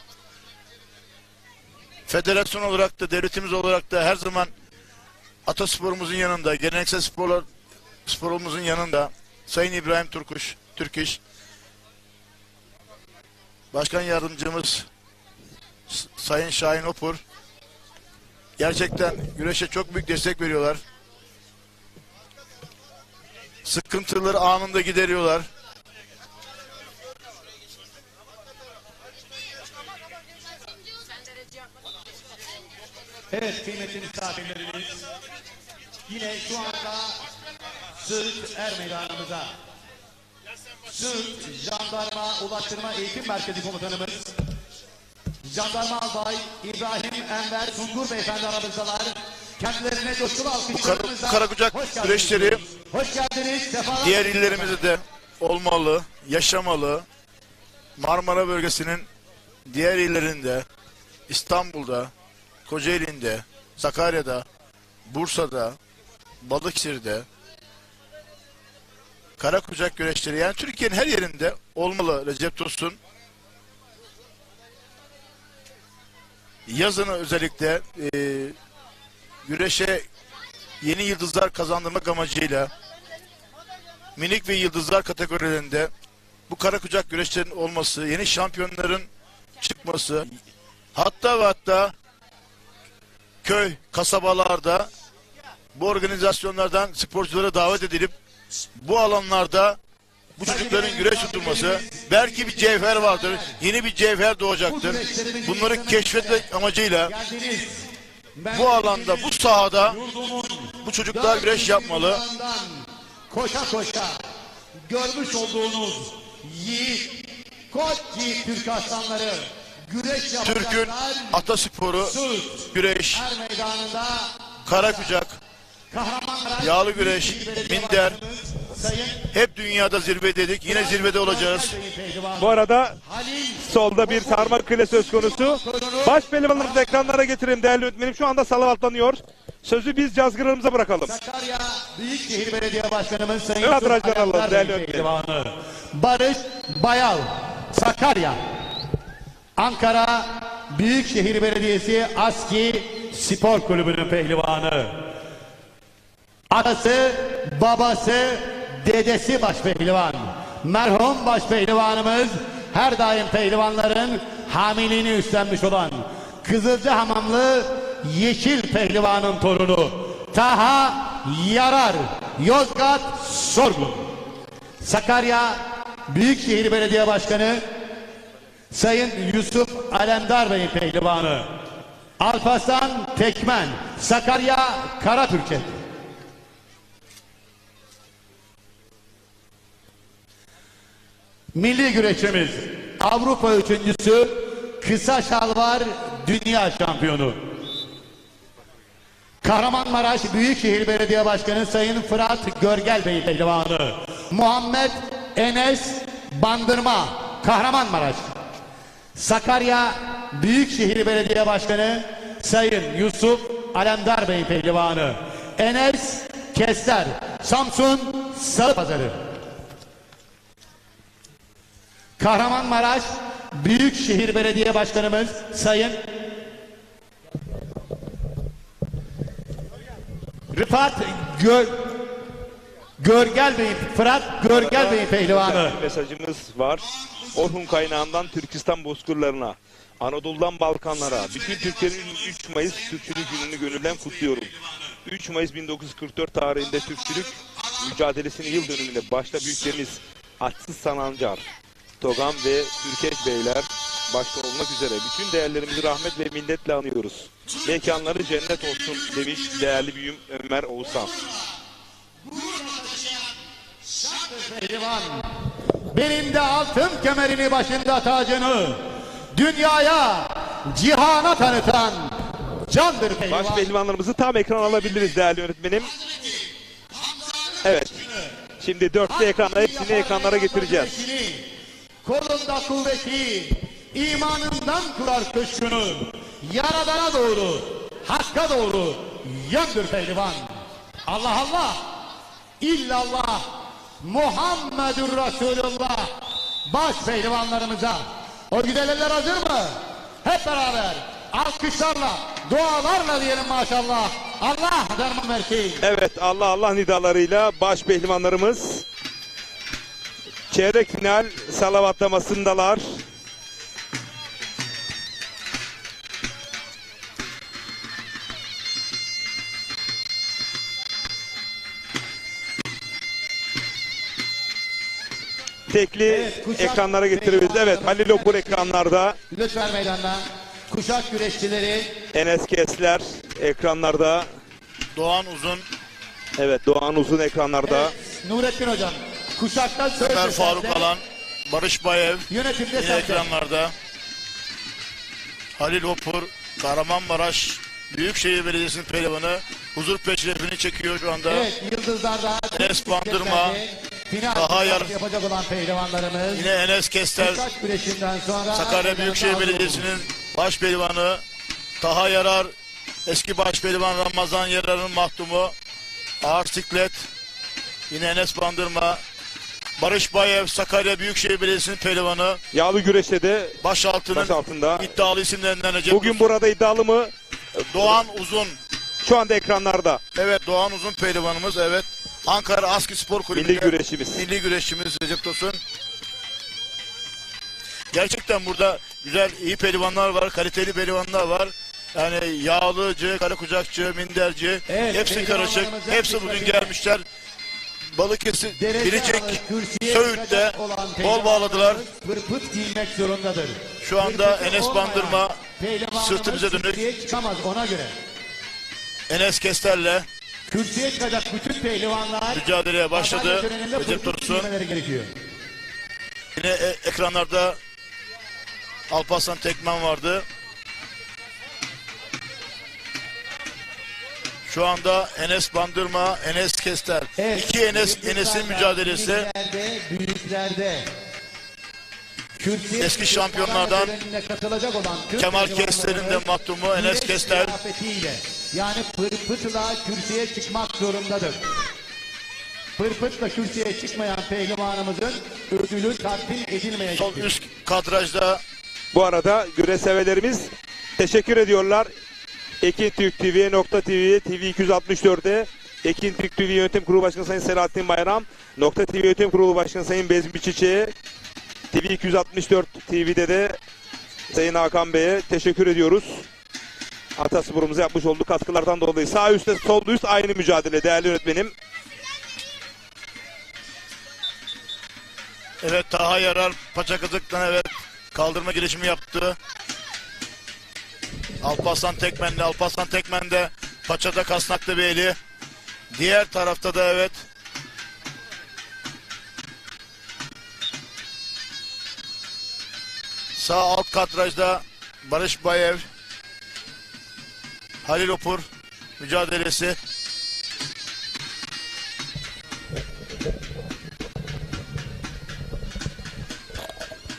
Speaker 2: Federasyon olarak da devletimiz olarak da her zaman atasporumuzun yanında, geleneksel sporumuzun yanında Sayın İbrahim Türkiş, Başkan Yardımcımız Sayın Şahin Opur gerçekten güreşe çok büyük destek veriyorlar. Sıkıntıları anında gideriyorlar.
Speaker 3: Evet kıymetli misafirlerimiz, yine şu anda Söğüt Er Meydanımıza Söğüt Jandarma Ulaştırma Eğitim Merkezi Komutanımız Jandarma Albay İbrahim Enver Sungur Beyefendi aramızdalar. Kendilerine coşkulu alkışlarımızla
Speaker 2: Karakucak güreşleri
Speaker 3: hoş geldiniz.
Speaker 2: Diğer illerimizde de olmalı, yaşamalı. Marmara bölgesinin diğer illerinde, İstanbul'da, Kocaeli'nde, Sakarya'da, Bursa'da, Balıkesir'de Karakucak güreşleri, yani Türkiye'nin her yerinde olmalı. Recep Tosun yazını özellikle güreşe yeni yıldızlar kazandırmak amacıyla minik ve yıldızlar kategorilerinde bu Karakucak güreşlerin olması, yeni şampiyonların çıkması, hatta ve hatta köy, kasabalarda bu organizasyonlardan sporculara davet edilip bu alanlarda bu çocukların güreş tutulması, belki bir cevher vardır, yeni bir cevher doğacaktır. Bunları keşfetmek amacıyla bu alanda, bu sahada bu çocuklar güreş yapmalı.
Speaker 3: Koşa koşa görmüş olduğunuz yiğit, koç yiğit Türk aslanları güreş yapacaklar.
Speaker 2: Türk'ün atasporu güreş, Karakucak, yağlı güreş, minder, hep dünyada zirvededik. Yine zirvede olacağız.
Speaker 1: Bu arada solda bir sarma kile söz konusu. Baş pehlivanlarımızı ekranlara getirin değerli yönetmenim. Şu anda salavatlanıyor. Sözü biz cazgırlarımıza bırakalım.
Speaker 3: Sakarya Büyükşehir Belediye Başkanımız Sayın
Speaker 1: Evet, Racan değerli yönetmenim.
Speaker 3: Barış Bayal, Sakarya. Ankara Büyükşehir Belediyesi ASKİ Spor Kulübü'nün pehlivanı. Anası, babası, dedesi başpehlivan. Merhum başpehlivanımız her daim pehlivanların hamiliğini üstlenmiş olan Kızılcahamamlı Yeşil Pehlivan'ın torunu Taha Yarar, Yozgat Sorgun. Sakarya Büyükşehir Belediye Başkanı Sayın Yusuf Alemdar Bey'in pehlivanı Alparslan Tekmen, Sakarya Karatürk'e. Milli güreşçimiz, Avrupa üçüncüsü, kısa şalvar dünya şampiyonu. Kahramanmaraş Büyükşehir Belediye Başkanı Sayın Fırat Görgel Bey pehlivanı. Muhammed Enes Bandırma, Kahramanmaraş. Sakarya Büyükşehir Belediye Başkanı Sayın Yusuf Alemdar Bey pehlivanı. Enes Kester, Samsun Salıpazarı. Kahramanmaraş Büyükşehir Belediye Başkanımız Sayın Rıfat Görgel Bey, Fırat Görgel Bey pehlivanı.
Speaker 1: Mesajımız var. Orhun kaynağından Türkistan bozkırlarına, Anadolu'dan Balkanlara, bütün Türklerin 3 Mayıs Türkçülük gününü gönülden kutluyorum. 3 Mayıs 1944 tarihinde Türkçülük mücadelesinin yıl dönümünde başta büyüklerimiz Açsız Sanancar, Togan ve Türkeş Beyler başta olmak üzere bütün değerlerimizi rahmet ve minnetle anıyoruz. Mekanları cennet olsun demiş değerli büyüğüm Ömer Oğuzhan.
Speaker 3: Pehlivan, benim de altın kemerini başında tacını dünyaya, cihana tanıtan candır pehlivan.
Speaker 1: Baş pehlivanlarımızı tam ekran alabiliriz değerli yönetmenim. Evet. Şimdi dörtlü ekranda hepsini ekranlara getireceğiz.
Speaker 3: Kolunda kuvveti, imanından kurar köşkünü. Yaradana doğru, hakka doğru yandır pehlivan. Allah Allah, illallah, Muhammedur Resulullah. Baş pehlivanlarımıza. O güzel eller hazır mı? Hep beraber alkışlarla, dualarla diyelim maşallah. Allah derman versin.
Speaker 1: Evet, Allah Allah nidalarıyla baş pehlivanlarımız çeyrek final salavatlamasındalar. Tekli ekranlara getiriyoruz. Evet, Halil Opur ekranlarda.
Speaker 3: Lütfen meydanda. Kuşak güreşçileri.
Speaker 1: Enes Kesler ekranlarda.
Speaker 2: Doğan Uzun.
Speaker 1: Evet, Doğan Uzun ekranlarda.
Speaker 3: Evet, Nurettin Hocam. Kuşaktan söz
Speaker 2: Ömer Faruk Alan. Barış Bayev.
Speaker 3: Yönetimde
Speaker 2: yine
Speaker 3: sen
Speaker 2: ekranlarda. Halil Opur. Kahramanmaraş Büyükşehir Belediyesi'nin pehlivanı. Huzur peşrefini çekiyor şu anda.
Speaker 3: Evet, Yıldızlar'da
Speaker 2: Enes Bandırma.
Speaker 3: final
Speaker 2: Daha
Speaker 3: yapacak olan pehlivanlarımız.
Speaker 2: Yine Enes Kestel.
Speaker 3: Kuşak güreşinden sonra
Speaker 2: Sakarya Büyükşehir Belediyesi'nin baş pehlivanı. Taha Yarar. Eski baş pehlivan Ramazan Yarar'ın mahdumu. Ağır siklet. Yine Enes Bandırma. Barış Bayev, Sakarya Büyükşehir Belediyesi'nin pehlivanı.
Speaker 1: Yağlı güreşte de
Speaker 2: baş altında iddialı isimlerinden Recep
Speaker 1: Bugün
Speaker 2: Uzun.
Speaker 1: burada iddialı mı?
Speaker 2: Doğan Uzun.
Speaker 1: Şu anda ekranlarda.
Speaker 2: Evet, Doğan Uzun pehlivanımız, evet. Ankara Aski Spor Kulübü'nde milli güreşçimiz Recep Tosun. Gerçekten burada güzel, iyi pehlivanlar var, kaliteli pehlivanlar var. Yani yağlıcı, kara kucakçı, minderci,
Speaker 3: evet,
Speaker 2: hepsi karışık, hepsi bugün gelmişler. Balıkesir, Bilecik, Söğüt'te bol bağladılar.
Speaker 3: Pırpıt giymek zorundadır.
Speaker 2: Şu anda Enes Bandırma sırtı bize dönük.
Speaker 3: Çıkamaz ona göre.
Speaker 2: Enes Kester'le
Speaker 3: Kürsüye çıkacak bütün pehlivanlar
Speaker 2: mücadeleye başladı. Recep Tosun. Yine ekranlarda Alparslan Tekmen vardı. Şu anda Enes Bandırma, Enes Kester.
Speaker 3: Evet,
Speaker 2: İki Enes'in mücadelesi.
Speaker 3: Büyüklerde.
Speaker 2: Eski şampiyonlardan Kemal Kester'in de mahdumu Enes Kester.
Speaker 3: Yani pırpıtla kürsüye çıkmak zorundadır. Pırpıtla kürsüye çıkmayan pehlivanımızın ödülü takdim edilmeyecektir.
Speaker 2: Sol üst kadrajda.
Speaker 1: Bu arada güreş severlerimiz teşekkür ediyorlar. Ekin Türk TV, Nokta TV, TV 264'e, Ekin Türk TV Yönetim Kurulu Başkanı Sayın Selahattin Bayram, Nokta TV Yönetim Kurulu Başkanı Sayın Bezmi Çiçek'e, TV 264 TV'de de Sayın Hakan Bey'e teşekkür ediyoruz. Atasporumuza yapmış olduğu katkılardan dolayı. Sağ üstte, sol üst aynı mücadele değerli yönetmenim.
Speaker 2: Evet, Taha Yarar paçakızıktan kaldırma girişimi yaptı. Alparslan Tekmen de paçada kasnaklı bir eli. Diğer tarafta da sağ alt kadrajda Barış Bayev, Halil Opur mücadelesi.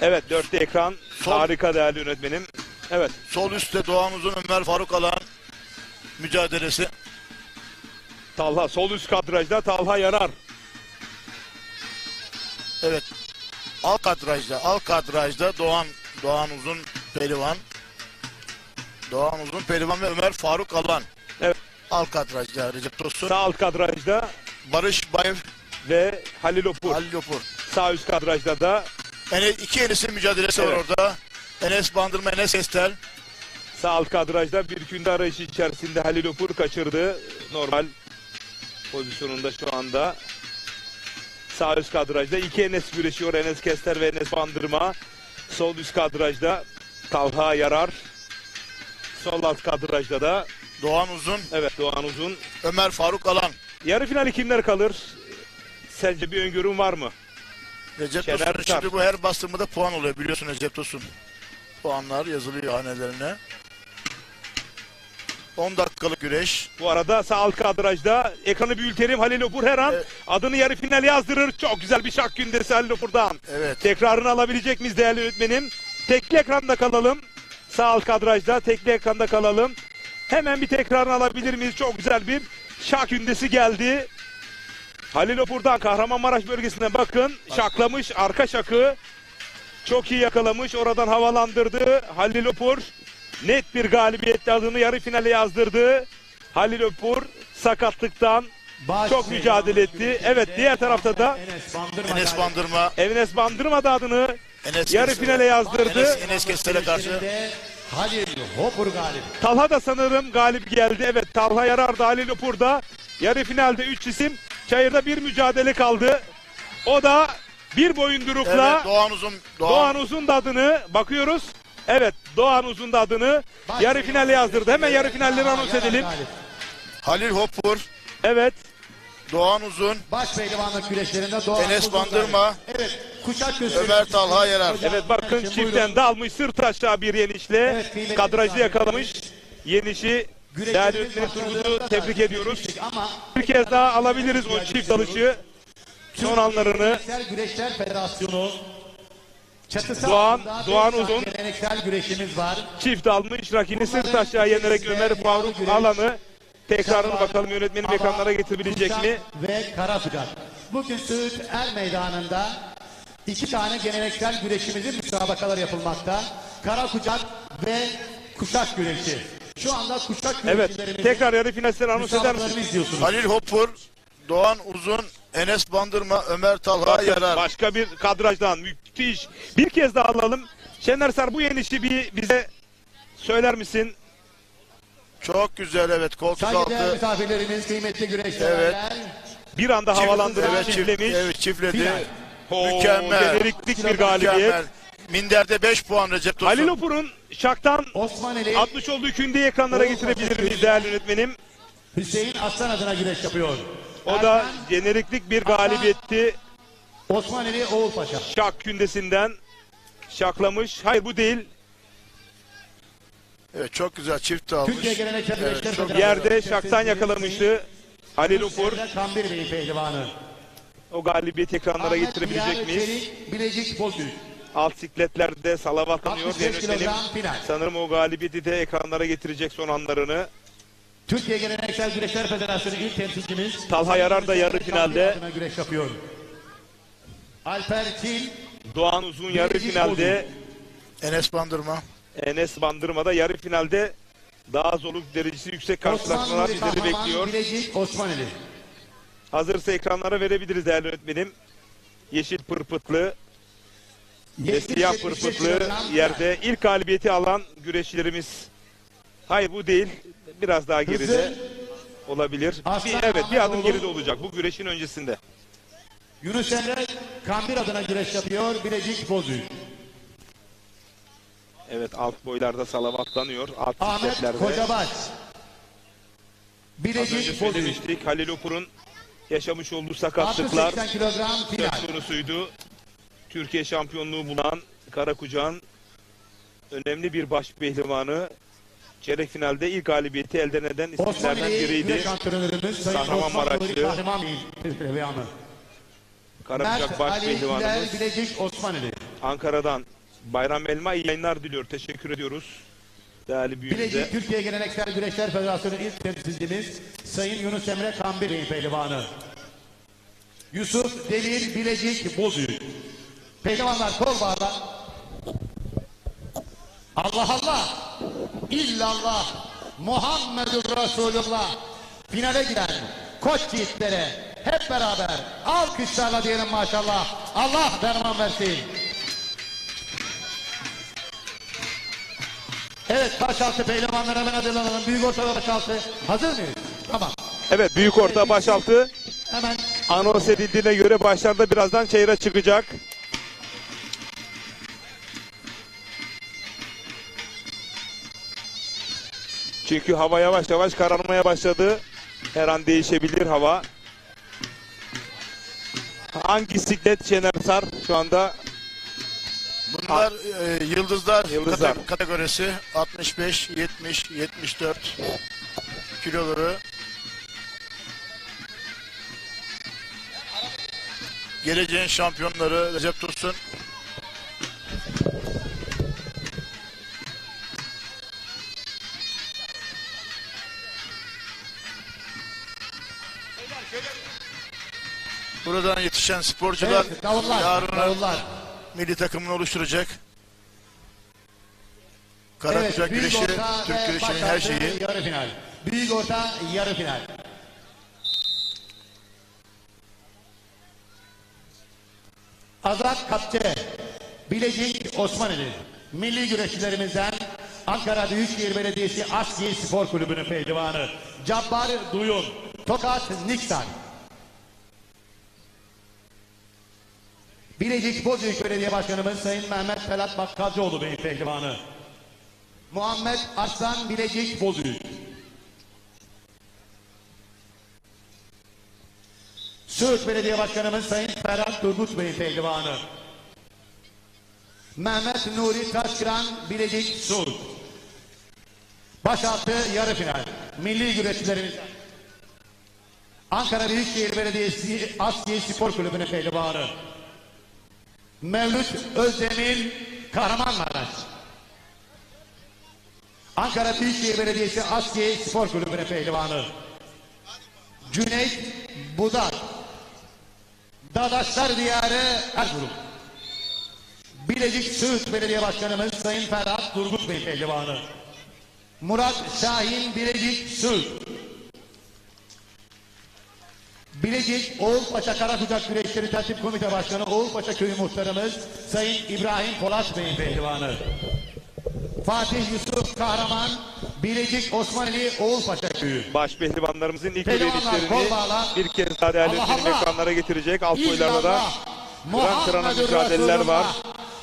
Speaker 1: Evet, dörtlü ekran. Harika değerli yönetmenim. Evet.
Speaker 2: Sol üstte Doğan Uzun, Ömer Faruk Alan mücadelesi.
Speaker 1: Talha sol üst kadrajda Talha Yarar.
Speaker 2: Evet. Alkadraj'da Doğan Uzun Pehlivan. Doğan Uzun Pehlivan ve Ömer Faruk Alan.
Speaker 1: Evet.
Speaker 2: Alkadraj'da Recep Tosun.
Speaker 1: Sağ alt kadrajda
Speaker 2: Barış Bayır
Speaker 1: ve Halil Opur. Sağ üst kadrajda da
Speaker 2: iki Enes'in mücadelesi var orada. Enes Bandırma, Enes Kestel.
Speaker 1: Sağ alt kadrajda bir günde arayışı içerisinde Halil Opur kaçırdı. Normal pozisyonunda şu anda. Sağ üst kadrajda iki Enes güreşiyor. Enes Kester ve Enes Bandırma. Sol üst kadrajda Talha Yarar. Sol alt kadrajda da
Speaker 2: Doğan Uzun.
Speaker 1: Evet, Doğan Uzun.
Speaker 2: Ömer Faruk Alan.
Speaker 1: Yarı finali kimler kalır? Sence bir öngörün var mı?
Speaker 2: Recep Tosun'un şimdi bu her bastırmada puan oluyor biliyorsun Recep Tosun. Puanlar yazılıyor hanelerine. 10 dakikalık güreş.
Speaker 1: Bu arada sağ alt kadrajda ekranı büyütelim. Halil Opur her an adını yarı finale yazdırır. Çok güzel bir şak gündesi Halil Opur'dan.
Speaker 2: Evet.
Speaker 1: Tekrarını alabilecek miyiz değerli yönetmenim? Tekli ekranda kalalım. Sağ alt kadrajda tekli ekranda kalalım. Hemen bir tekrarını alabilir miyiz? Çok güzel bir şak gündesi geldi. Halil Opur'dan Kahramanmaraş bölgesine bakın. Şaklamış arka şakı. Çok iyi yakalamış. Oradan havalandırdı. Halil Opur net bir galibiyetle adını yarı finale yazdırdı. Halil Opur sakatlıktan çok mücadele etti. Evet, diğer tarafta da Enes Bandırma da adını yarı finale yazdırdı.
Speaker 2: Enes Kestel'e karşı
Speaker 3: Halil Opur galip.
Speaker 1: Talha da sanırım galip geldi. Evet, Talha Yarar da Halil Opur da yarı finalde 3 isim. Çayırda bir mücadele kaldı. O da bir boyundurukla Doğan Uzun da adını bakıyoruz. Evet, Doğan Uzun da adını yarı finale yazdırdı. Hemen yarı finalleri anons edelim.
Speaker 2: Halil Opur.
Speaker 1: Evet.
Speaker 2: Doğan Uzun.
Speaker 3: Baş pehlivanlık güreşlerinde Doğan
Speaker 2: Enes Bandırma.
Speaker 3: Evet. Kuşak
Speaker 2: Ömer Talha Yarar.
Speaker 1: Evet, bakın çiftten dalmış sırt aşağı bir yenişle. Kadrajı yakalamış. Yenişi değerli yönetmenim Turgut'u tebrik ediyoruz. Bir kez daha alabiliriz o çift dalışı. Son anlarını.
Speaker 3: Güreşler Federasyonu çatısı
Speaker 1: Doğan Uzun
Speaker 3: geleneksel güreşimiz var.
Speaker 1: Çift almış, rakibini sırt aşağı yenerek Ömer Faruk Alan'ı tekrarını bakalım yönetmenim ekranlara getirebilecek mi?
Speaker 3: Ve Karasucak. Bugün Söğüt Er Meydanı'nda 2 tane geleneksel güreşimizin müsabakaları yapılmakta. Karakucak ve kuşak güreşi. Şu anda kuşak güreşçilerimizin
Speaker 1: evet, tekrar yarı finalleri anons eder misiniz?
Speaker 2: Halil Opur, Doğan Uzun, Enes Bandırma, Ömer Talha Yarar.
Speaker 1: Başka bir kadrajdan müthiş. Bir kez daha alalım. Şener Sar, bu yenişi bir bize söyler misin?
Speaker 2: Çok güzel, evet, koltuk altı.
Speaker 3: Saygıdeğer misafirlerimiz, kıymetli güreşçiler.
Speaker 1: Bir anda havalandırıp çiftlemiş.
Speaker 2: Evet, çiftledi.
Speaker 1: Mükemmel. Jeneriklik bir galibiyet.
Speaker 2: Minder'de 5 puan Recep Tosun.
Speaker 1: Halil Opur'un şaktan atmış olduğu kündeyi ekranlara getirebilir miyiz değerli yönetmenim?
Speaker 3: Hüseyin Aslan adına güreş yapıyor.
Speaker 1: O da jeneriklik bir galibiyetti.
Speaker 3: Osmaneli Oğul Paşa.
Speaker 1: Şak kündesinden şaklamış. Hayır, bu değil.
Speaker 2: Evet, çok güzel çift almış.
Speaker 3: Türkiye geleneksel güreşler
Speaker 1: yerde şaktan yakalamıştı Halil Opur.
Speaker 3: Kambir Bey pehlivanı.
Speaker 1: O galibiyeti ekranlara getirebilecek miyiz?
Speaker 3: Bilecik Bozüyük.
Speaker 1: Alt sikletlerde salavatlanıyor yönetmenim. Sanırım o galibiyeti de ekranlara getirecek son anlarını.
Speaker 3: Türkiye Geleneksel Güreşler Federasyonu ilk temsilcimiz
Speaker 1: Talha Yarar da yarı finalde.
Speaker 3: Güreş yapıyor. Alper Çil.
Speaker 1: Doğan Uzun yarı finalde.
Speaker 2: Enes Bandırma.
Speaker 1: Enes Bandırma'da yarı finalde. Daha zorluk derecesi yüksek karşılaşmalar bizleri bekliyor.
Speaker 3: Bilecik Osmaneli.
Speaker 1: Hazırsa ekranlara verebiliriz değerli öğretmenim. Yeşil pırpıtlı ve siyah pırpıtlı yerde ilk galibiyeti alan güreşçilerimiz. Hayır, bu değil. Biraz daha geride olabilir. Evet, bir adım geride olacak bu güreşin öncesinde.
Speaker 3: Yunus Emre Kambir adına güreş yapıyor. Bilecik Bozüyük.
Speaker 1: Evet, alt boylarda salavatlanıyor. Alt
Speaker 3: Ahmet
Speaker 1: sikletlerde.
Speaker 3: Kocabaş. Bilecik
Speaker 1: Bozüyük. Halil Opur'un yaşamış olduğu sakatlıklar
Speaker 3: 80 kilogram
Speaker 1: söz konusuydu. Türkiye şampiyonluğu bulan Karakucak'ın önemli bir baş pehlivanı. Çeyrek finalde ilk galibiyeti elde eden isimlerden biriydi. Kahramanmaraşlı. Karakucak baş pehlivanımız. Ankara'dan Bayram Elma iyi yayınlar diliyor. Teşekkür ediyoruz. Değerli büyüğümüze.
Speaker 3: Bilecik Türkiye Geleneksel Güreşler Federasyonu ilk temsilcimiz Sayın Yunus Emre Kambir Bey pehlivanı. Yusuf Delil Bilecik Bozüyük. Pehlivanlar kol bağlar. Allah Allah. İllallah. Muhammedur Resulullah. Finale giden koç yiğitlere hep beraber alkışlarla diyelim maşallah. Allah derman versin. Evet, başaltı pehlivanlara hemen hazırlanalım. Büyük orta ve başaltı. Hazır mıyız? Tamam.
Speaker 1: Evet, büyük orta başaltı.
Speaker 3: Hemen.
Speaker 1: Anons edildiğine göre başlarda birazdan çayıra çıkacak. Çünkü hava yavaş yavaş kararmaya başladı. Her an değişebilir hava. Hangi siklet Şener Sar şu anda?
Speaker 2: Bunlar yıldızlar,
Speaker 1: Yıldızlar.
Speaker 2: Kategorisi 65, 70, 74 kiloları. Geleceğin şampiyonları Recep Tosun. Buradan yetişen sporcular
Speaker 3: Evet, davullar,
Speaker 2: yarın
Speaker 3: davullar.
Speaker 2: milli takımını oluşturacak. Karakucak
Speaker 3: büyük
Speaker 2: güreşi,
Speaker 3: orta
Speaker 2: Türk
Speaker 3: ve
Speaker 2: güreşinin
Speaker 3: başaltı
Speaker 2: her şeyi.
Speaker 3: Yarı final. Büyük orta yarı final. Azat Kapçe, Bilecik Osmaneli, milli güreşçilerimizden Ankara Büyükşehir Belediyesi Aski Spor Kulübü'nün pehlivanı Cabbar Duyun, Tokat Niksan. Bilecik Bozüyük Belediye Başkanımız Sayın Mehmet Felat Bakkalcıoğlu Bey'in pehlivanı. Muhammed Arslan Bilecik Bozüyük. Söğüt Belediye Başkanımız Sayın Ferhat Turgut Bey'in pehlivanı. Mehmet Nuri Taşkıran Bilecik Söğüt. Başaltı yarı final. Milli güreşçilerimiz Ankara Büyükşehir Belediyesi Aski Spor Kulübü'nün pehlivanı Mevlüt Özdemir Kahramanmaraş. Ankara Büyükşehir Belediyesi Aski Spor Kulübü'nün pehlivanı Cüneyt Budak. Dadaşlar Diyarı Erzurum. Bilecik Söğüt Belediye Başkanımız Sayın Ferhat Turgut Bey pehlivanı. Murat Şahin Bilecik Söğüt. Bilecik Oğulpaşa Karakucak Güreşleri Tertip Komite Başkanı Oğulpaşa Köyü Muhtarımız Sayın İbrahim Polat Bey'in pehlivanı. Fatih Yusuf Kahraman Bilecik Osmaneli Oğulpaşa Köyü.
Speaker 1: Baş pehlivanlarımızın ilk
Speaker 3: Pehlivanlar kol bağla.
Speaker 1: bir kez daha değerlendirelim, ekranlara getirecek. Alt boylarda da kıran mücadeleler var.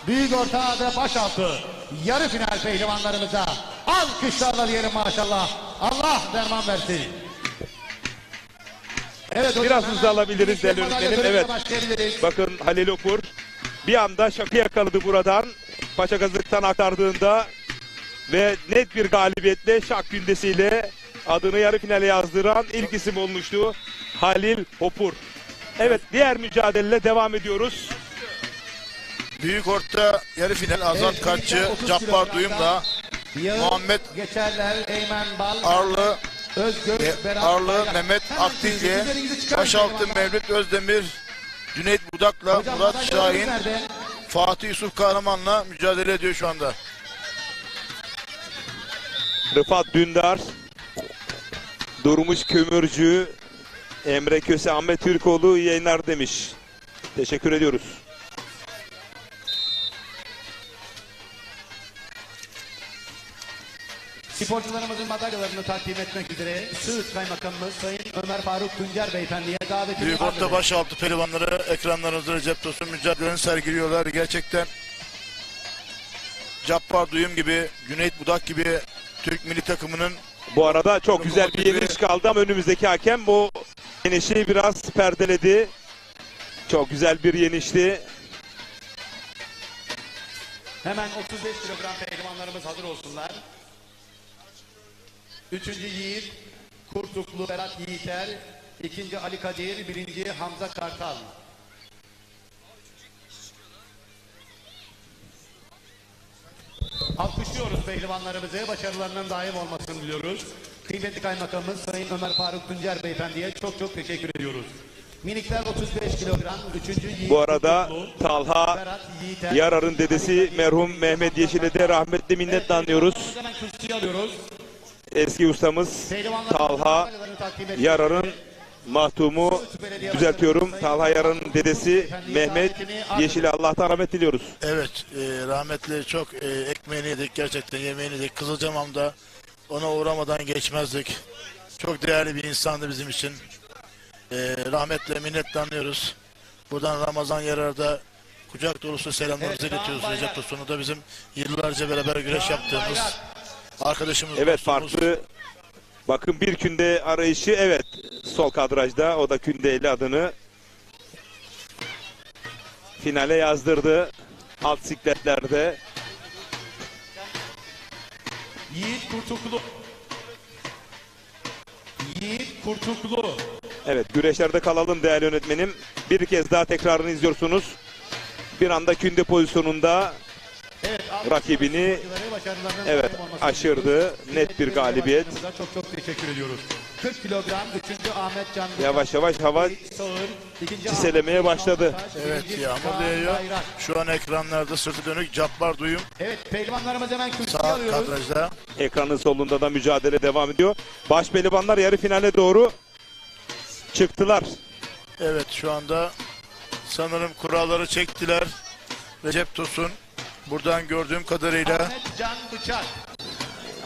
Speaker 3: Büyük orta ve başaltı yarı final pehlivanlarımıza alkışlarla diyelim maşallah. Allah derman versin. Evet,
Speaker 1: biraz hızlı alabiliriz değerli öğretmenim. Evet. Bakın Halil Opur bir anda şakı yakaladı buradan. Paşakazık'tan aktardığında ve net bir galibiyetle şak gündesiyle adını yarı finale yazdıran ilk isim olmuştu Halil Opur. Evet, diğer mücadeleyle devam ediyoruz.
Speaker 2: Büyük orta yarı final Azat Kaççı, Cabbar Duyum'la Muhammed
Speaker 3: Geçerler, Eymen Bal,
Speaker 2: Arlı,
Speaker 3: Arlı
Speaker 2: Mehmet Akdilli, başaltı Mevlüt Özdemir, Cüneyt Budak'la Murat Şahin, Fatih Yusuf Kahraman'la mücadele ediyor şu anda.
Speaker 1: Rıfat Dündar, Durmuş Kömürcü, Emre Köse, Ahmet Türkoğlu iyi yayınlar demiş. Teşekkür ediyoruz.
Speaker 3: Sporcularımızın madalyalarını takdim etmek üzere Söğüt Kaymakamımız Sayın Ömer Faruk Tuncer Beyefendi'ye davetini
Speaker 2: Büyük orta başaltı pehlivanları ekranlarınızda Recep Tosun mücadelelerini sergiliyorlar. Gerçekten Cabbar Duyum gibi, Cüneyt Budak gibi Türk milli takımının
Speaker 1: bu arada çok güzel bir yeniliş kaldı ama önümüzdeki hakem bu yenişi biraz perdeledi. Çok güzel bir yenişti.
Speaker 3: Hemen 35 kilogram pehlivanlarımız hazır olsunlar. Üçüncü Yiğit Kurtuklu Berat Yiğiter, ikinci Ali Kadir, birinci Hamza Kartal. Alkışlıyoruz pehlivanlarımızı, başarılarının daim olmasını diliyoruz. Kıymetli Kaymakamımız Sayın Ömer Faruk Tuncer Beyefendi'ye çok çok teşekkür ediyoruz. Minikler 35 kilogram. 3. Yiğit
Speaker 1: Bu arada
Speaker 3: Kurtuklu,
Speaker 1: Talha
Speaker 3: Berat Yiğiter.
Speaker 1: Yarar'ın dedesi merhum Mehmet Yeşil'e de rahmetli minnetle anıyoruz.
Speaker 3: Hemen kürsüye alıyoruz.
Speaker 1: Eski ustamız Talha Yarar'ın mahtumu, düzeltiyorum, Talha Yarar'ın dedesi Mehmet Yeşil'e Allah'tan rahmet diliyoruz.
Speaker 2: Evet, rahmetli çok ekmeğini yedik, gerçekten yemeğini yedik. Kızılcamam'da ona uğramadan geçmezdik. Çok değerli bir insandı bizim için. Rahmetle minnetle anıyoruz. Buradan Ramazan Yarar'da kucak dolusu selamlarımızı iletiyoruz. Recep Tosun'u da bizim yıllarca beraber güreş yaptığımız arkadaşımız.
Speaker 1: Evet,
Speaker 2: dostumuz.
Speaker 1: farklı. Bakın bir künde arayışı, evet, sol kadrajda o da kündeyle adını finale yazdırdı. Alt sikletlerde.
Speaker 3: Yiğit Kurtuklu. Yiğit Kurtuklu.
Speaker 1: Evet, güreşlerde kalalım değerli yönetmenim. Bir kez daha tekrarını izliyorsunuz. Bir anda künde pozisyonunda rakibini aşırdı. Net bir galibiyet.
Speaker 3: Çok çok teşekkür ediyoruz. 40 kilogram 3. Ahmet Can.
Speaker 1: Yavaş yavaş hava çiselemeye başladı.
Speaker 2: Evet, yağmur değiyor. Şu an ekranlarda sırtı dönük Cabbar Duyum.
Speaker 3: Evet, pehlivanlarımız hemen kürsüye
Speaker 2: Sağ
Speaker 3: alıyoruz.
Speaker 2: kadrajda.
Speaker 1: Ekranın solunda da mücadele devam ediyor. Baş pehlivanlar yarı finale doğru çıktılar.
Speaker 2: Evet, şu anda sanırım kuralları çektiler. Recep Tosun. Buradan gördüğüm kadarıyla
Speaker 3: Ahmet Can Bıçak.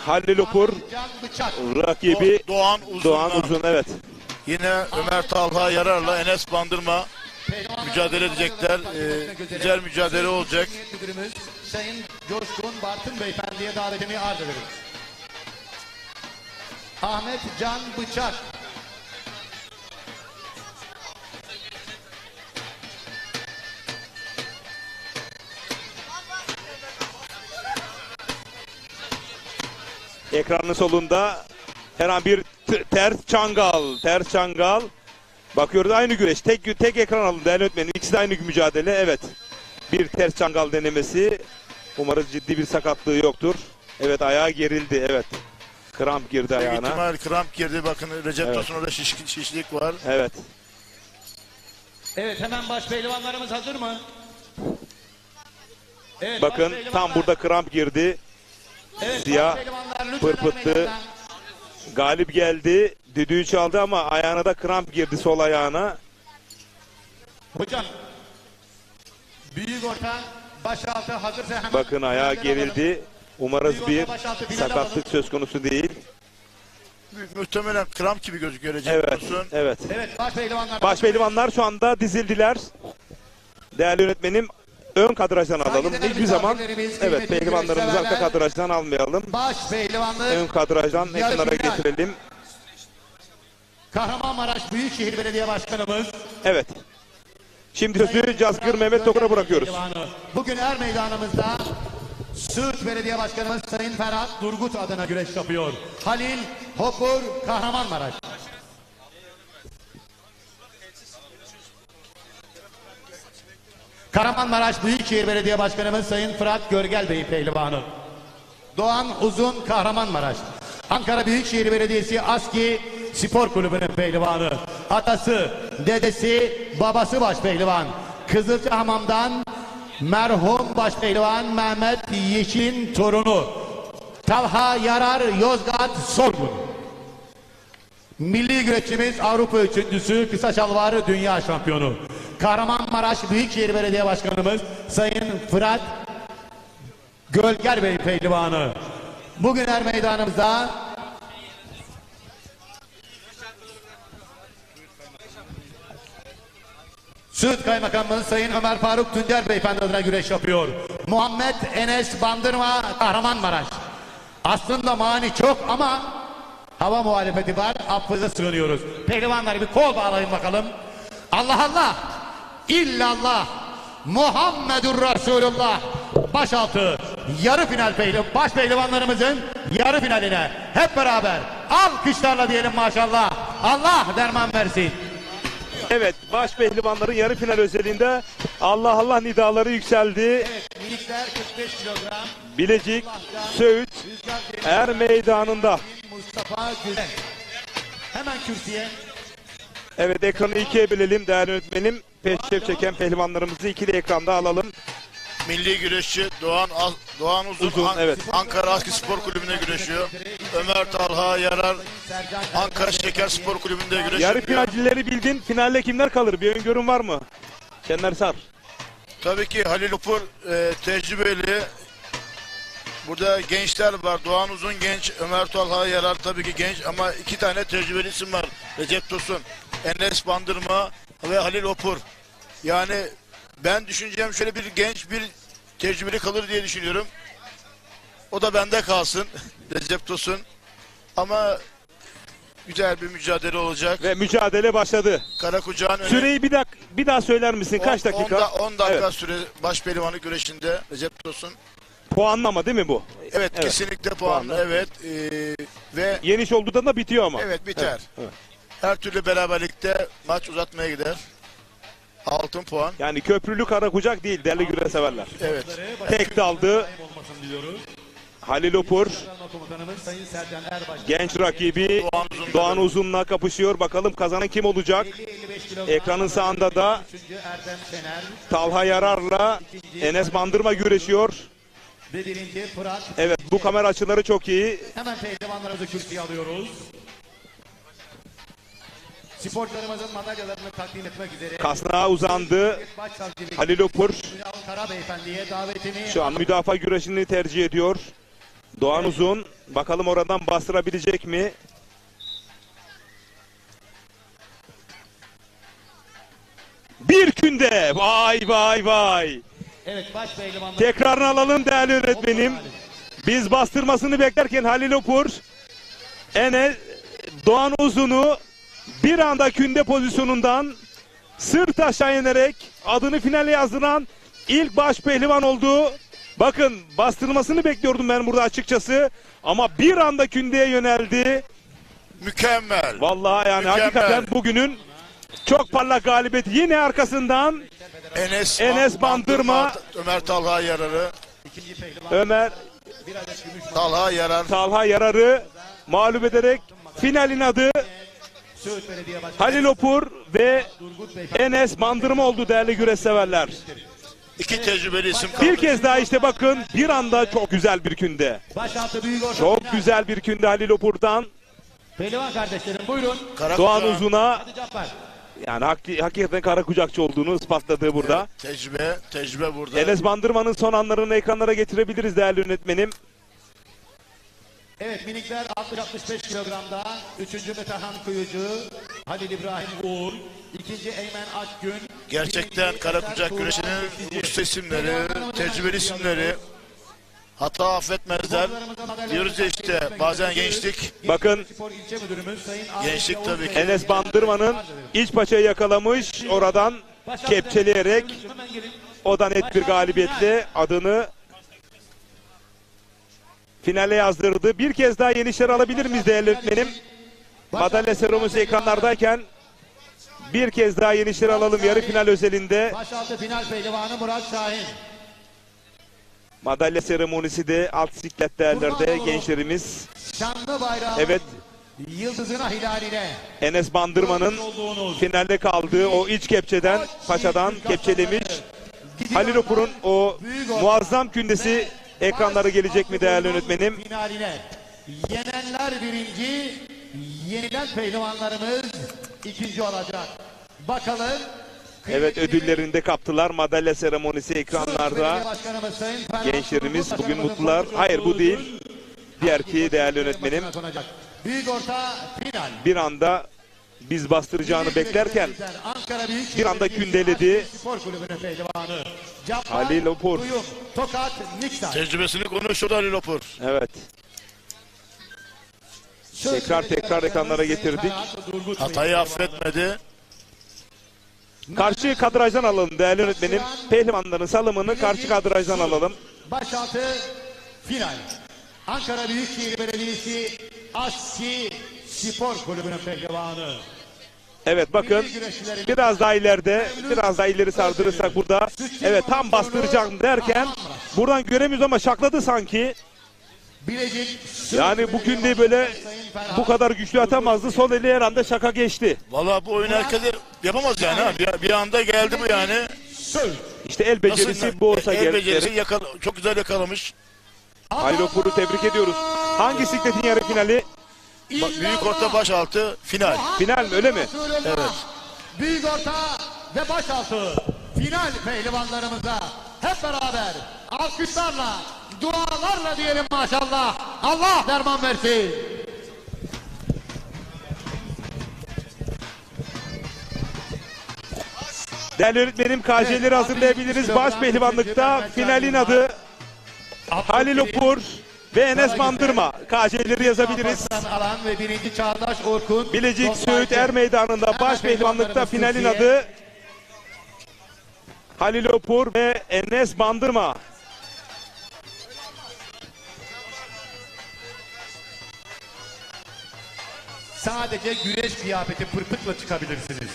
Speaker 1: Halil Upur
Speaker 3: Can Bıçak.
Speaker 1: rakibi
Speaker 2: Doğan
Speaker 1: Uzun, evet.
Speaker 2: Yine Ömer Talha Yarar'la Enes Bandırma mücadele edecekler. Güzel mücadele olacak.
Speaker 3: Müdürümüz Sayın Coşkun Bartın Beyefendi'ye davetimi arz ederiz. Ahmet Can Bıçak.
Speaker 1: Ekranın solunda her an bir ters çangal. Bakıyoruz aynı güreş. Tek ekran alın değerli öğretmenim. İkisi de aynı mücadele. Evet. Bir ters çangal denemesi. Umarız ciddi bir sakatlığı yoktur. Evet, ayağı gerildi. Evet. Kramp girdi
Speaker 2: Büyük
Speaker 1: ayağına.
Speaker 2: ihtimal kramp girdi. Bakın Recep
Speaker 1: Evet.
Speaker 2: Tosun'da şişlik var.
Speaker 1: Evet.
Speaker 3: Evet, hemen baş pehlivanlarımız hazır mı? Evet,
Speaker 1: Bakın
Speaker 3: baş pehlivanlar.
Speaker 1: tam burada kramp girdi.
Speaker 3: Evet,
Speaker 1: Siyah
Speaker 3: baş pehlivanlar lütfen
Speaker 1: pırpıttı.
Speaker 3: meydandan.
Speaker 1: Galip geldi. Düdüğü çaldı ama ayağına da kramp girdi, sol ayağına.
Speaker 3: Hocam, büyük orta başaltı hazırsa hemen.
Speaker 1: Bakın ayağı
Speaker 3: finalden alalım.
Speaker 1: gerildi. Umarız bir sakatlık söz konusu değil.
Speaker 2: Muhtemelen kramp gibi gözüküyor Recep
Speaker 1: Evet,
Speaker 2: Tosun.
Speaker 1: evet.
Speaker 3: Evet, baş pehlivanlar.
Speaker 1: Baş pehlivanlar şu anda dizildiler. Değerli yönetmenim, ön kadrajdan alalım. Hiçbir zaman evet, pehlivanlarımızı arka kadrajdan almayalım.
Speaker 3: Baş pehlivanlık.
Speaker 1: Ön kadrajdan
Speaker 3: yarı
Speaker 1: ekranlara
Speaker 3: final.
Speaker 1: getirelim.
Speaker 3: Kahramanmaraş Büyükşehir Belediye Başkanımız.
Speaker 1: Evet. Şimdi sözü Cazgır Mehmet Tokur'a bırakıyoruz.
Speaker 3: Bugün er meydanımızda Söğüt Belediye Başkanımız Sayın Ferhat Durgut adına güreş yapıyor. Halil Hopur, Kahramanmaraş. Kahramanmaraş Büyükşehir Belediye Başkanımız Sayın Fırat Görgel Bey pehlivanı. Doğan Uzun, Kahramanmaraş. Ankara Büyükşehir Belediyesi ASKİ Spor Kulübü'nün pehlivanı. Atası, dedesi, babası başpehlivan. Kızılcahamam'dan merhum başpehlivan Mehmet Yeşil'in torunu. Talha Yarar, Yozgat Sorgun. Milli güreşçimiz Avrupa üçüncüsü, kısa şalvarı dünya şampiyonu. Kahramanmaraş Büyükşehir Belediye Başkanımız Sayın Fırat Gölger Bey pehlivanı. Bugün er meydanımızda Söğüt Kaymakamımız Sayın Ömer Faruk Tuncer Beyefendi adına güreş yapıyor. Muhammed Enes Bandırma, Kahramanmaraş. Aslında mani çok ama hava muhalefeti var. Affınıza sığınıyoruz. Pehlivanları bir kol bağlayın bakalım. Allah Allah, illallah, Muhammedur Resulullah. Başaltı yarı final baş pehlivanlarımızın yarı finaline hep beraber alkışlarla diyelim maşallah. Allah derman versin.
Speaker 1: Evet, baş pehlivanların yarı final özelinde Allah Allah nidaları yükseldi.
Speaker 3: Evet, minikler 45 kilogram.
Speaker 1: Bilecik, Söğüt, er meydanında.
Speaker 3: Mustafa Güzel. Hemen kürsüye.
Speaker 1: Evet, ekranı ikiye bölelim değerli yönetmenim. Peşref çeken pehlivanlarımızı ikili ekranda alalım.
Speaker 2: Milli güreşçi Doğan Uzun,
Speaker 1: evet.
Speaker 2: Ankara Aski Spor Kulübü'nde güreşiyor. Ömer Talha Yarar Ankara Şeker Spor Kulübü'nde güreşiyor.
Speaker 1: Yarı finalcileri bildin. Finalde kimler kalır? Bir öngörün var mı? Şenler Sar.
Speaker 2: Tabii ki Halil Upur tecrübeli. Burada gençler var. Doğan Uzun genç, Ömer Talha Yarar tabii ki genç ama iki tane tecrübeli isim var. Recep Tosun, Enes Bandırma ve Halil Upur. Yani ben düşüneceğim şöyle bir genç bir tecrübeli kalır diye düşünüyorum. O da bende kalsın. Recep Tosun. Ama güzel bir mücadele olacak.
Speaker 1: Ve mücadele başladı.
Speaker 2: Karakucağın
Speaker 1: Süreyi bir daha söyler misin? Kaç dakika?
Speaker 2: 10 dakika
Speaker 1: Evet.
Speaker 2: süre baş pehlivanlık güreşinde Recep Tosun.
Speaker 1: Puanlama değil mi bu?
Speaker 2: Evet, kesinlikle puanlı. Evet. Ve
Speaker 1: Yeniş olduğunda da bitiyor ama.
Speaker 2: evet biter.
Speaker 1: Evet, evet.
Speaker 2: Her türlü beraberlikte maç uzatmaya gider. Altın puan.
Speaker 1: Yani köprülü kara kucak değil değerli güreş severler.
Speaker 2: Evet.
Speaker 1: Tek daldı. Halil Upur.
Speaker 3: Komutanımız Sayın Sercan Erbaş.
Speaker 1: Genç rakibi Doğan Uzun'la kapışıyor. Bakalım kazanan kim olacak? Ekranın sağında da
Speaker 3: Erdem Şener
Speaker 1: Talha Yarar'la Enes Bandırma güreşiyor.
Speaker 3: ve birinci Fırat.
Speaker 1: Evet, bu kamera açıları çok iyi.
Speaker 3: Hemen pehlivanlarımızı kürsüye alıyoruz. Sporcularımızın madalyalarını takdim etmek üzere.
Speaker 1: Kasnağa uzandı. Halil Upur
Speaker 3: Ünal Kara Beyefendi'ye davetini
Speaker 1: şu an müdafaa güreşini tercih ediyor. Doğan Uzun bakalım oradan bastırabilecek mi? Bir günde vay vay vay.
Speaker 3: Evet, baş pehlivanlar.
Speaker 1: Tekrarını alalım değerli yönetmenim. Biz bastırmasını beklerken Halil Upur Doğan Uzun'u bir anda künde pozisyonundan sırt aşağı inerek adını finale yazdıran ilk baş pehlivan oldu. Bakın bastırmasını bekliyordum ben burada açıkçası ama bir anda kündeye yöneldi.
Speaker 2: Mükemmel.
Speaker 1: Vallahi yani
Speaker 2: Mükemmel.
Speaker 1: hakikaten bugünün çok parlak galibiyeti. Yine arkasından Enes Bandırma,
Speaker 2: Ömer Talha Yarar'ı,
Speaker 1: Ömer
Speaker 2: Talha
Speaker 1: Yarar'ı mağlup ederek finalin adı Halil Upur ve Enes Bandırma oldu değerli güreş severler.
Speaker 2: İki tecrübeli isim kaldı.
Speaker 1: Bir kez daha işte bakın bir anda çok güzel bir künde.
Speaker 3: Başaltı büyük orta.
Speaker 1: Çok güzel bir künde Halil Upur'dan.
Speaker 3: Pehlivan kardeşlerim buyurun.
Speaker 1: Doğan Uzun'a
Speaker 3: Hadi Cappar.
Speaker 1: yani hakikaten kara kucakçı olduğunu ispatladığı burada.
Speaker 2: Tecrübe burada.
Speaker 1: Enes Bandırma'nın son anlarını ekranlara getirebiliriz değerli yönetmenim.
Speaker 3: Evet, minikler 60-65 kilogramda. 3. Metehan Kuyucu, Halil İbrahim Uğur, 2. Eymen Akgün.
Speaker 2: Gerçekten Karakucak güreşinin usta isimleri, tecrübeli isimleri. Hata affetmezler. Diyoruz ya işte bazen gençlik.
Speaker 1: Bakın
Speaker 3: Spor ilçe müdürümüz Sayın
Speaker 2: Gençlik tabii ki.
Speaker 1: Enes Bandırma'nın iç paçayı yakalamış oradan kepçeleyerek o da net bir galibiyetle adını finale yazdırdı. Bir kez daha yenişler alabilir miyiz değerli yönetmenim? Madalya seremonisi ekranlardayken bir kez daha yenişleri alalım yarı final özelinde.
Speaker 3: Başaltı final pehlivanı Murat Şahin.
Speaker 1: Madalya seremonisi de alt siklet değerlerde gençlerimiz.
Speaker 3: Şanlı bayrağı.
Speaker 1: Evet.
Speaker 3: Yıldızına hilaline.
Speaker 1: Enes Bandırma'nın finalde kaldığı o iç kepçeden paçadan kepçelemiş. Halil Upur'un o muazzam kündesi ekranlara gelecek mi değerli yönetmenim?
Speaker 3: Finaline. Yenenler birinci, yenilen pehlivanlarımız ikinci olacak. Bakalım.
Speaker 1: Evet, ödüllerini de kaptılar. Madalya seremonisi ekranlarda. Gençlerimiz bugün mutlular. Hayır, bu değil. Diğer ki değerli yönetmenim.
Speaker 3: Büyük orta final.
Speaker 1: Bir anda biz bastıracağını beklerken bir anda kündeledi.
Speaker 3: Spor kulübünün pehlivanı.
Speaker 1: Halil Upur.
Speaker 3: Tokat Niktar.
Speaker 2: Tecrübesini konuşuyor Halil Upur.
Speaker 1: Evet. Tekrar ekranlara getirdik.
Speaker 2: Hatayı affetmedi.
Speaker 1: Karşı kadrajdan alalım değerli yönetmenim. Pehlivanların salımını karşı kadrajdan alalım.
Speaker 3: Başaltı final. Ankara Büyükşehir Belediyesi Aski Spor Kulübü'nün pehlivanı.
Speaker 1: Evet bakın biraz daha ileride, biraz daha ileri sardırırsak burada. Evet tam bastıracağım derken buradan göremiyoruz ama şakladı sanki.
Speaker 3: Bilecik
Speaker 1: Yani bugün de böyle bu kadar güçlü atamazdı. Son eli her anda şaka geçti.
Speaker 2: Vallahi bu oyunu herkes yapamaz yani. Ha. Bir anda geldi bu yani.
Speaker 1: İşte el becerisi bu olsa
Speaker 2: el becerisi
Speaker 1: gerek.
Speaker 2: çok güzel yakalamış.
Speaker 1: Halil Hopur'u tebrik ediyoruz. Hangi sikletin yarı finali?
Speaker 2: Büyük orta baş altı final.
Speaker 1: Final mi, öyle mi?
Speaker 2: Evet.
Speaker 3: Büyük orta ve başaltı final pehlivanlarımıza hep beraber alkışlarla, dualarla diyelim maşallah. Allah derman versin.
Speaker 1: Değerli öğretmenim, KJ'leri hazırlayabiliriz. Baş pehlivanlıkta finalin adı Halil Hopur ve Enes Bandırma. KJ'leri yazabiliriz.
Speaker 3: Alan ve 1. Çağdaş Orkun.
Speaker 1: Bilecik Söğüt Er Meydanı'nda baş pehlivanlıkta finalin adı Halil Hopur ve Enes Bandırma.
Speaker 3: Sadece güreş kıyafeti pırpıkla çıkabilirsiniz.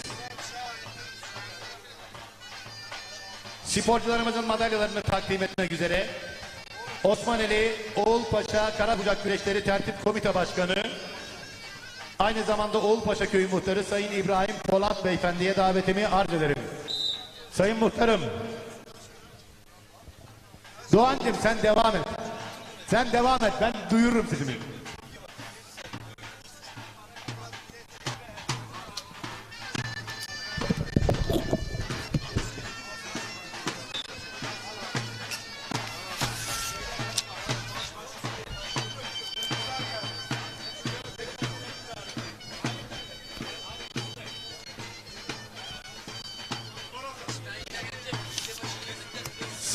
Speaker 3: Sporcularımızın madalyalarını takdim etmek üzere Osmaneli Oğulpaşa Karabucak Güreşleri Tertip Komite Başkanı, aynı zamanda Oğulpaşa Köyü Muhtarı Sayın İbrahim Polat Beyefendi'ye davetimi arz ederim. Sayın Muhtarım, Doğancığım sen devam et. Sen devam et, ben duyururum sesimi.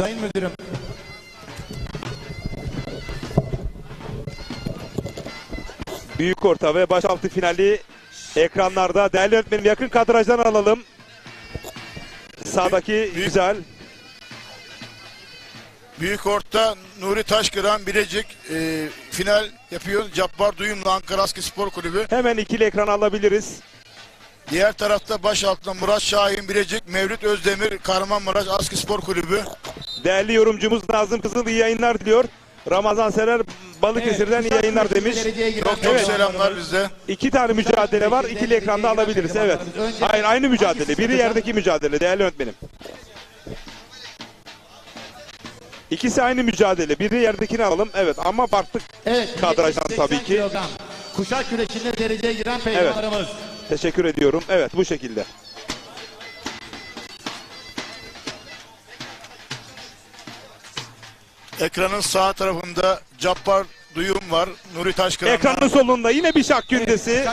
Speaker 3: Sayın Müdürüm,
Speaker 1: Büyük orta ve başaltı finali ekranlarda. Değerli öğretmenim, yakın kadrajdan alalım. Sağdaki güzel.
Speaker 2: Büyük orta Nuri Taşkıran Bilecik final yapıyor. Cabbar Duyumlu Ankara Aski Spor Kulübü.
Speaker 1: Hemen ikili ekran alabiliriz.
Speaker 2: Diğer tarafta baş altında Murat Şahin Bilecik, Mevlüt Özdemir Kahramanmaraş Aski Spor Kulübü.
Speaker 1: Değerli yorumcumuz Nazım Kızıl iyi yayınlar diliyor. Ramazan Serer Balıkesir'den iyi yayınlar demiş.
Speaker 2: Çok selamlar bizde.
Speaker 1: 2 tane mücadele var. İkili ekranda alabiliriz. Evet. Hayır, aynı mücadele. Biri yerdeki mücadele değerli öğretmenim. İkisi aynı mücadele. Biri yerdekini alalım. Evet, ama baktık kadrajdan tabii ki.
Speaker 3: Kuşak güreşinde dereceye giren pehlivanlarımız.
Speaker 1: Teşekkür ediyorum. Evet, bu şekilde.
Speaker 2: Ekranın sağ tarafında Cabbar Duyum var. Nuri Taşkıran.
Speaker 1: Ekranın solunda yine bir şak gündesi.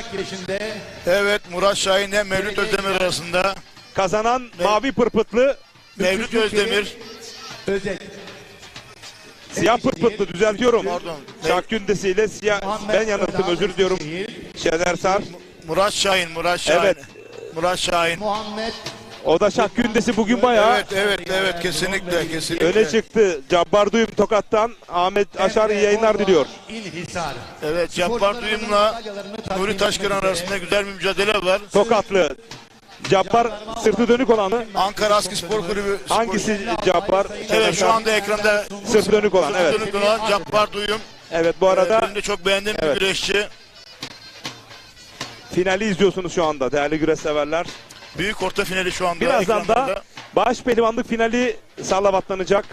Speaker 2: Evet, Murat Şahin ile Mevlüt Özdemir arasında.
Speaker 1: Kazanan mavi pırpıtlı
Speaker 2: Mevlüt Özdemir.
Speaker 3: Özet.
Speaker 1: Siyah pırpıtlı, düzeltiyorum.
Speaker 2: Pardon.
Speaker 1: Şak gündesiyle siyah. Ben yanılttım, özür diliyorum. Şener Sar.
Speaker 2: Murat Şahin.
Speaker 1: Evet.
Speaker 2: Murat Şahin.
Speaker 3: Muhammed.
Speaker 1: O da şak gündesi bugün bayağı.
Speaker 2: Evet, kesinlikle.
Speaker 1: Öne çıktı. Cabbar Duyum Tokat'tan. Ahmet Aşar iyi yayınlar diliyor.
Speaker 2: Evet, Cabbar Duyum'la Nuri Taşkıran arasında güzel bir mücadele var.
Speaker 1: Tokatlı. Cabbar sırtı dönük olanı.
Speaker 2: Ankara Aski Spor Kulübü.
Speaker 1: Hangisi Cabbar?
Speaker 2: Evet, şu anda ekranda
Speaker 1: sırtı dönük olan. Evet.
Speaker 2: Sırtı dönük olan Cabbar Duyum.
Speaker 1: Evet, bu arada
Speaker 2: benim de çok beğendiğim bir güreşçi.
Speaker 1: Finali izliyorsunuz şu anda değerli güreş severler.
Speaker 2: Büyük orta finali şu anda.
Speaker 1: Birazdan da baş pehlivanlık finali sallavatlanacak.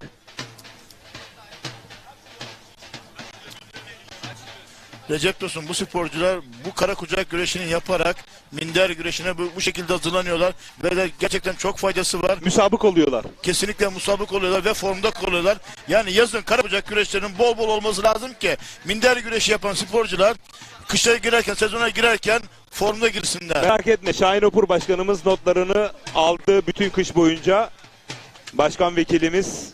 Speaker 2: Recep Tosun, bu sporcular bu kara kucak güreşini yaparak minder güreşine bu şekilde hazırlanıyorlar ve de gerçekten çok faydası var.
Speaker 1: Müsabık oluyorlar.
Speaker 2: Kesinlikle musabık oluyorlar ve formda kalıyorlar. Yani yazın kara kucak güreşlerinin bol bol olması lazım ki minder güreşi yapan sporcular kışa girerken, sezona girerken formda girsinler.
Speaker 1: Merak etme, Şahin Hopur Başkanımız notlarını aldı bütün kış boyunca. Başkan vekilimiz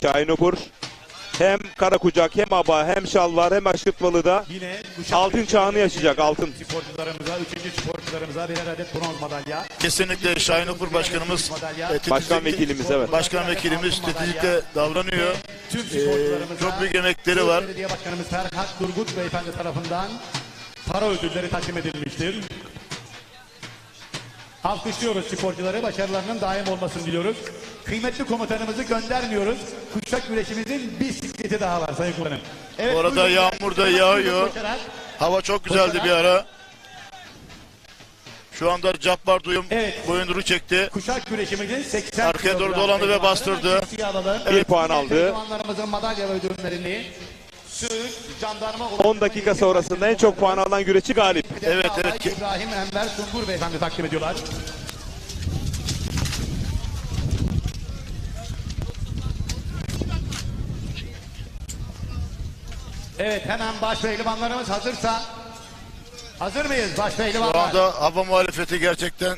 Speaker 1: Şahin Hopur hem kara kucak, hem aba, hem şalvar, hem aşırtmalıda altın çağını yaşayacak, altın.
Speaker 3: Sporcularımıza, 3. sporcularımıza birer adet bronz madalya.
Speaker 2: Kesinlikle Şahin Hopur Başkanımız,
Speaker 1: Başkan vekilimiz, evet.
Speaker 2: Başkan vekilimiz titizlikle davranıyor. Çok büyük emekleri var.
Speaker 3: Belediye Başkanımız Ferhat Turgut Beyefendi tarafından para ödülleri takdim edilmiştir. Alkışlıyoruz sporcuları, başarılarının daim olmasını diliyoruz. Kıymetli komutanımızı göndermiyoruz. Kuşak güreşimizin bir sikleti daha var Sayın Komutanım. Evet,
Speaker 2: Bu arada
Speaker 3: buyurun.
Speaker 2: yağmur da yağıyor.
Speaker 3: Koşarak.
Speaker 2: Hava çok güzeldi bir ara. Şu anda Cabbar Duyum boyunduru çekti.
Speaker 3: Kuşak güreşimizin 80
Speaker 2: arkaya doğru dolandı ve bastırdı.
Speaker 1: Bir puan aldı.
Speaker 3: Pehlivanlarımızın madalya ve ödüllerini Söğüt Jandarma
Speaker 1: 10 dakika sonrasında en çok puan alan güreşçi galip.
Speaker 2: Evet.
Speaker 3: İbrahim Enver Sungur beyefendi takdim ediyorlar. Evet, hemen baş pehlivanlarımız hazırsa. Hazır mıyız baş
Speaker 2: Şu
Speaker 3: pehlivanlar?
Speaker 2: anda hava muhalefeti gerçekten.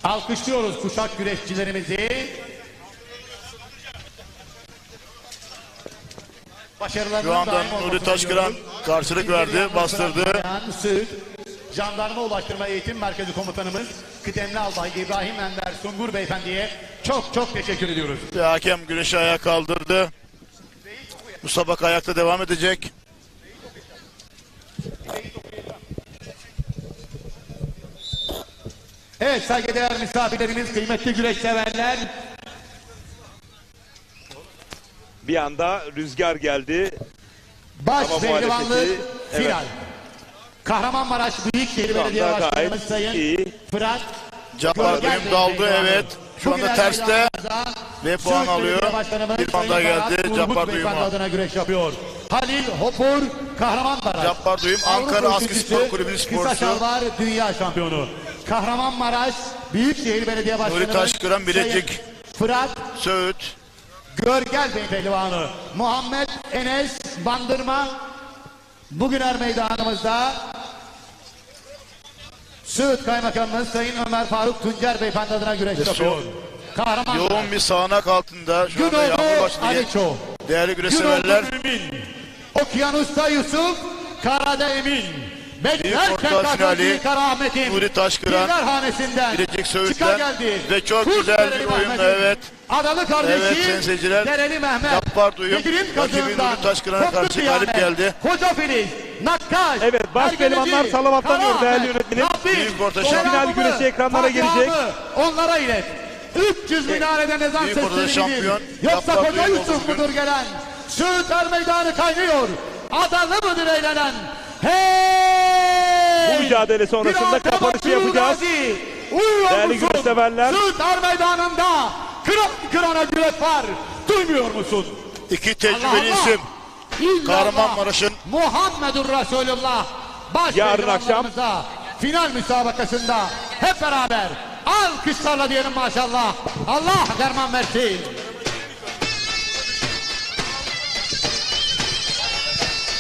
Speaker 3: Alkışlıyoruz kuşak güreşçilerimizi. Başarılarının
Speaker 2: Şu anda
Speaker 3: daim
Speaker 2: Nuri
Speaker 3: olmasını
Speaker 2: Taşkıran
Speaker 3: diliyoruz.
Speaker 2: karşılık verdi, bastırdı.
Speaker 3: Söğüt Jandarma Ulaştırma Eğitim Merkezi Komutanımız Kıdemli Albay İbrahim Enver Sungur beyefendiye çok teşekkür ediyoruz.
Speaker 2: Ve hakem güreşi ayağa kaldırdı. Musabaka ayakta devam edecek.
Speaker 3: Evet saygıdeğer misafirlerimiz, kıymetli güreş severler.
Speaker 1: Bir anda rüzgar geldi.
Speaker 3: Baş
Speaker 1: Hava
Speaker 3: pehlivanlık
Speaker 1: muhalefeti,
Speaker 3: final.
Speaker 1: evet.
Speaker 3: Kahramanmaraş Büyükşehir
Speaker 1: Şu anda
Speaker 3: Belediye Başkanımız
Speaker 1: gayet
Speaker 3: Sayın
Speaker 1: iyi.
Speaker 3: Fırat
Speaker 2: Cabbar
Speaker 3: Görgel
Speaker 2: Duyum
Speaker 3: Bey
Speaker 2: daldı,
Speaker 3: pehlivanı.
Speaker 2: evet. Şu anda
Speaker 3: Bugün
Speaker 2: terste
Speaker 3: meydanımızda
Speaker 2: ve puan
Speaker 3: Söğüt
Speaker 2: alıyor.
Speaker 3: Belediye Başkanımız
Speaker 2: Bir puan daha
Speaker 3: Sayın
Speaker 2: geldi
Speaker 3: Ferhat
Speaker 2: Cabbar
Speaker 3: Turgut Beyefendi
Speaker 2: Duyum'a.
Speaker 3: adına güreş yapıyor. Halil Hopur Kahramanmaraş.
Speaker 2: Cabbar Duyum Ankara
Speaker 3: Avrupa
Speaker 2: Askı
Speaker 3: üçüncüsü,
Speaker 2: Spor Kulübü
Speaker 3: Kısa
Speaker 2: sporcusu.
Speaker 3: şalvar dünya şampiyonu. Kahramanmaraş Büyükşehir Belediye Başkanımız
Speaker 2: Nuri Taşkıran Bilecik.
Speaker 3: Sayın Fırat
Speaker 2: Söğüt.
Speaker 3: Görgel Bey pehlivanı. Muhammed Enes Bandırma bugün meydanımızda. Söğüt Kaymakamımız Sayın Ömer Faruk Tuncer Beyefendi adına güreş yapıyor. Kahramanmaraş.
Speaker 2: Yoğun bir sağanak altında. Şu anda yağmur
Speaker 3: Güneydoğu
Speaker 2: başladı.
Speaker 3: Aliço.
Speaker 2: Değerli güreş severler.
Speaker 3: Okyanus'ta Yusuf, Karada Emin. Beklerken
Speaker 2: orta
Speaker 3: kazandığı
Speaker 2: finali
Speaker 3: Karaahmet'in
Speaker 2: Nuri Taşkıran,
Speaker 3: Birler hanesinden
Speaker 2: Bilecik
Speaker 3: çıka
Speaker 2: Söğüt'ten
Speaker 3: geldi.
Speaker 2: ve çok
Speaker 3: Kurt
Speaker 2: güzel bir
Speaker 3: Dereli
Speaker 2: oyunla,
Speaker 3: Mehmet'in
Speaker 2: evet.
Speaker 3: Adalı kardeşi
Speaker 2: Evet sayın seyirciler.
Speaker 3: Dereli Mehmet.
Speaker 2: Cabbar Duyum
Speaker 3: Yedirim
Speaker 2: rakibi
Speaker 3: kazığından
Speaker 2: Nuri Taşkıran'a
Speaker 3: koptu
Speaker 2: karşı galip
Speaker 3: kıyamet.
Speaker 2: geldi.
Speaker 3: Koca Filiz, Nakkaş,
Speaker 1: Evet, baş
Speaker 3: Ergeneci,
Speaker 1: pehlivanlar salavatlanıyor
Speaker 3: Karaahmet,
Speaker 1: değerli yönetmenim.
Speaker 3: Rabbim,
Speaker 2: Büyük orta
Speaker 3: selamını,
Speaker 1: final güreşi ekranlara gelecek.
Speaker 3: Fatiha'mı onlara ilet. 300 minareden ezan
Speaker 2: Büyük ortada
Speaker 3: sesleri
Speaker 2: şampiyon.
Speaker 3: gidiyor. Yoksa
Speaker 2: Cabbar
Speaker 3: Koca
Speaker 2: Duyum
Speaker 3: Yusuf
Speaker 2: bugün.
Speaker 3: mudur gelen? Söğütler meydanı kaynıyor. Adalı mıdır eğlenen? Hey!
Speaker 1: Bu mücadele sonrasında kapanışı yapacağız. Değerli güreş severler.
Speaker 3: Söğütler meydanında kıran kırana güreş var. Duymuyor musun?
Speaker 2: İki tecrübeli
Speaker 3: Allah
Speaker 2: isim.
Speaker 3: İllallah.
Speaker 2: Kahramanmaraş'ın
Speaker 3: Muhammedur Resulullah. Baş
Speaker 1: Yarın akşam
Speaker 3: pehlivanlarımıza final müsabakasında hep beraber alkışlarla diyelim maşallah. Allah derman versin.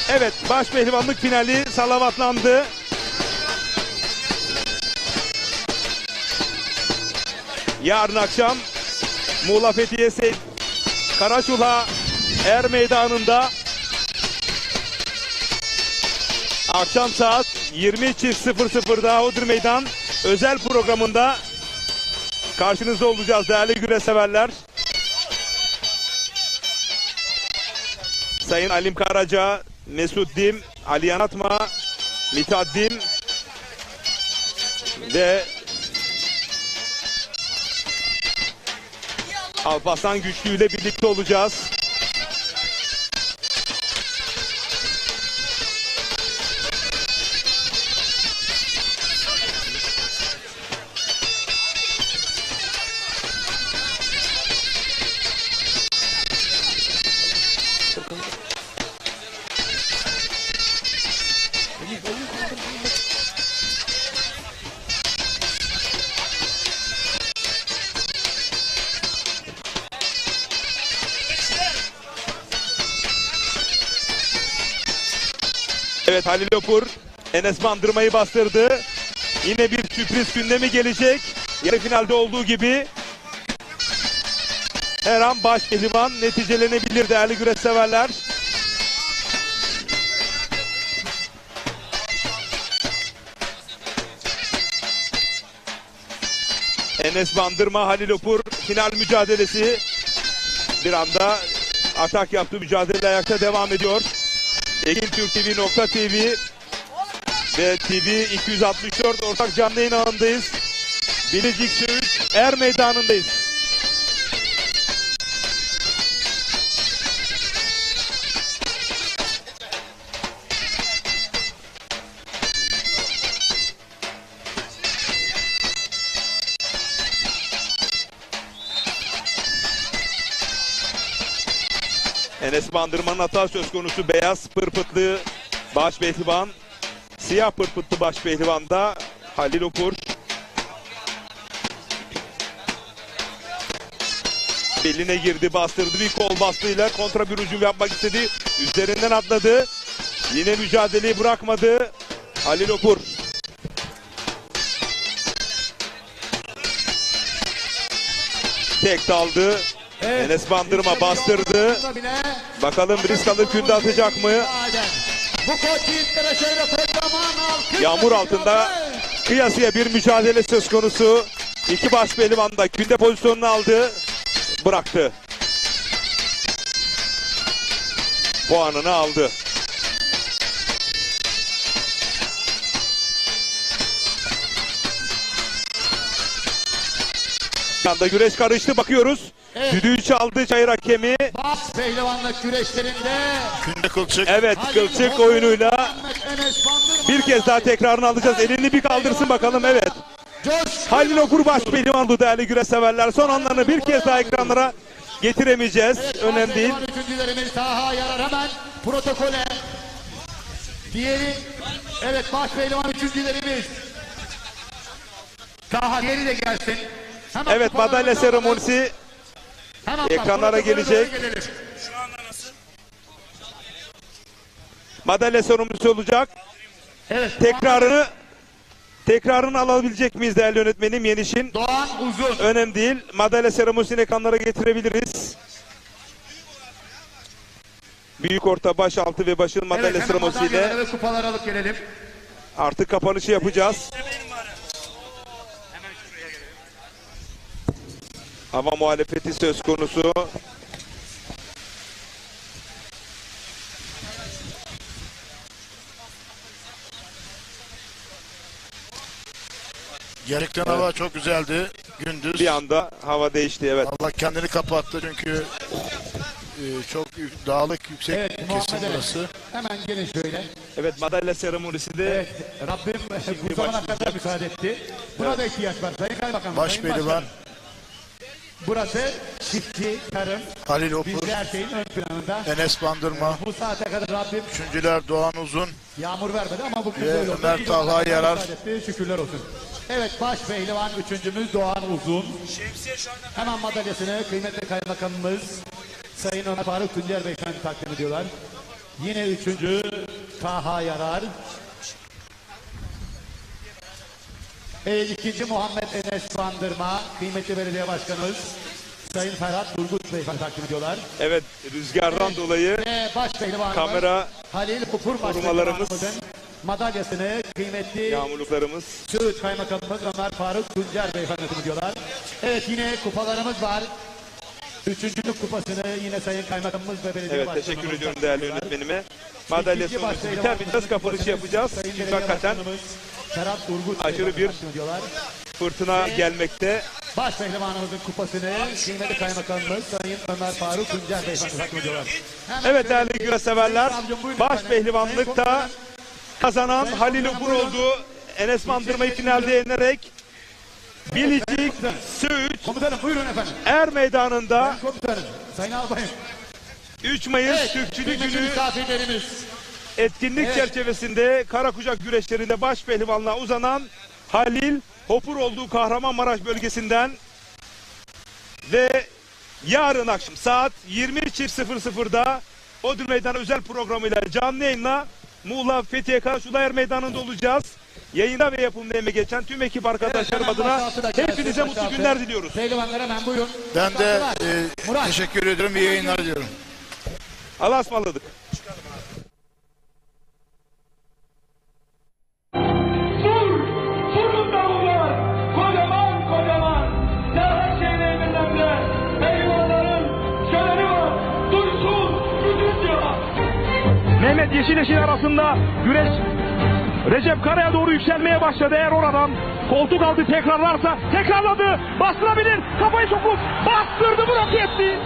Speaker 1: Evet, baş pehlivanlık finali salavatlandı. Yarın akşam Muğla Fethiye Seyit Karaçula Meydanı'nda akşam saat 20.00'da Hodri Meydan özel programında karşınızda olacağız değerli güreş severler. Sayın Alim Karaca, Mesut Dim, Ali Yanatma, Mithat Dim ve Alparslan Güçlü ile birlikte olacağız. Evet, Halil Opur Enes Bandırma'yı bastırdı. Yine bir sürpriz gündemi gelecek. Yarı finalde olduğu gibi her an baş pehlivan neticelenebilir değerli güreş severler. Enes Bandırma, Halil Opur final mücadelesi. Bir anda atak yaptığı mücadele ayakta devam ediyor. ekintürktv.tv ve TV 264 ortak canlı yayın ağındayız. Bilecik Söğüt Meydanı'ndayız. Enes Bandırma'nın hata söz konusu. Beyaz pırpıtlı baş pehlivan, siyah pırpıtlı baş pehlivan da Halil Upur. Beline girdi, bastırdı, bir kol bastığıyla kontra bir hücum yapmak istedi. Üzerinden atladı. Yine mücadeleyi bırakmadı Halil Upur. Tek daldı. Enes Bandırma bastırdı. Bakalım risk alır, künde atacak mı?
Speaker 3: Bu koç yiğitlere şöyle kocaman alkış.
Speaker 1: Yağmur altında kıyasıya bir mücadele söz konusu. İki baş pehlivan da künde pozisyonunu aldı. Bıraktı. Puanını aldı. Bir anda güreş karıştı, bakıyoruz.
Speaker 3: Evet.
Speaker 1: Düdüğü çaldı çayır hakemi.
Speaker 3: Baş pehlivanlık güreşlerinde
Speaker 2: Künde Kılçık.
Speaker 1: Evet, Kılçık oyunuyla bir kez daha tekrarını alacağız. Elini bir kaldırsın bakalım, evet. Halil Upur baş pehlivandı değerli güreş severler. Son anlarını bir kez daha ekranlara getiremeyeceğiz. Önemli değil.
Speaker 3: Üçüncülerimiz Taha Yarar hemen protokole. Diğeri, evet baş pehlivan üçüncülerimiz. Taha diğeri de gelsin. Hemen
Speaker 1: Evet, madalya seremonisi ekranlara gelecek. Madalya seremonisi olacak.
Speaker 3: Evet.
Speaker 1: Tekrarını alabilecek miyiz değerli yönetmenim Yeniş'in?
Speaker 3: Doğan Uzun.
Speaker 1: Önemli değil. Madalya seremonisini ekranlara getirebiliriz. Büyük orta, baş altı ve başın madalya seremonisiyle
Speaker 3: Evet, kupalar alıp gelelim.
Speaker 1: artık kapanışı yapacağız. Hava muhalefeti söz konusu.
Speaker 2: Gerçekten hava çok güzeldi gündüz.
Speaker 1: Bir anda hava değişti, evet.
Speaker 2: Allah kendini kapattı çünkü çok dağlık, yüksek
Speaker 3: Evet,
Speaker 2: kesim
Speaker 3: Muhammed
Speaker 2: burası.
Speaker 3: Hemen gelin şöyle.
Speaker 1: Evet, madalya seremonisi de
Speaker 3: Evet, Rabbim bu zamana kadar müsaade etti. Buna da ihtiyaç var. Sayın Kaymakam,
Speaker 2: Baş
Speaker 3: Sayın
Speaker 2: pehlivan
Speaker 3: Başkanım. Burası çiftçi, tarım.
Speaker 2: Halil Upur,
Speaker 3: Biz de her şeyin ön planında.
Speaker 2: Enes Bandırma,
Speaker 3: Bu saate kadar Rabbim
Speaker 2: üçüncüler Doğan Uzun
Speaker 3: yağmur vermedi ama bugün
Speaker 2: ve
Speaker 3: böyle oldu.
Speaker 2: Ömer Talha Yarar.
Speaker 3: Müsaade etti, şükürler olsun. Evet, baş pehlivan üçüncümüz Doğan Uzun. Hemen madalyasını kıymetli kaymakamımız Sayın Ömer Faruk Tuncer Beyefendi takdim ediyorlar. Yine üçüncü Taha Yarar. İkinci Muhammed Enes Bandırma, kıymetli belediye başkanımız Sayın Ferhat Turgut Beyefendi takdim ediyorlar.
Speaker 1: evet, rüzgardan dolayı
Speaker 3: Ve baş pehlivanımız
Speaker 1: kamera
Speaker 3: Halil Upur baş
Speaker 1: korumalarımız,
Speaker 3: pehlivanımızın madalyasını kıymetli
Speaker 1: yağmurluklarımız.
Speaker 3: Söğüt Kaymakamımız Ömer Faruk Tuncer Beyefendi takdim ediyorlar. Evet, yine kupalarımız var. Üçüncülük kupasını yine Sayın Kaymakamımız ve belediye
Speaker 1: Evet,
Speaker 3: başkanımız
Speaker 1: teşekkür ediyorum
Speaker 3: takdim
Speaker 1: değerli
Speaker 3: ediyorlar.
Speaker 1: yönetmenime. Madalya
Speaker 3: İkinci
Speaker 1: sonrası
Speaker 3: baş
Speaker 1: biter bitmez kapanışı yapacağız.
Speaker 3: Sayın
Speaker 1: Çünkü
Speaker 3: belediye
Speaker 1: hakikaten
Speaker 3: başkanımız Ferhat Turgut
Speaker 1: aşırı
Speaker 3: Beyefendi
Speaker 1: bir
Speaker 3: takdim ediyorlar.
Speaker 1: fırtına gelmekte.
Speaker 3: Baş pehlivanımızın kupasını kıymetli kaymakamımız Sayın Ömer Faruk Tuncer Beyefendi takdim ediyorlar.
Speaker 1: Evet değerli güreş severler, baş pehlivanlıkta kazanan Halil Upur oldu. Enes Bandırma'yı finalde yenerek Bilecik Söğüt
Speaker 3: Komutanım buyurun efendim.
Speaker 1: Er Meydanı'nda
Speaker 3: Komutanım, Sayın Albayım.
Speaker 1: 3 Mayıs
Speaker 3: Evet,
Speaker 1: Türkçülük
Speaker 3: kıymetli
Speaker 1: Günü
Speaker 3: misafirlerimiz.
Speaker 1: etkinlik çerçevesinde Karakucak güreşlerinde baş pehlivanlığa uzanan Halil Upur olduğu Kahramanmaraş bölgesinden ve yarın akşam saat 23.00'da Odun Meydanı özel programıyla canlı yayınla Muğla Fethiye Karşılayar Meydanı'nda olacağız. Yayında ve yapımda emeği geçen tüm ekip arkadaşlarım adına hepinize mutlu günler diliyoruz.
Speaker 3: Pehlivanlar hemen buyurun.
Speaker 2: Ben de teşekkür ediyorum, iyi yayınlar diliyorum.
Speaker 1: Allah'a ısmarladık. Mehmet Yeşileş'in arasında güreş Recep Kara'ya doğru yükselmeye başladı. Eğer oradan koltuk altı tekrarlarsa tekrarladı. Bastırabilir. Kafayı sokup bastırdı, blok etti.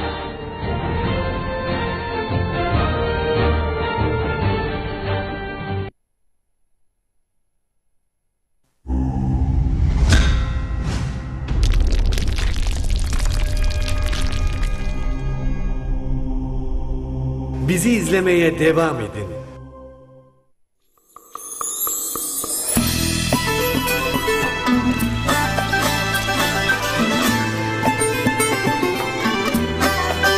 Speaker 12: Bizi izlemeye devam edin.